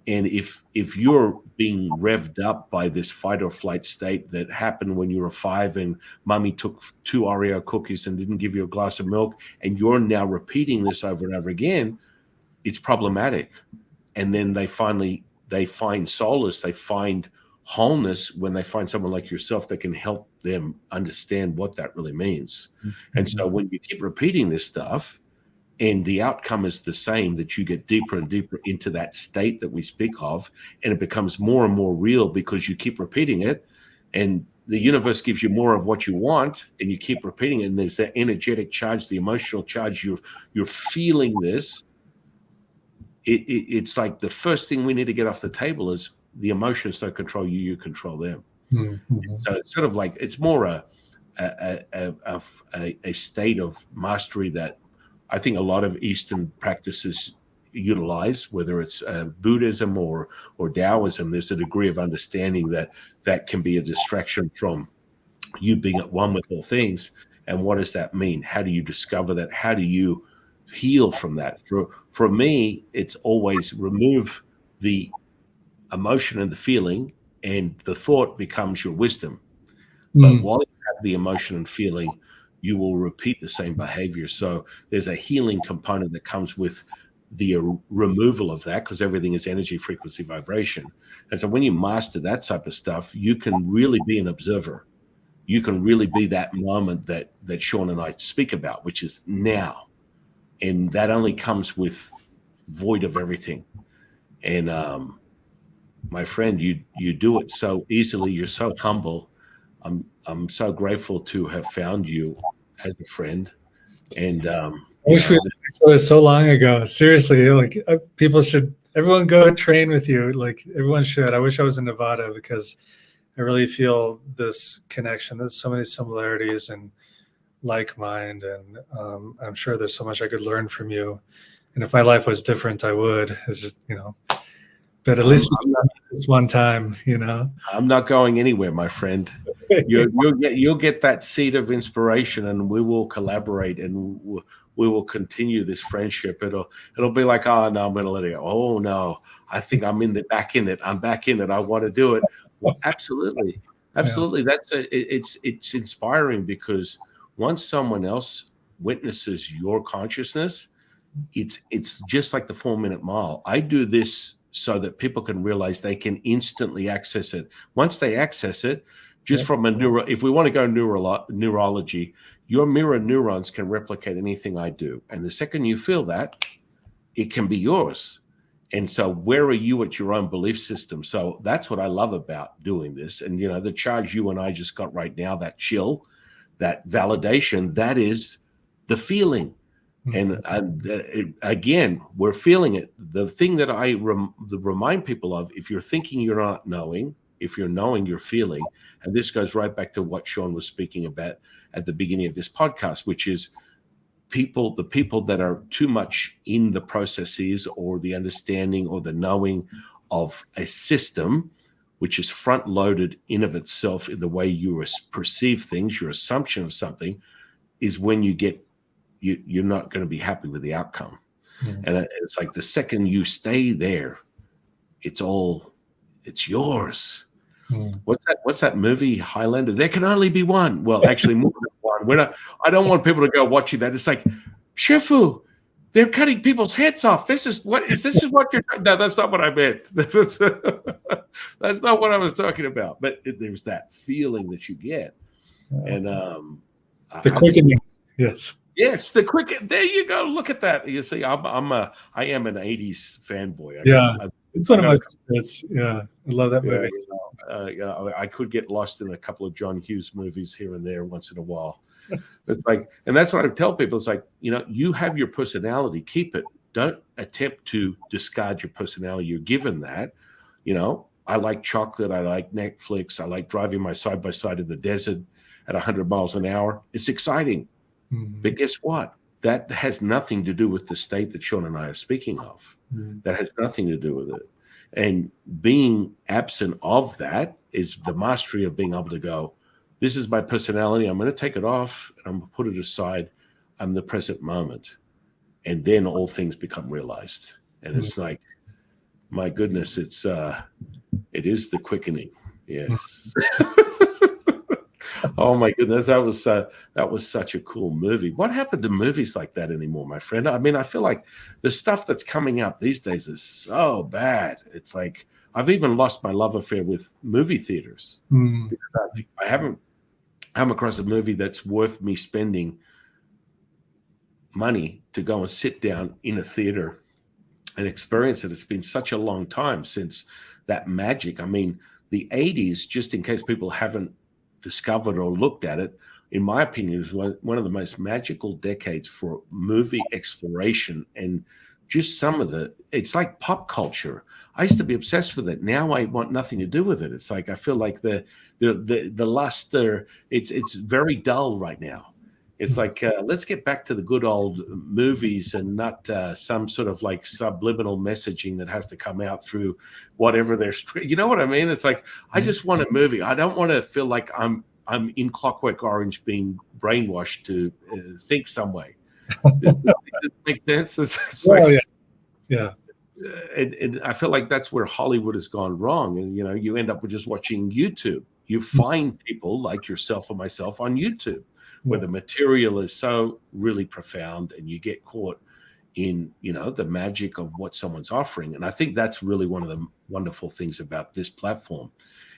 And if you're being revved up by this fight or flight state that happened when you were 5 and mommy took 2 Oreo cookies and didn't give you a glass of milk, and you're now repeating this over and over again, it's problematic. And then they find solace, they find wholeness when they find someone like yourself that can help them understand what that really means. And so when you keep repeating this stuff and the outcome is the same, that you get deeper and deeper into that state that we speak of, and it becomes more and more real because you keep repeating it, and the universe gives you more of what you want, and you keep repeating it, and there's that energetic charge, the emotional charge, you're feeling this. It's like the first thing we need to get off the table is the emotions don't control you, you control them. Mhm. So it's sort of like, it's more a state of mastery that I think a lot of Eastern practices utilize, whether it's Buddhism or Taoism. There's a degree of understanding that can be a distraction from you being at one with all things. And what does that mean? How do you discover that? How do you heal from that? For me, it's always remove the emotion and the feeling, and the thought becomes your wisdom. But Mhm. while you have the emotion and feeling, you will repeat the same behavior. So there's a healing component that comes with the removal of that, because everything is energy, frequency, vibration. And so when you master that type of stuff, you can really be an observer. You can really be that moment that Sean and I speak about, which is now. And that only comes with void of everything. And my friend, you do it so easily. You're so humble. I'm so grateful to have found you as a friend. And I wish we had known each other so long ago. Seriously, like everyone go train with you. Like everyone should. I wish I was in Nevada because I really feel this connection. There's so many similarities and like mind, and I'm sure there's so much I could learn from you. And if my life was different, I would. It's just but at I'm, least we I'm not did this one time. I'm not going anywhere, my friend. You'll get that seed of inspiration, and we will collaborate, and we will continue this friendship. It'll be like, oh no, I'm going to let it go. Oh no, I think I'm back in it. I'm back in it. I want to do it. Well, absolutely, Yeah. absolutely. It's inspiring, because once someone else witnesses your consciousness, it's just like the 4 minute mile. I do this so that people can realize they can instantly access it. Once they access it, just Yep. from if we want to go neurology, your mirror neurons can replicate anything I do. And the second you feel that, it can be yours. And so where are you at your own belief system? So that's what I love about doing this. And, the charge you and I just got right now, that chill, that validation, that is the feeling. And again, we're feeling it. The thing that I remind people of, if you're thinking you're not knowing, if you're knowing, you're feeling. And this goes right back to what Sean was speaking about at the beginning of this podcast, which is the people that are too much in the processes or the understanding or the knowing of a system, which is front loaded in of itself in the way you perceive things, your assumption of something, is when you're not going to be happy with the outcome. And it's like the second you stay there, it's yours. What's that movie, Highlander? There can only be one. Well, actually, more than one. I don't want people to go watching that. It's like, Shifu, they're cutting people's heads off. This is what you're. No, that's not what I meant. That's not what I was talking about. But there's that feeling that you get, and The I think. quickening. Yes. Yes, the cricket. There you go. Look at that. You see, I am an '80s fanboy. Yeah. It's one I of got my a, favorites. Yeah. I love that yeah, movie. I could get lost in a couple of John Hughes movies here and there once in a while. It's like, and that's what I tell people. It's like, you have your personality, keep it. Don't attempt to discard your personality. You're given that. I like chocolate. I like Netflix. I like driving my side by side in the desert at 100 miles an hour. It's exciting. Mm-hmm. But guess what? That has nothing to do with the state that Sean and I are speaking of. Mm-hmm. That has nothing to do with it. And being absent of that is the mastery of being able to go, this is my personality. I'm going to take it off and I'm going to put it aside. I'm the present moment. And then all things become realized. And it's like, my goodness, it is the quickening. Yes. Oh my goodness, that was such a cool movie. What happened to movies like that anymore, my friend? I mean, I feel like the stuff that's coming out these days is so bad. It's like I've even lost my love affair with movie theaters. Because I haven't come across a movie that's worth me spending money to go and sit down in a theater and experience it. It's been such a long time since that magic. I mean, the 80s, just in case people haven't discovered or looked at it, in my opinion, is one of the most magical decades for movie exploration. And just it's like pop culture. I used to be obsessed with it. Now I want nothing to do with it. It's like I feel like the luster, it's very dull right now. It's like, let's get back to the good old movies and not some sort of like subliminal messaging that has to come out through whatever they're, you know what I mean? It's like, I just want a movie. I don't want to feel like I'm in Clockwork Orange being brainwashed to think some way. Does it make sense? It's like, yeah. And I feel like that's where Hollywood has gone wrong. And, you end up with just watching YouTube. You find people like yourself or myself on YouTube, where the material is so really profound and you get caught in, the magic of what someone's offering. And I think that's really one of the wonderful things about this platform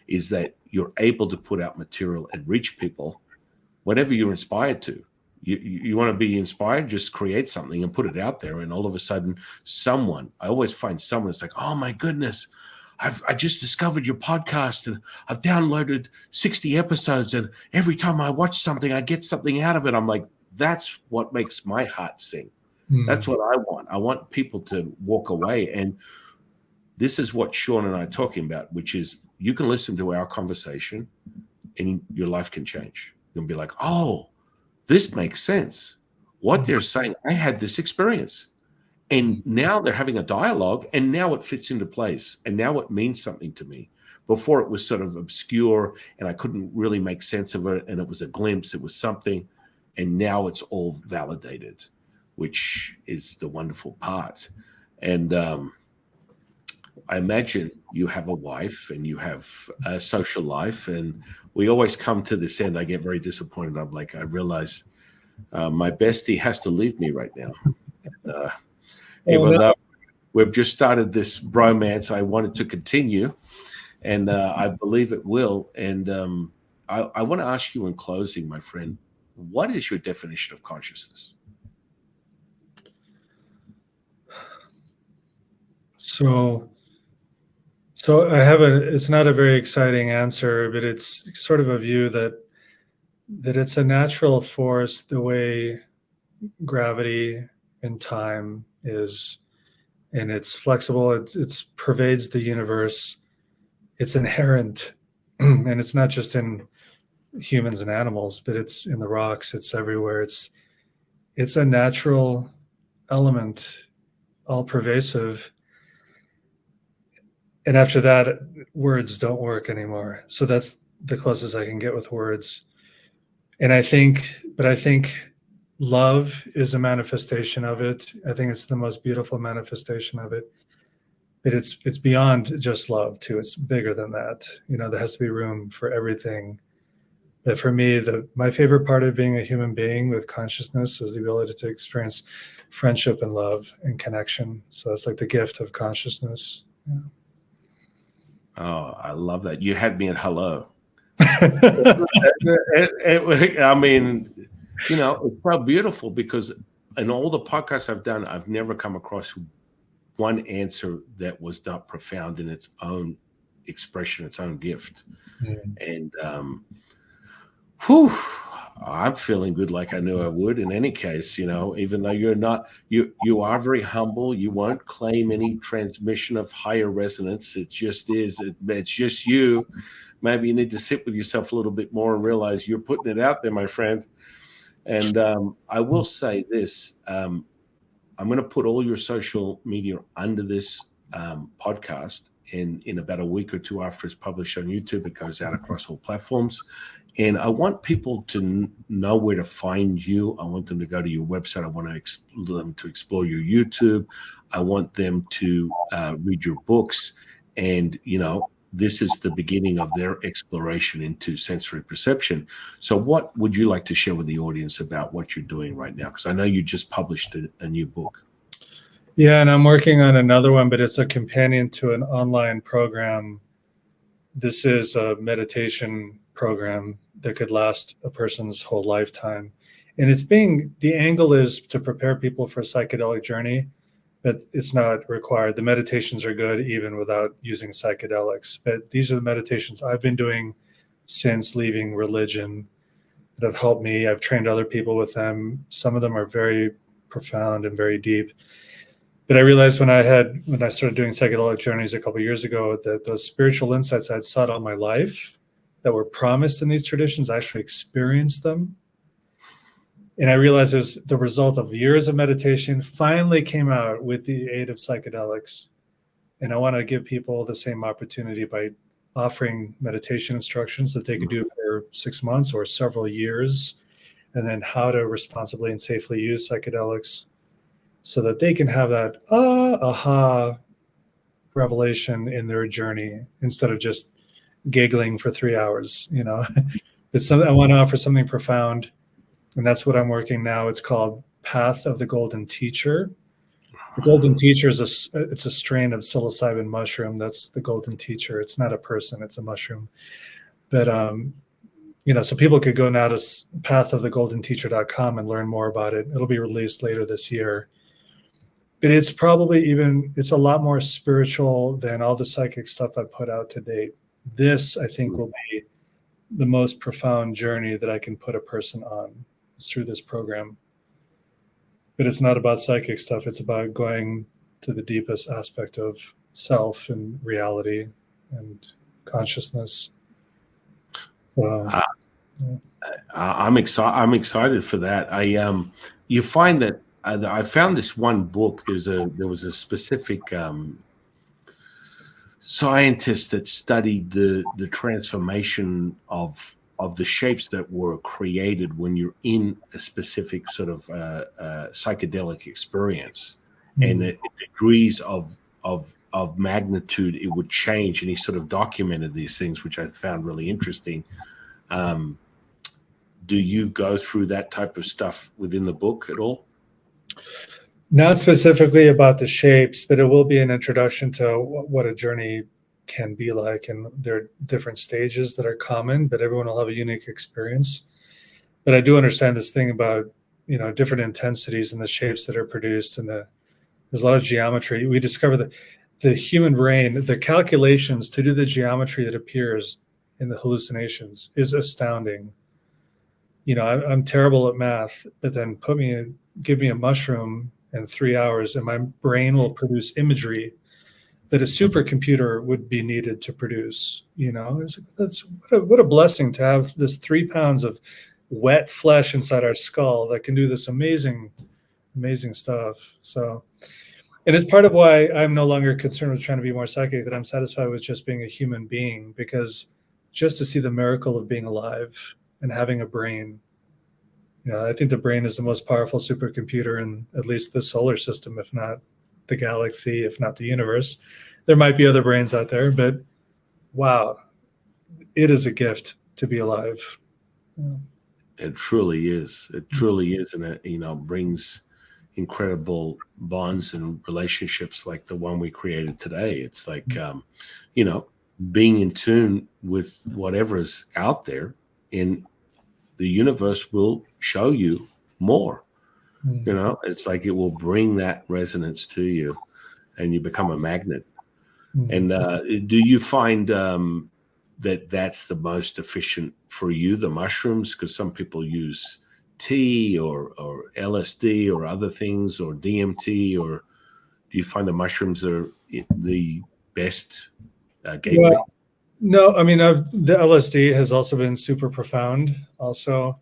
is that you're able to put out material and reach people whenever you're inspired to. You want to be inspired, just create something and put it out there. And all of a sudden I always find someone that's like, oh my goodness, I just discovered your podcast and I've downloaded 60 episodes. And every time I watch something, I get something out of it. I'm like, that's what makes my heart sing. That's what I want. I want people to walk away. And this is what Sean and I are talking about, which is you can listen to our conversation and your life can change. You'll be like, oh, this makes sense. What they're saying, I had this experience. And now they're having a dialogue, and now it fits into place, and now it means something to me. Before it was sort of obscure, and I couldn't really make sense of it, and it was a glimpse, it was something, and now it's all validated, which is the wonderful part. And I imagine you have a wife, and you have a social life, and we always come to this end. I get very disappointed. I'm like, I realize my bestie has to leave me right now. Even though we've just started this bromance, I wanted to continue, and I believe it will. And I want to ask you in closing, my friend, what is your definition of consciousness? So I have it's not a very exciting answer, but it's sort of a view that it's a natural force the way gravity and time is, and it's flexible. It's pervades the universe. It's inherent, and it's not just in humans and animals, but it's in the rocks. It's everywhere. It's a natural element, all pervasive. And after that, words don't work anymore. So that's the closest I can get with words. And I think love is a manifestation of it. I think it's the most beautiful manifestation of it. But it's beyond just love too. It's bigger than that. There has to be room for everything. But for me, my favorite part of being a human being with consciousness is the ability to experience friendship and love and connection. So that's like the gift of consciousness. Yeah. Oh, I love that. You had me at hello. I mean, it's so beautiful because in all the podcasts I've done, I've never come across one answer that was not profound in its own expression, its own gift. Mm. And whew, I'm feeling good, like I knew I would. In any case, even though you're not, you are very humble. You won't claim any transmission of higher resonance. It just is. It's just you. Maybe you need to sit with yourself a little bit more and realize you're putting it out there, my friend. And I will say this. I'm going to put all your social media under this podcast. And in about a week or two after it's published on YouTube, it goes out across all platforms. And I want people to know where to find you. I want them to go to your website. I want them to explore your YouTube. I want them to read your books. And, this is the beginning of their exploration into sensory perception. So what would you like to share with the audience about what you're doing right now? Because I know you just published a new book. Yeah, and I'm working on another one, but it's a companion to an online program. This is a meditation program that could last a person's whole lifetime. And the angle is to prepare people for a psychedelic journey, but it's not required. The meditations are good even without using psychedelics. But these are the meditations I've been doing since leaving religion that have helped me. I've trained other people with them. Some of them are very profound and very deep. But I realized when I started doing psychedelic journeys a couple of years ago, that those spiritual insights I'd sought all my life that were promised in these traditions, I actually experienced them. And I realized it was the result of years of meditation finally came out with the aid of psychedelics. And I want to give people the same opportunity by offering meditation instructions that they could do for 6 months or several years, and then how to responsibly and safely use psychedelics so that they can have that aha revelation in their journey instead of just giggling for 3 hours. I want to offer something profound. And that's what I'm working now. It's called Path of the Golden Teacher. The Golden Teacher it's a strain of psilocybin mushroom. That's the Golden Teacher. It's not a person, it's a mushroom. But so people could go now to pathofthegoldenteacher.com and learn more about it. It'll be released later this year. But it's a lot more spiritual than all the psychic stuff I've put out to date. This, I think, will be the most profound journey that I can put a person on through this program. But it's not about psychic stuff. It's about going to the deepest aspect of self and reality and consciousness. So, I'm excited for that. You find that I found this one book. There was a specific scientist that studied the transformation of the shapes that were created when you're in a specific sort of psychedelic experience, and the degrees of magnitude it would change. And he sort of documented these things, which I found really interesting. Do you go through that type of stuff within the book at all? Not specifically about the shapes, but it will be an introduction to what a journey can be like. And there are different stages that are common, but everyone will have a unique experience. But I do understand this thing about, different intensities and the shapes that are produced. And there's a lot of geometry. We discover that the human brain, the calculations to do the geometry that appears in the hallucinations is astounding. I'm terrible at math, but then give me a mushroom in 3 hours and my brain will produce imagery that a supercomputer would be needed to produce. That's what a blessing to have this 3 pounds of wet flesh inside our skull that can do this amazing stuff. So, and it's part of why I'm no longer concerned with trying to be more psychic, that I'm satisfied with just being a human being, because just to see the miracle of being alive and having a brain, I think the brain is the most powerful supercomputer in at least the solar system, if not the galaxy, if not the universe. There might be other brains out there, but wow, it is a gift to be alive. It truly is. It truly is. And it, brings incredible bonds and relationships like the one we created today. It's like, being in tune with whatever is out there, in the universe will show you more. It's like it will bring that resonance to you and you become a magnet. And do you find that that's the most efficient for you, the mushrooms? Because some people use tea or LSD or other things or DMT, or do you find the mushrooms are the best gateway? Yeah, no, I mean, the LSD has also been super profound. Also,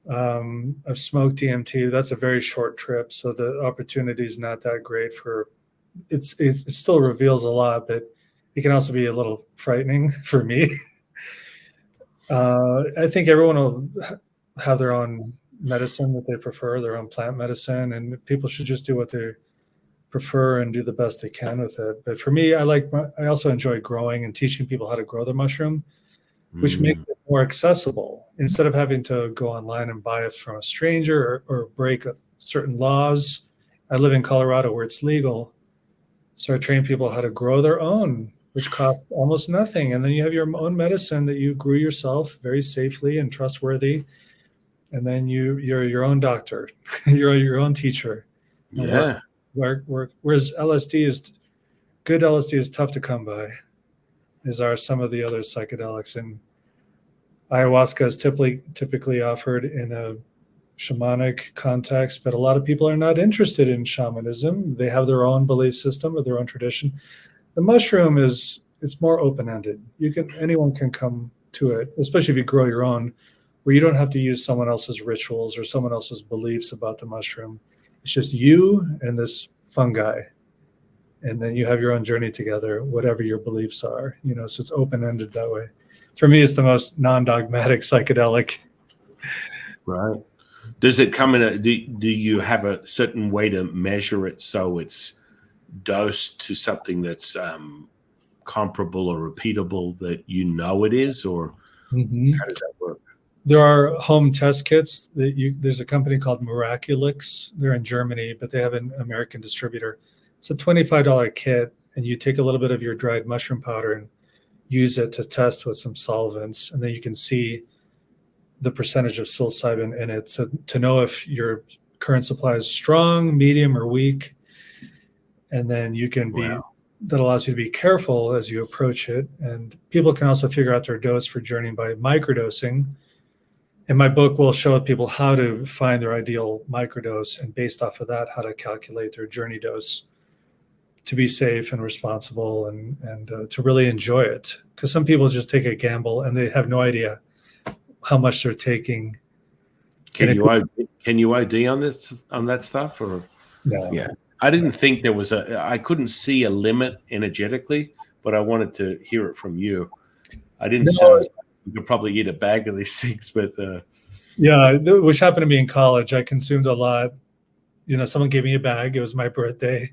I've smoked DMT. That's a very short trip, so the opportunity is not that great for. It still reveals a lot, but it can also be a little frightening for me. I think everyone will have their own medicine that they prefer, their own plant medicine, and people should just do what they prefer and do the best they can with it. But for me, I also enjoy growing and teaching people how to grow their mushroom, which makes it more accessible instead of having to go online and buy it from a stranger or break certain laws. I live in Colorado where it's legal, so I train people how to grow their own, which costs almost nothing. And then you have your own medicine that you grew yourself very safely and trustworthy. And then you're your own doctor, you're your own teacher. And Yeah. whereas good LSD is tough to come by, as are some of the other psychedelics. And ayahuasca is typically offered in a shamanic context, but a lot of people are not interested in shamanism. They have their own belief system or their own tradition. The mushroom it's more open-ended. Anyone can come to it, especially if you grow your own, where you don't have to use someone else's rituals or someone else's beliefs about the mushroom. It's just you and this fungi. And then you have your own journey together, whatever your beliefs are, so it's open-ended that way. For me, it's the most non-dogmatic psychedelic. Right. Does it come in do you have a certain way to measure it so it's dosed to something that's comparable or repeatable that it is, or how does that work? There are home test kits there's a company called Miraculix. They're in Germany, but they have an American distributor. It's a $25 kit, and you take a little bit of your dried mushroom powder and use it to test with some solvents, and then you can see the percentage of psilocybin in it to know if your current supply is strong, medium, or weak. And then that allows you to be careful as you approach it. And people can also figure out their dose for journeying by microdosing. And my book will show people how to find their ideal microdose, and based off of that, how to calculate their journey dose to be safe and responsible and to really enjoy it. Because some people just take a gamble and they have no idea how much they're taking. Can you ID on that stuff, or no? Yeah, I didn't think there was I couldn't see a limit energetically, but I wanted to hear it from you. I didn't sound you could probably eat a bag of these things, but yeah, which happened to me in college. I consumed a lot. Someone gave me a bag. It was my birthday.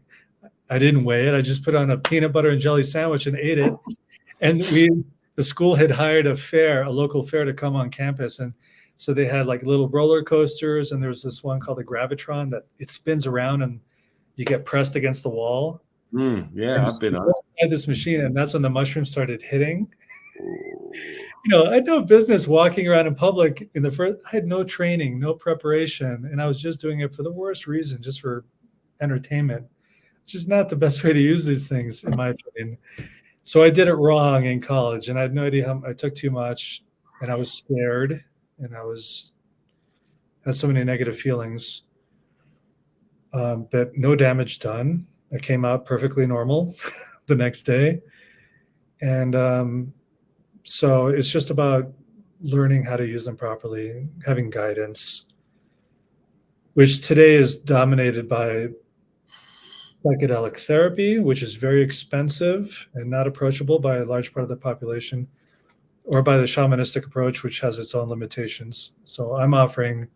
I didn't weigh it. I just put on a peanut butter and jelly sandwich and ate it. And the school had hired a local fair to come on campus. And so they had like little roller coasters. And there was this one called the Gravitron that it spins around and you get pressed against the wall. Yeah, I've been on this machine. And that's when the mushrooms started hitting. I had no business walking around in public I had no training, no preparation. And I was just doing it for the worst reason, just for entertainment, which is not the best way to use these things, in my opinion. So I did it wrong in college, and I had no idea how I took too much, and I was scared, and had so many negative feelings. But no damage done. I came out perfectly normal the next day. And so it's just about learning how to use them properly, having guidance, which today is dominated by psychedelic therapy, which is very expensive and not approachable by a large part of the population, or by the shamanistic approach, which has its own limitations. So I'm offering,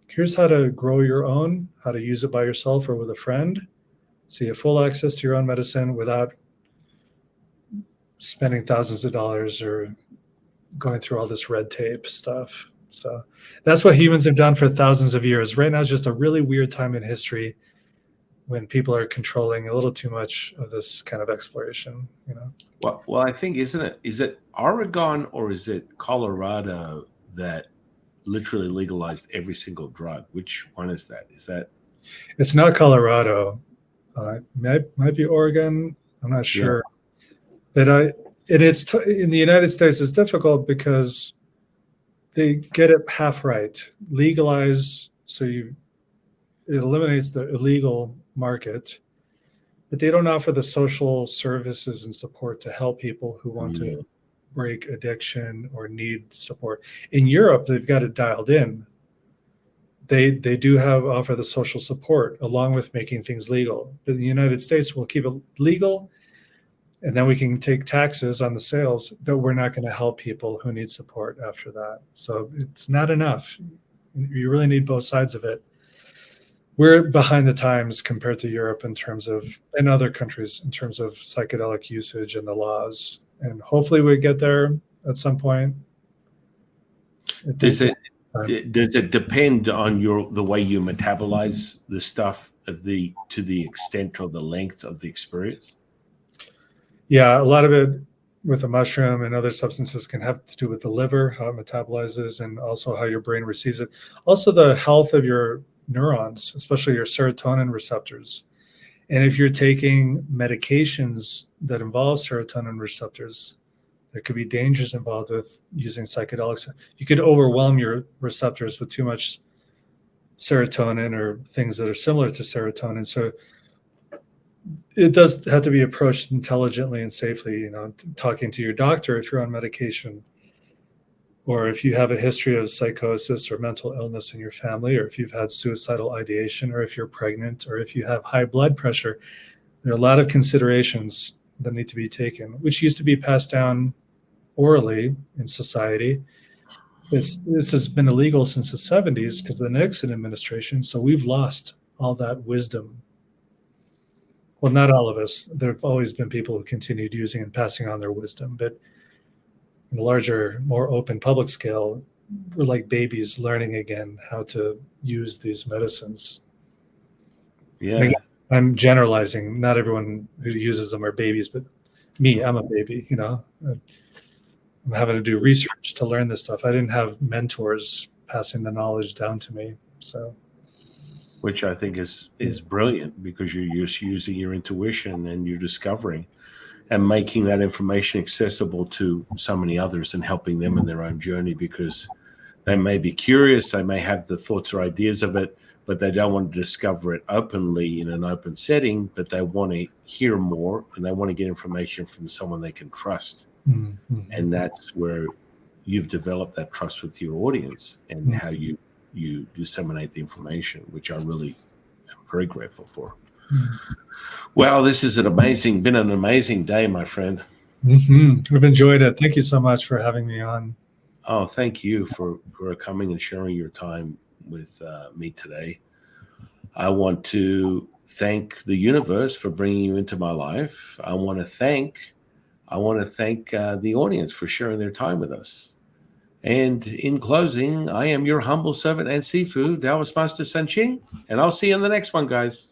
here's how to grow your own, how to use it by yourself or with a friend, so you have full access to your own medicine without spending thousands of dollars or going through all this red tape stuff. So that's what humans have done for thousands of years. Right now is just a really weird time in history when people are controlling a little too much of this kind of exploration. Well, I think is it Oregon or is it Colorado that literally legalized every single drug? Which one is that? It's not Colorado. Might be Oregon. I'm not sure. That in the United States, it's difficult because they get it half right. Legalize, so it eliminates the illegal market, but they don't offer the social services and support to help people who want to break addiction or need support. In Europe, they've got it dialed in. They do offer the social support along with making things legal. But in the United States, we'll keep it legal, and then we can take taxes on the sales, but we're not going to help people who need support after that. So it's not enough. You really need both sides of it. We're behind the times compared to Europe in terms of, and other countries in terms of psychedelic usage and the laws. And hopefully we get there at some point. Does it depend on the way you metabolize the stuff to the extent or the length of the experience? Yeah, a lot of it with the mushroom and other substances can have to do with the liver, how it metabolizes, and also how your brain receives it. Also the health of your neurons, especially your serotonin receptors. And if you're taking medications that involve serotonin receptors, there could be dangers involved with using psychedelics. You could overwhelm your receptors with too much serotonin or things that are similar to serotonin. So it does have to be approached intelligently and safely, talking to your doctor if you're on medication, or if you have a history of psychosis or mental illness in your family, or if you've had suicidal ideation, or if you're pregnant, or if you have high blood pressure. There are a lot of considerations that need to be taken, which used to be passed down orally in society. This has been illegal since the 70s because of the Nixon administration. So we've lost all that wisdom. Well, not all of us. There have always been people who continued using and passing on their wisdom, but in a larger, more open public scale, we're like babies learning again how to use these medicines. Yeah. I'm generalizing. Not everyone who uses them are babies, but me, I'm a baby, I'm having to do research to learn this stuff. I didn't have mentors passing the knowledge down to me. So, which I think is brilliant, because you're just using your intuition and you're discovering and making that information accessible to so many others and helping them in their own journey, because they may be curious, they may have the thoughts or ideas of it, but they don't want to discover it openly in an open setting, but they want to hear more and they want to get information from someone they can trust. Mm-hmm. And that's where you've developed that trust with your audience and how you disseminate the information, which I really am very grateful for. Well, this is been an amazing day, my friend. Mm-hmm. I've enjoyed it. Thank you so much for having me on. Oh, thank you for coming and sharing your time with me today. I want to thank the universe for bringing you into my life. I want to thank the audience for sharing their time with us. And in closing, I am your humble servant and Sifu, Taoist Master San Qing, and I'll see you in the next one, guys.